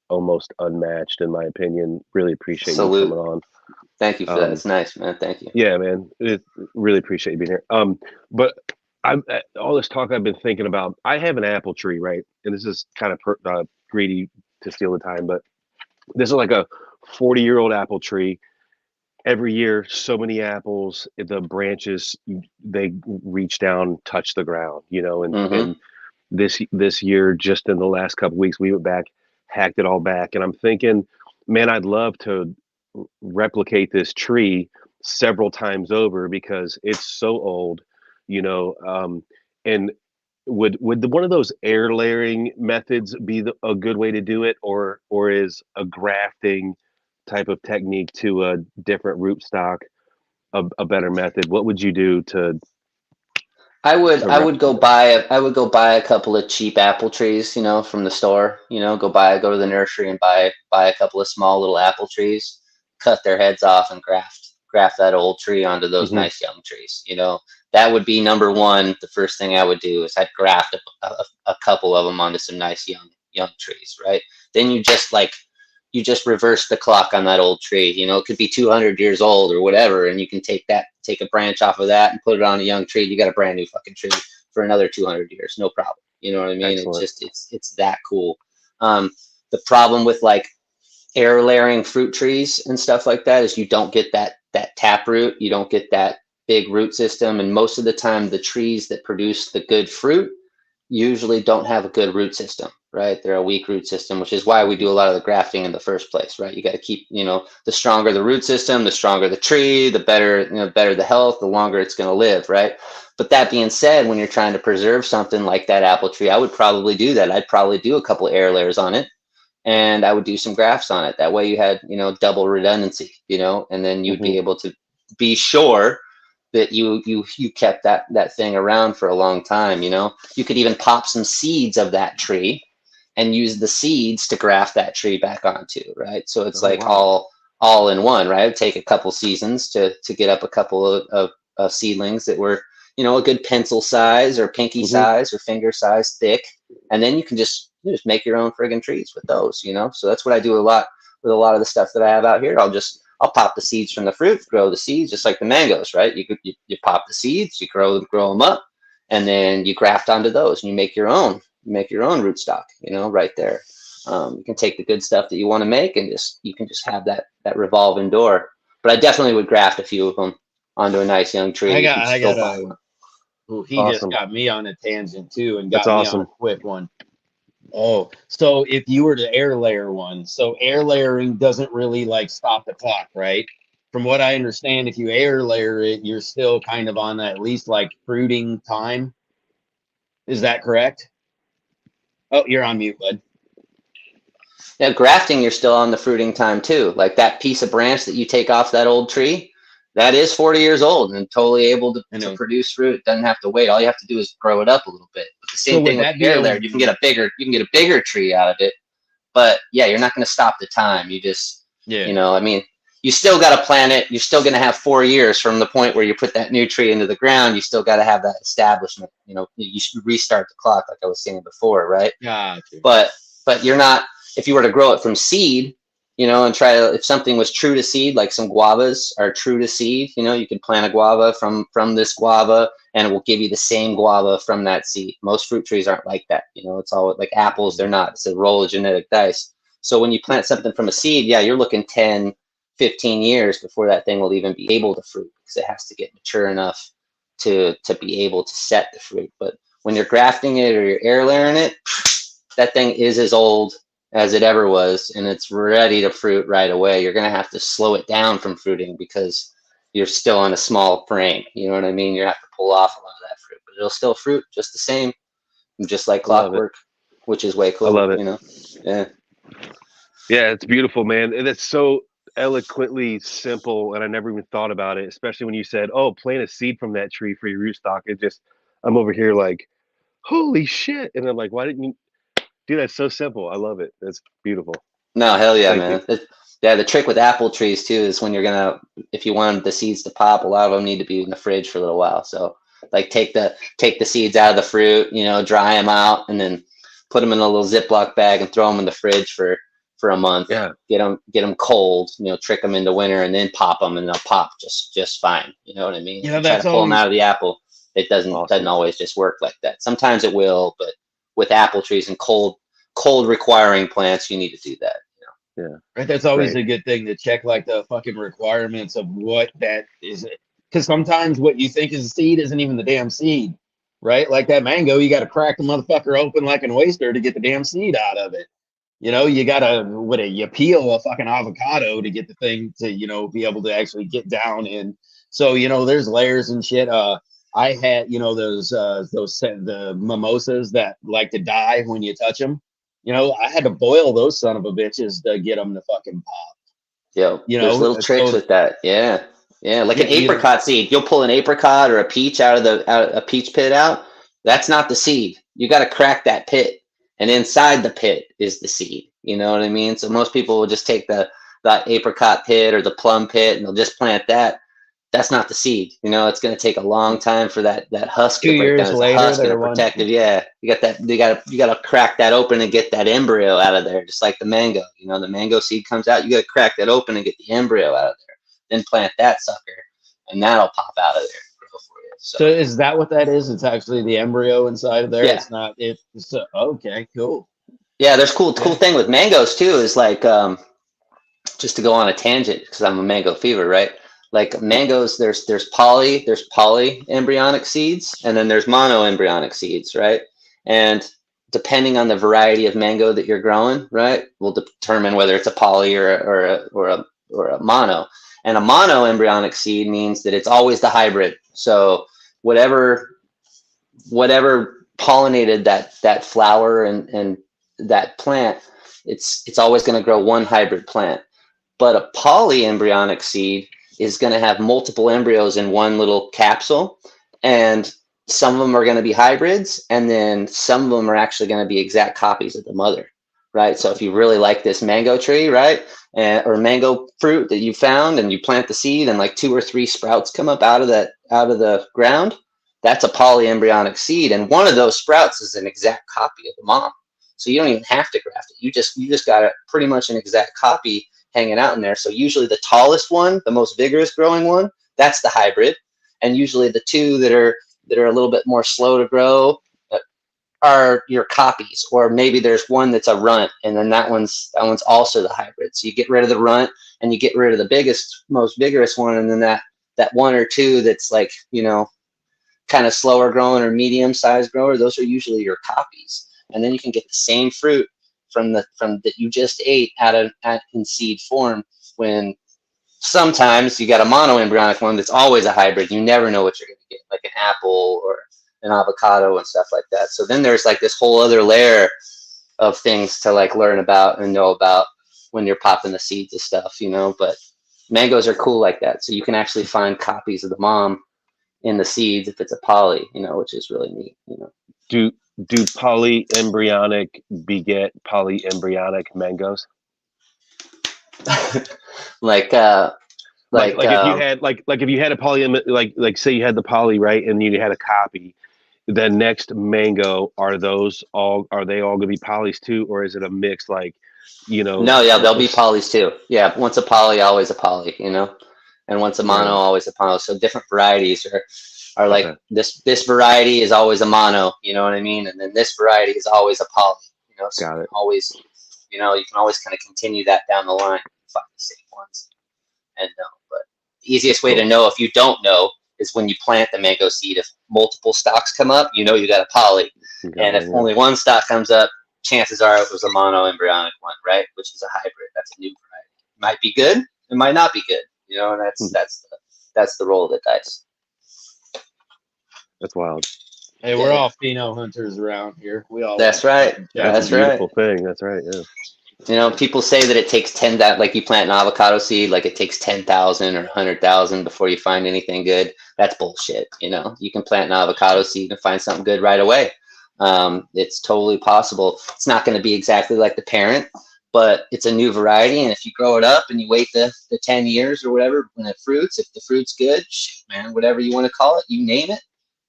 almost unmatched in my opinion. Really appreciate you coming on.
Thank you for that. It's nice, man. Thank you.
Yeah, man. Really appreciate you being here. But all this talk I've been thinking about. I have an apple tree, right? And this is kind of greedy to steal the time, but this is like a 40-year-old apple tree. Every year, so many apples, the branches, they reach down, touch the ground, and this year, just in the last couple of weeks, we went back, hacked it all back. And I'm thinking, man, I'd love to replicate this tree several times over because it's so old, and would one of those air layering methods be a good way to do it, or is a grafting type of technique to a different rootstock a better method? What would you do to?
I would go buy a couple of cheap apple trees, from the store. Go to the nursery and buy a couple of small little apple trees, cut their heads off, and graft that old tree onto those nice young trees. That would be number one. The first thing I would do is I'd graft a couple of them onto some nice young trees, right? Then you just you just reverse the clock on that old tree. You know, it could be 200 years old or whatever, and you can take a branch off of that and put it on a young tree. You got a brand new fucking tree for another 200 years, no problem. You know what I mean?
Excellent.
It's that cool. The problem with like air layering fruit trees and stuff like that is you don't get that tap root, you don't get that big root system, and most of the time the trees that produce the good fruit usually don't have a good root system, right? They're a weak root system, which is why we do a lot of the grafting in the first place, right? You got to keep, you know, the stronger the root system, the stronger the tree, the better, you know, better the health, the longer it's going to live, right? But that being said, when you're trying to preserve something like that apple tree, I would probably do that. I'd probably do a couple air layers on it, and I would do some grafts on it. That way you had, you know, double redundancy, you know, and then you'd be able to be sure that you kept that thing around for a long time. You know, you could even pop some seeds of that tree and use the seeds to graft that tree back onto, right? So it's all in one, right? It'd take a couple seasons to get up a couple of seedlings that were, you know, a good pencil size or pinky size or finger size thick, and then you just make your own friggin' trees with those, you know. So that's what I do a lot with a lot of the stuff that I have out here. I'll pop the seeds from the fruit, grow the seeds, just like the mangoes, right? You pop the seeds, you grow them up, and then you graft onto those, and you make your own rootstock, you know, right there. You can take the good stuff that you want to make, and you can just have that revolving door. But I definitely would graft a few of them onto a nice young tree.
He
Awesome.
just got me on a tangent too, and got
That's
me
awesome.
on a quick one. Oh, so if you were to air layer one, so air layering doesn't really like stop the clock, right? From what I understand, if you air layer it, you're still kind of on at least like fruiting time. Is that correct? Oh, you're on mute, bud.
Yeah, grafting, you're still on the fruiting time too. Like that piece of branch that you take off that old tree, that is 40 years old and totally able to produce fruit. It doesn't have to wait. All you have to do is grow it up a little bit. But the same thing with the air layer, you can get a bigger tree out of it. But yeah, you're not going to stop the time. You just, you know, I mean, you still got to plant it. You're still going to have 4 years from the point where you put that new tree into the ground. You still got to have that establishment. You know, you should restart the clock, like I was saying before, right?
Gotcha.
But you're not. If you were to grow it from seed, you know, and if something was true to seed, like some guavas are true to seed, you know, you could plant a guava from this guava, and it will give you the same guava from that seed. Most fruit trees aren't like that. You know, it's all like apples. They're not. It's a roll of genetic dice. So when you plant something from a seed, yeah, you're looking 10, 15 years before that thing will even be able to fruit, because it has to get mature enough to be able to set the fruit. But when you're grafting it or you're air layering it, that thing is as old as it ever was, and it's ready to fruit right away. You're going to have to slow it down from fruiting because you're still on a small frame. You know what I mean? You have to pull off a lot of that fruit, but it'll still fruit just the same, just like clockwork, which is way cool.
I love it.
You know? Yeah.
Yeah, it's beautiful, man. And it's so eloquently simple, and I never even thought about it, especially when you said, oh, plant a seed from that tree for your rootstock. I'm over here like, holy shit. And I'm like, why didn't you? Dude, that's so simple. I love it. That's beautiful.
No, hell yeah,
Thank
man. Yeah, the trick with apple trees too is when if you want the seeds to pop, a lot of them need to be in the fridge for a little while. So like take the seeds out of the fruit, you know, dry them out, and then put them in a little Ziploc bag and throw them in the fridge for a month.
Yeah.
Get them cold, you know, trick them into winter, and then pop them, and they'll pop just fine. You know what I mean?
Yeah,
try to pull them out of the apple. It doesn't always just work like that. Sometimes it will, but with apple trees and cold requiring plants, you need to do that. You know?
Yeah.
Right. That's always a good thing to check, like the fucking requirements of what that is. Because sometimes what you think is a seed isn't even the damn seed, right? Like that mango, you got to crack the motherfucker open like an oyster to get the damn seed out of it. You know, you got to, you peel a fucking avocado to get the thing to, you know, be able to actually get down in. So, you know, there's layers and shit. I had, you know, the mimosas that like to die when you touch them. You know, I had to boil those son of a bitches to get them to fucking pop.
Yeah,
you know,
there's little tricks with that. Yeah, like an apricot seed. You'll pull an apricot or a peach out of a peach pit out. That's not the seed. You got to crack that pit, and inside the pit is the seed. You know what I mean? So most people will just take the apricot pit or the plum pit, and they'll just plant that. that's not the seed. You know, it's going to take a long time for that husk
2
to break
years
down. It's a
later,
husk and
they're
a
one.
protective. Yeah, you got that. You got to crack that open and get that embryo out of there, just like the mango. You know, the mango seed comes out. You got to crack that open and get the embryo out of there. Then plant that sucker, and that'll pop out of there. Grow for you.
So is that what that is? It's actually the embryo inside of there.
Yeah.
It's not. It's okay. Cool.
Yeah, there's cool thing with mangoes too is like just to go on a tangent because I'm a mango fever, right? Like mangoes, there's poly embryonic seeds, and then there's mono embryonic seeds, right? And depending on the variety of mango that you're growing, right, will determine whether it's a poly or a mono. And a mono embryonic seed means that it's always the hybrid. So whatever pollinated that flower and that plant, it's always going to grow one hybrid plant. But a polyembryonic seed is going to have multiple embryos in one little capsule, and some of them are going to be hybrids, and then some of them are actually going to be exact copies of the mother, right? So if you really like this mango tree, right, or mango fruit that you found, and you plant the seed, and like 2 or 3 sprouts come up out of the ground, that's a polyembryonic seed, and one of those sprouts is an exact copy of the mom. So you don't even have to graft it. You just got pretty much an exact copy hanging out in there. So usually the tallest one, the most vigorous growing one, that's the hybrid. And usually the 2 that are a little bit more slow to grow are your copies. Or maybe there's one that's a runt, and then that one's also the hybrid. So you get rid of the runt and you get rid of the biggest, most vigorous one, and then that 1 or 2 that's like, you know, kind of slower growing or medium sized grower, those are usually your copies. And then you can get the same fruit from that you just ate in seed form, when sometimes you got a monoembryonic one that's always a hybrid. You never know what you're going to get, like an apple or an avocado and stuff like that. So then there's like this whole other layer of things to like learn about and know about when you're popping the seeds of stuff, you know. But mangoes are cool like that. So you can actually find copies of the mom in the seeds if it's a poly, you know, which is really neat, you know.
Do polyembryonic beget polyembryonic mangoes?
like
if you had if you had a poly, like say you had the poly, right, and you had a copy, the next mango, are they all gonna be polys too, or is it a mix, like, you know?
No, yeah, they'll be polys too. Yeah, once a poly, always a poly, you know, and once a mono, always a mono. So different varieties are like, okay, this variety is always a mono, you know what I mean? And then this variety is always a poly, you know. So you can always, you know, you can always kind of continue that down the line, find the same ones and know. But the easiest way to know if you don't know is when you plant the mango seed. If multiple stalks come up, you know you got a poly. And if only one stalk comes up, chances are it was a mono embryonic one, right? Which is a hybrid. That's a new variety. It might be good, it might not be good, you know, and that's the roll of the dice.
That's wild.
Hey, we're all pheno hunters around here. We all.
That's right. That's
a beautiful thing. That's right. Yeah.
You know, people say that it takes 10 that, like you plant an avocado seed, like it takes 10,000 or 100,000 before you find anything good. That's bullshit. You know, you can plant an avocado seed and find something good right away. It's totally possible. It's not going to be exactly like the parent, but it's a new variety. And if you grow it up and you wait the 10 years or whatever, when it fruits, if the fruit's good, shit, man, whatever you want to call it, you name it.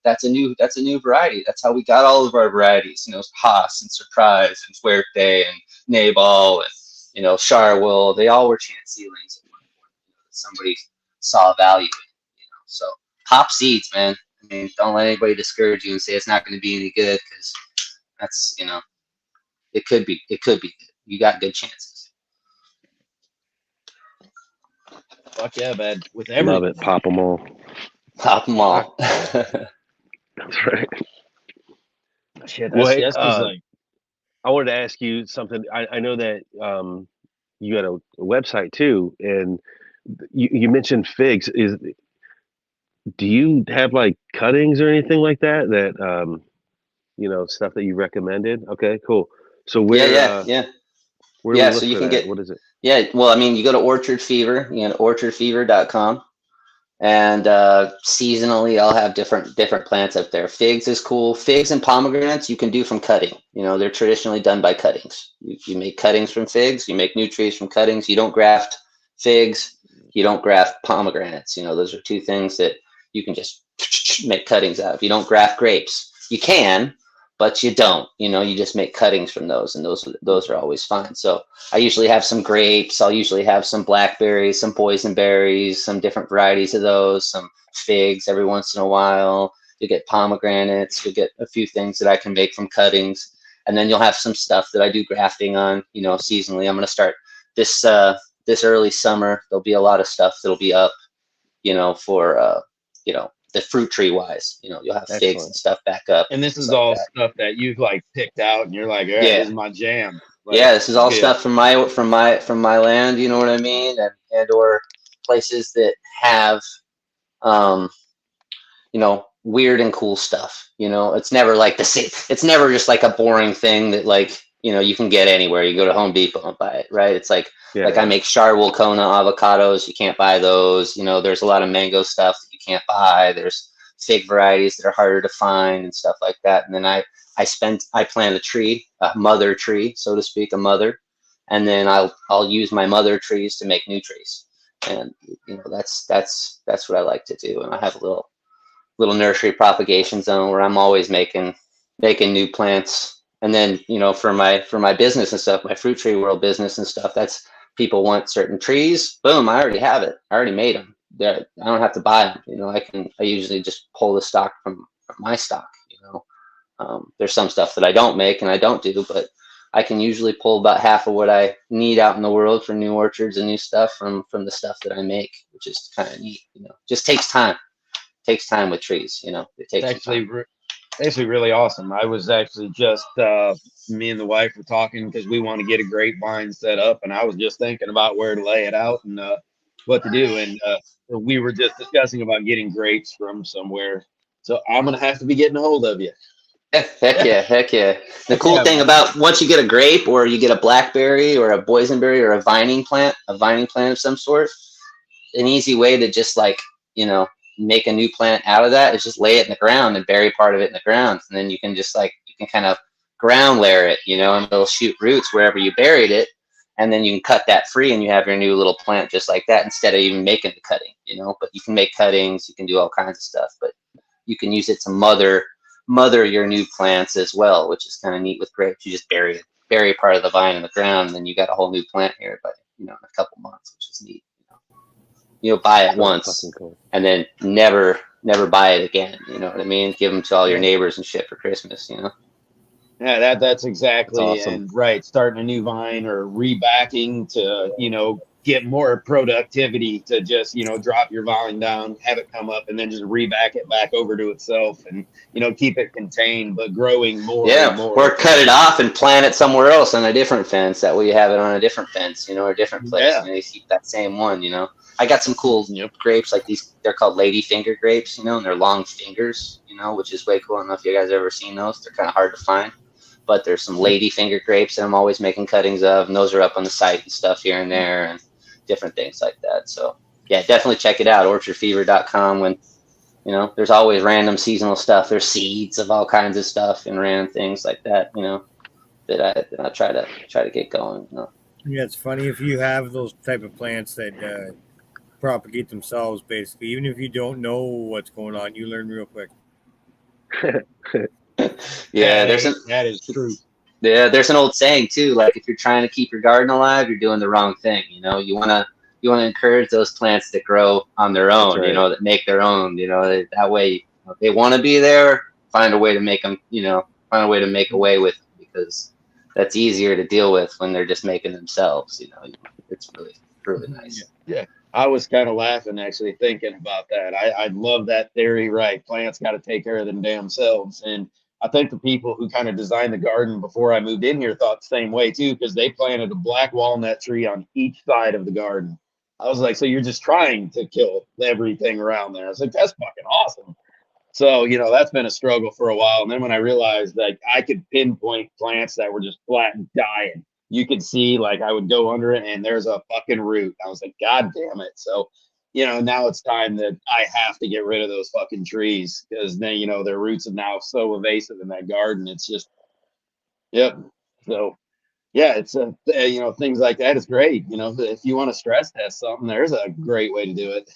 That's a new variety. That's how we got all of our varieties. You know, Haas and Surprise and Fuerte and Nabal and, you know, Charwool. They all were chance seedlings at one point. You know, that somebody saw value in. You know, so pop seeds, man. I mean, don't let anybody discourage you and say it's not going to be any good, because that's, you know, it could be good. You got good chances.
Fuck yeah, man. With everything.
Love it. Pop them all.
Pop them all.
That's right.
Shit, that's like.
I wanted to ask you something. I know that you got a website too, and you mentioned figs. Do you have like cuttings or anything like that? That you know, stuff that you recommended? Okay, cool. So where?
Yeah.
Where
so you can get.
What is it?
Yeah, well, I mean, you go to Orchard Fever. You know, orchardfever.com. And seasonally I'll have different plants up there. Figs is cool. Figs and pomegranates you can do from cutting. You know, they're traditionally done by cuttings. You make cuttings from figs, you make new trees from cuttings. You don't graft figs, You don't graft pomegranates. Those are two things that you can just make cuttings out of. You don't graft grapes. You can, but you don't. You just make cuttings from those, and those are always fine. So I usually have some grapes. I'll usually have some blackberries, some boysenberries, some different varieties of those, some figs every once in a while. You get pomegranates. You'll get a few things that I can make from cuttings. And then you'll have some stuff that I do grafting on, seasonally. I'm going to start this early summer. There'll be a lot of stuff that'll be up, for, the fruit tree wise. You'll have figs and stuff back up.
And this is all stuff that you've like picked out, and you're like, all right, this is my jam. Like,
yeah, this is all stuff from my land. You know what I mean, and or places that have, weird and cool stuff. It's never like the same. It's never just like a boring thing that like you can get anywhere. You go to Home Depot and buy it, right? It's like I make Charwool Kona avocados. You can't buy those. There's a lot of mango stuff that you can't buy. There's fig varieties that are harder to find and stuff like that. And then I plant a tree, a mother tree, so to speak, and then I'll use my mother trees to make new trees. And that's what I like to do. And I have a little nursery propagation zone where I'm always making new plants. And then, for my business and stuff, my fruit tree world business and stuff, that's people want certain trees. Boom, I already have it. I already made them. I don't have to buy them. I usually just pull the stock from my stock. There's some stuff that I don't make and I don't do, but I can usually pull about half of what I need out in the world for new orchards and new stuff from the stuff that I make, which is kind of neat. Just takes time. Takes time with trees. It takes
actually really awesome. I was actually just me and the wife were talking because we want to get a grapevine set up, and I was just thinking about where to lay it out and what to do, and we were just discussing about getting grapes from somewhere. So I'm gonna have to be getting a hold of you.
Heck yeah. The cool thing about once you get a grape or you get a blackberry or a boysenberry or a vining plant of some sort, an easy way to just like make a new plant out of that is just lay it in the ground and bury part of it in the ground, and then you can just kind of ground layer it, and it'll shoot roots wherever you buried it, and then you can cut that free and you have your new little plant just like that instead of even making the cutting. But you can make cuttings, you can do all kinds of stuff, but you can use it to mother your new plants as well, which is kind of neat with grapes. You just bury part of the vine in the ground, and then you got a whole new plant here, but in a couple months, which is neat. Buy it once and then never buy it again. You know what I mean? Give them to all your neighbors and shit for Christmas.
Yeah, that's exactly
awesome.
And right, starting a new vine or rebacking to get more productivity to just drop your volume down, have it come up, and then just reback it back over to itself, and keep it contained but growing more. And more.
Or cut it off and plant it somewhere else on a different fence. That way you have it on a different fence, or a different place. You keep that same one. I got some cool grapes like these. They're called lady finger grapes, and they're long fingers, which is way cool. I don't know if you guys ever seen those. They're kind of hard to find, but there's some lady finger grapes that I'm always making cuttings of, and those are up on the site and stuff here and there and different things like that. So yeah, definitely check it out, orchardfever.com. When there's always random seasonal stuff. There's seeds of all kinds of stuff and random things like that, that I try to get going.
Yeah, it's funny if you have those type of plants that propagate themselves, basically. Even if you don't know what's going on, you learn real quick.
That is true.
Yeah, there's an old saying too, like if you're trying to keep your garden alive, you're doing the wrong thing. You want to encourage those plants that grow on their own,
right.
That make their own, that way they want to be there, find a way to make them, find a way to make away with them, because that's easier to deal with when they're just making themselves. It's really nice.
Yeah. I was kind of laughing actually thinking about that. I love that theory, right? Plants got to take care of them damn selves. And I think the people who kind of designed the garden before I moved in here thought the same way too, because they planted a black walnut tree on each side of the garden. I was like, so you're just trying to kill everything around there. I was like, that's fucking awesome. So, that's been a struggle for a while. And then when I realized that I could pinpoint plants that were just flat and dying, you could see, like, I would go under it and there's a fucking root. I was like, God damn it. So, now it's time that I have to get rid of those fucking trees, because then, their roots are now so evasive in that garden. It's just, yep. So, yeah, it's you know, things like that is great. You know, if you want to stress test something, there's a great way to do it.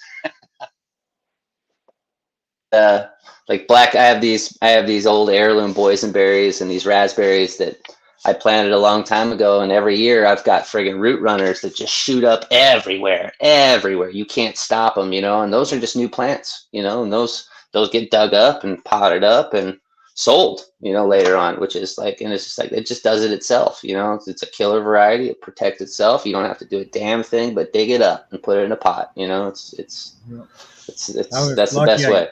Like I have these old heirloom boysenberries and these raspberries that I planted a long time ago, and every year I've got friggin' root runners that just shoot up everywhere. You can't stop them, you know. And those are just new plants, you know. And those get dug up and potted up and sold, you know, later on. Which is like, and it's just like it just does it itself, you know. It's a killer variety. It protects itself. You don't have to do a damn thing but dig it up and put it in a pot, you know. That's the best way.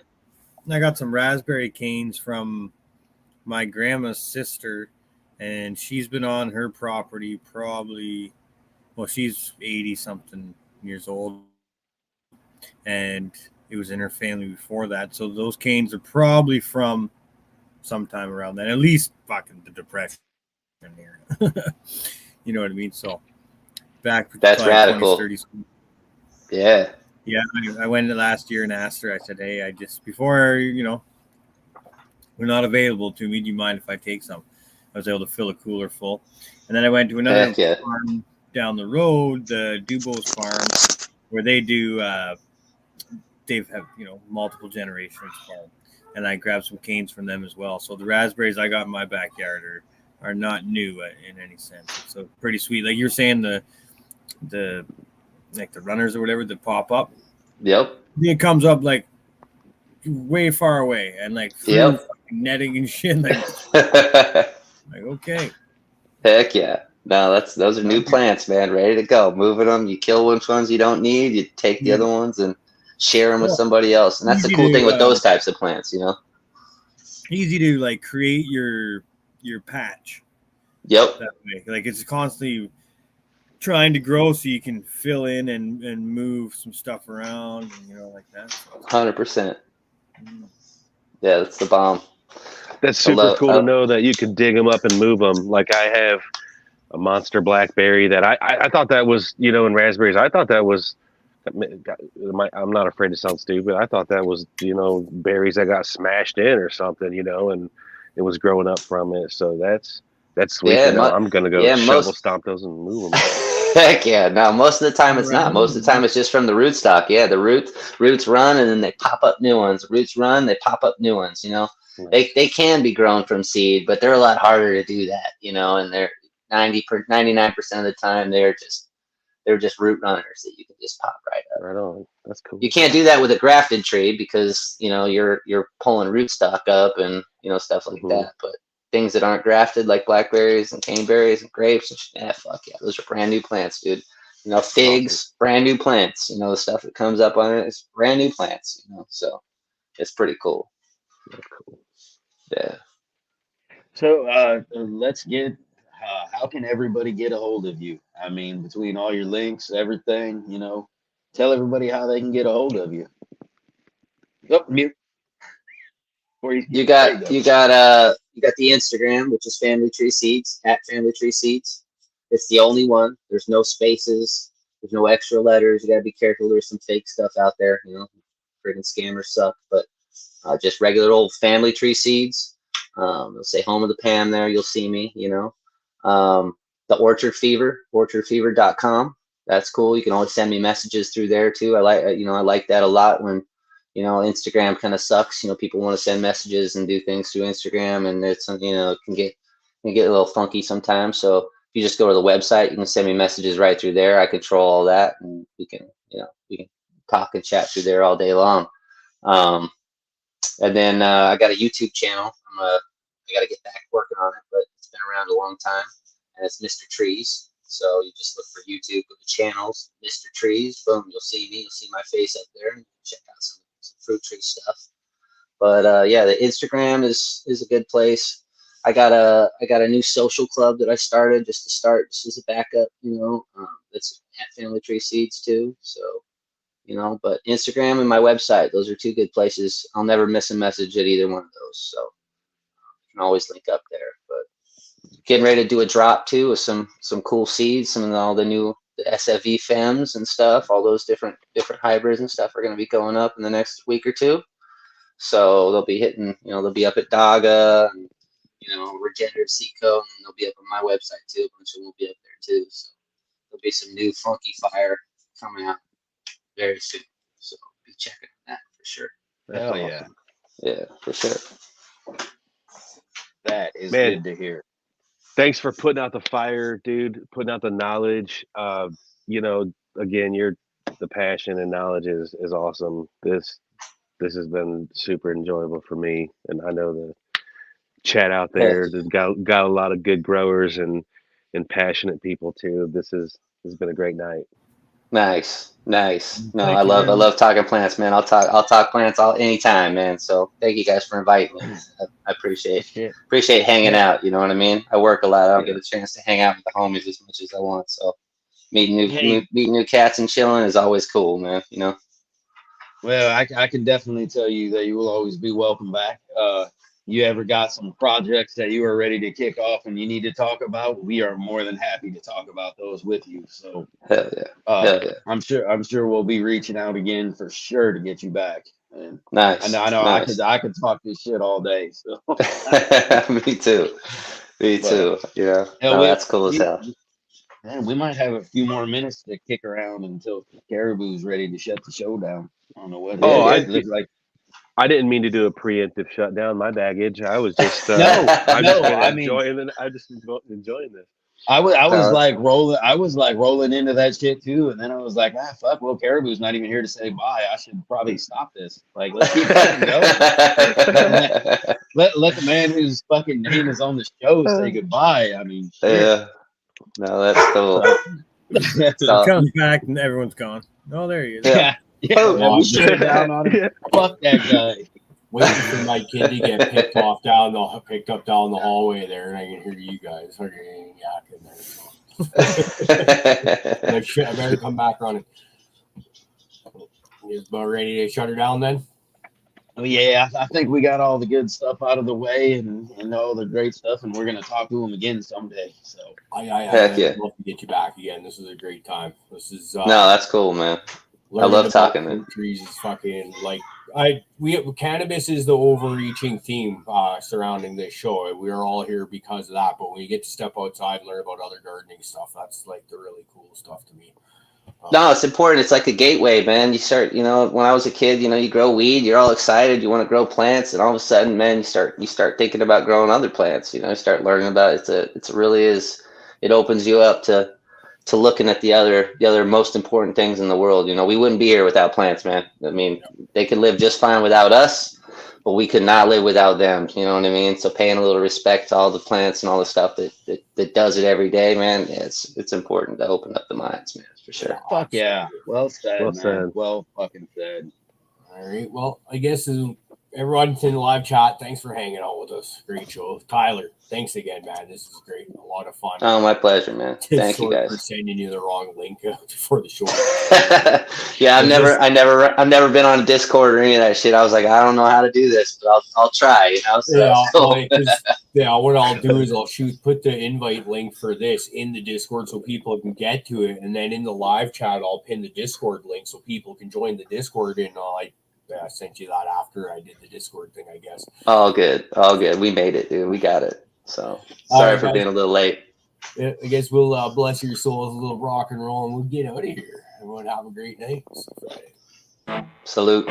I got some raspberry canes from my grandma's sister, and she's been on her property probably, well, she's 80 something years old, and it was in her family before that. So those canes are probably from sometime around then, at least fucking the Depression era. You know what I mean? So back
that's radical.
20s, 30s.
Yeah.
Yeah, I went last year and asked her. I said, "Hey, I just before you know, we're not available to me. Do you mind if I take some?" I was able to fill a cooler full, and then I went to another farm down the road, the Dubos farm, where they do. They've have multiple generations farm, and I grabbed some canes from them as well. So the raspberries I got in my backyard are not new in any sense. So pretty sweet. Like you're saying, the like the runners or whatever that pop up.
Yep.
It comes up like way far away and like through netting and shit. Like okay.
Heck yeah. No, those are new plants, man. Ready to go. Moving them. You kill which ones you don't need. You take the other ones and share them with somebody else. And that's the cool thing with those types of plants, you know.
Easy to like create your patch.
Yep.
That way. Like it's constantly trying to grow so you can fill in and move some stuff around, and, like that.
100%. Yeah, that's the bomb.
That's super cool to know that you could dig them up and move them. Like I have a monster blackberry that I thought that was, in raspberries. I thought that was, I'm not afraid to sound stupid. I thought that was, berries that got smashed in or something, and it was growing up from it. So that's sweet. Yeah, I'm going to go shovel stomp those and move them.
Heck yeah. No, most of the time it's not. Most of the time it's just from the rootstock. Yeah, the roots run and then they pop up new ones. Roots run, they pop up new ones, They can be grown from seed, but they're a lot harder to do that, and they're 99% of the time they're just root runners that you can just pop right up.
Right on. That's cool.
You can't do that with a grafted tree because, you're pulling rootstock up and, stuff like that. But things that aren't grafted, like blackberries and caneberries and grapes, fuck yeah, those are brand new plants, dude. Figs, brand new plants. The stuff that comes up on it is brand new plants. So it's pretty cool.
That's cool.
Yeah.
So let's get. How can everybody get a hold of you? I mean, between all your links, everything, tell everybody how they can get a hold of you. Oh, mute.
You got the Instagram, which is Family Tree Seeds, at Family Tree Seeds. It's the only one. There's no spaces. There's no extra letters. You gotta be careful. There's some fake stuff out there. Friggin' scammers suck. But just regular old Family Tree Seeds. They'll say Home of the Pam there. You'll see me. The Orchard Fever, orchardfever.com. That's cool. You can always send me messages through there too. I like that a lot when. Instagram kind of sucks. People want to send messages and do things through Instagram, and it's it can get a little funky sometimes. So if you just go to the website, you can send me messages right through there. I control all that, and we can talk and chat through there all day long. And then I got a YouTube channel. I got to get back working on it, but it's been around a long time, and it's Mr. Trees. So you just look for YouTube, go to channels, Mr. Trees, boom, you'll see me. You'll see my face up there, and check out some fruit tree stuff. But yeah, the Instagram is a good place. I got a new social club that I started just to start, just as a backup. It's at Family Tree Seeds too. So but Instagram and my website, those are two good places. I'll never miss a message at either one of those. So you can always link up there. But getting ready to do a drop too with some cool seeds, some of all the new SFV Fems and stuff. All those different hybrids and stuff are going to be going up in the next week or two. So they'll be hitting, they'll be up at Daga, and Regenerative Seed Co. And they'll be up on my website too. A bunch of them will be up there too. So there'll be some new funky fire coming out very soon. So be checking on that for sure.
Hell yeah.
Yeah, for sure.
That is
Man.
good to hear.
Thanks for putting out the fire, dude. Putting out the knowledge. Again, the passion and knowledge is awesome. This has been super enjoyable for me, and I know the chat out there has got a lot of good growers and passionate people too. This has been a great night.
Nice. No,
Thank
I
you,
love
man.
talking plants, man. I'll talk plants anytime, man. So thank you guys for inviting me. I appreciate hanging out. You know what I mean? I work a lot. I don't get a chance to hang out with the homies as much as I want. So meeting new cats and chilling is always cool, man.
Well, I can definitely tell you that you will always be welcome back. You ever got some projects that you are ready to kick off and you need to talk about? We are more than happy to talk about those with you. So
hell yeah.
I'm sure we'll be reaching out again for sure to get you back. And
Nice.
I know
Nice.
I could talk this shit all day. So
Me too.
Hell,
That's cool as hell.
Man, we might have a few more minutes to kick around until Cariboo's ready to shut the show down. I don't know what.
I
look like.
I didn't mean to do a preemptive shutdown. My baggage. I was just enjoying this.
I was like rolling into that shit too, and then I was like, fuck. Well, Cariboo's not even here to say bye. I should probably stop this. Like, let's keep fucking going. let the man whose fucking name is on the show say goodbye. I mean, shit.
Yeah. No, that's cool.
It comes back and everyone's gone. Oh, there he is.
Yeah. We shut it down on him. Fuck that guy.
Waiting for my kid to get picked up down the hallway there, and I can hear you guys fucking yakking there. Like, shit, I better come back running. You about ready to shut her down then?
Oh, yeah, I think we got all the good stuff out of the way and all the great stuff, and we're gonna talk to him again someday. So
I'd love to get you back again. This is a great time. This is
no, that's cool, man. I love talking, man.
Trees is fucking like cannabis is the overreaching theme surrounding this show. We are all here because of that. But when you get to step outside and learn about other gardening stuff, that's like the really cool stuff to me.
No, it's important. It's like a gateway, man. You start, when I was a kid, you grow weed, you're all excited, you want to grow plants, and all of a sudden, man, you start thinking about growing other plants. You start learning about it. It really is. It opens you up to looking at the other most important things in the world. We wouldn't be here without plants, man. I mean, they could live just fine without us, but we could not live without them. You know what I mean? So paying a little respect to all the plants and all the stuff that does it every day, man. It's important to open up the minds, man, for sure.
Fuck yeah. Well said, man. Well fucking said.
All right. Well, I guess everyone in the live chat, thanks for hanging out with us. Great show. Tyler, thanks again, man. This is great. A lot of fun.
Oh, my pleasure, man. Thank you, guys.
For sending you the wrong link before the show.
Yeah, I've never been on Discord or any of that shit. I was like, I don't know how to do this, but I'll try.
What I'll do is I'll put the invite link for this in the Discord so people can get to it, and then in the live chat I'll pin the Discord link so people can join the Discord, and I sent you that after I did the Discord thing, I guess.
All good. We made it, dude. We got it. So sorry for being a little late.
I guess we'll bless your souls, a little rock and roll, and we'll get out of here. Everyone have a great night.
Salute.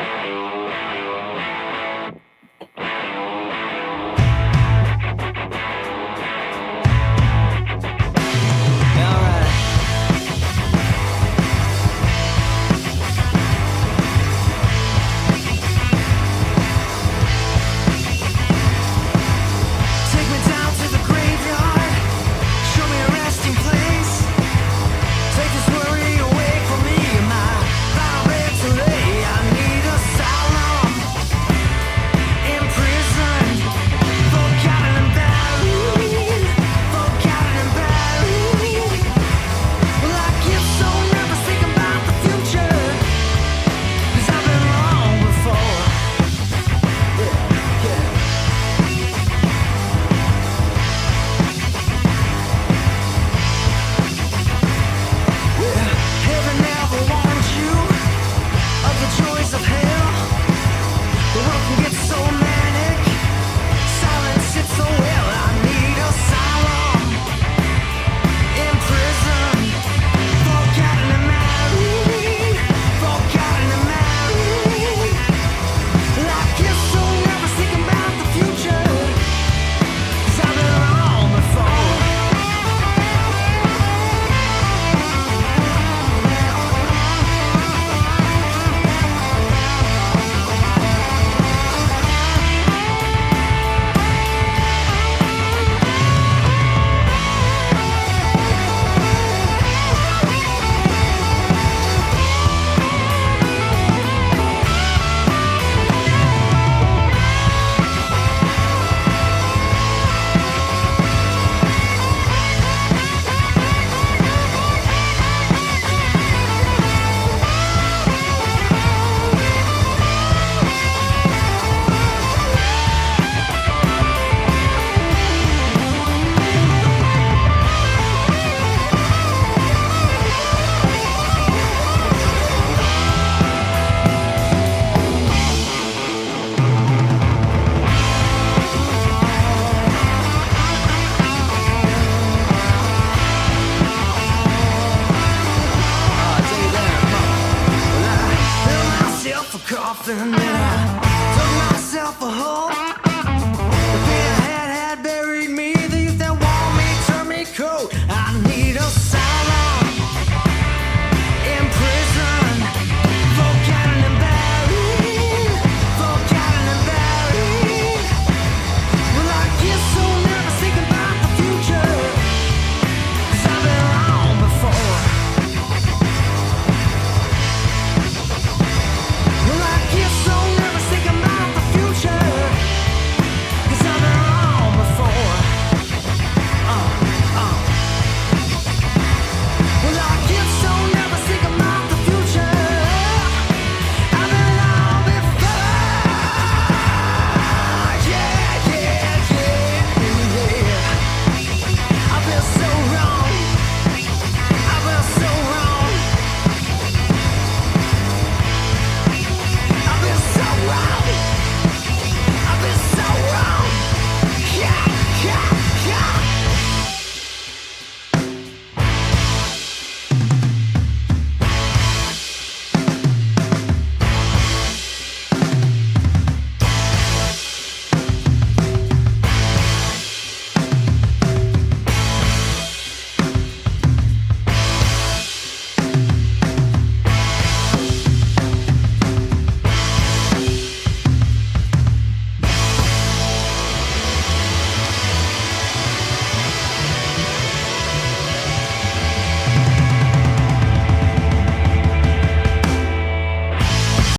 often, and I dug myself a hole.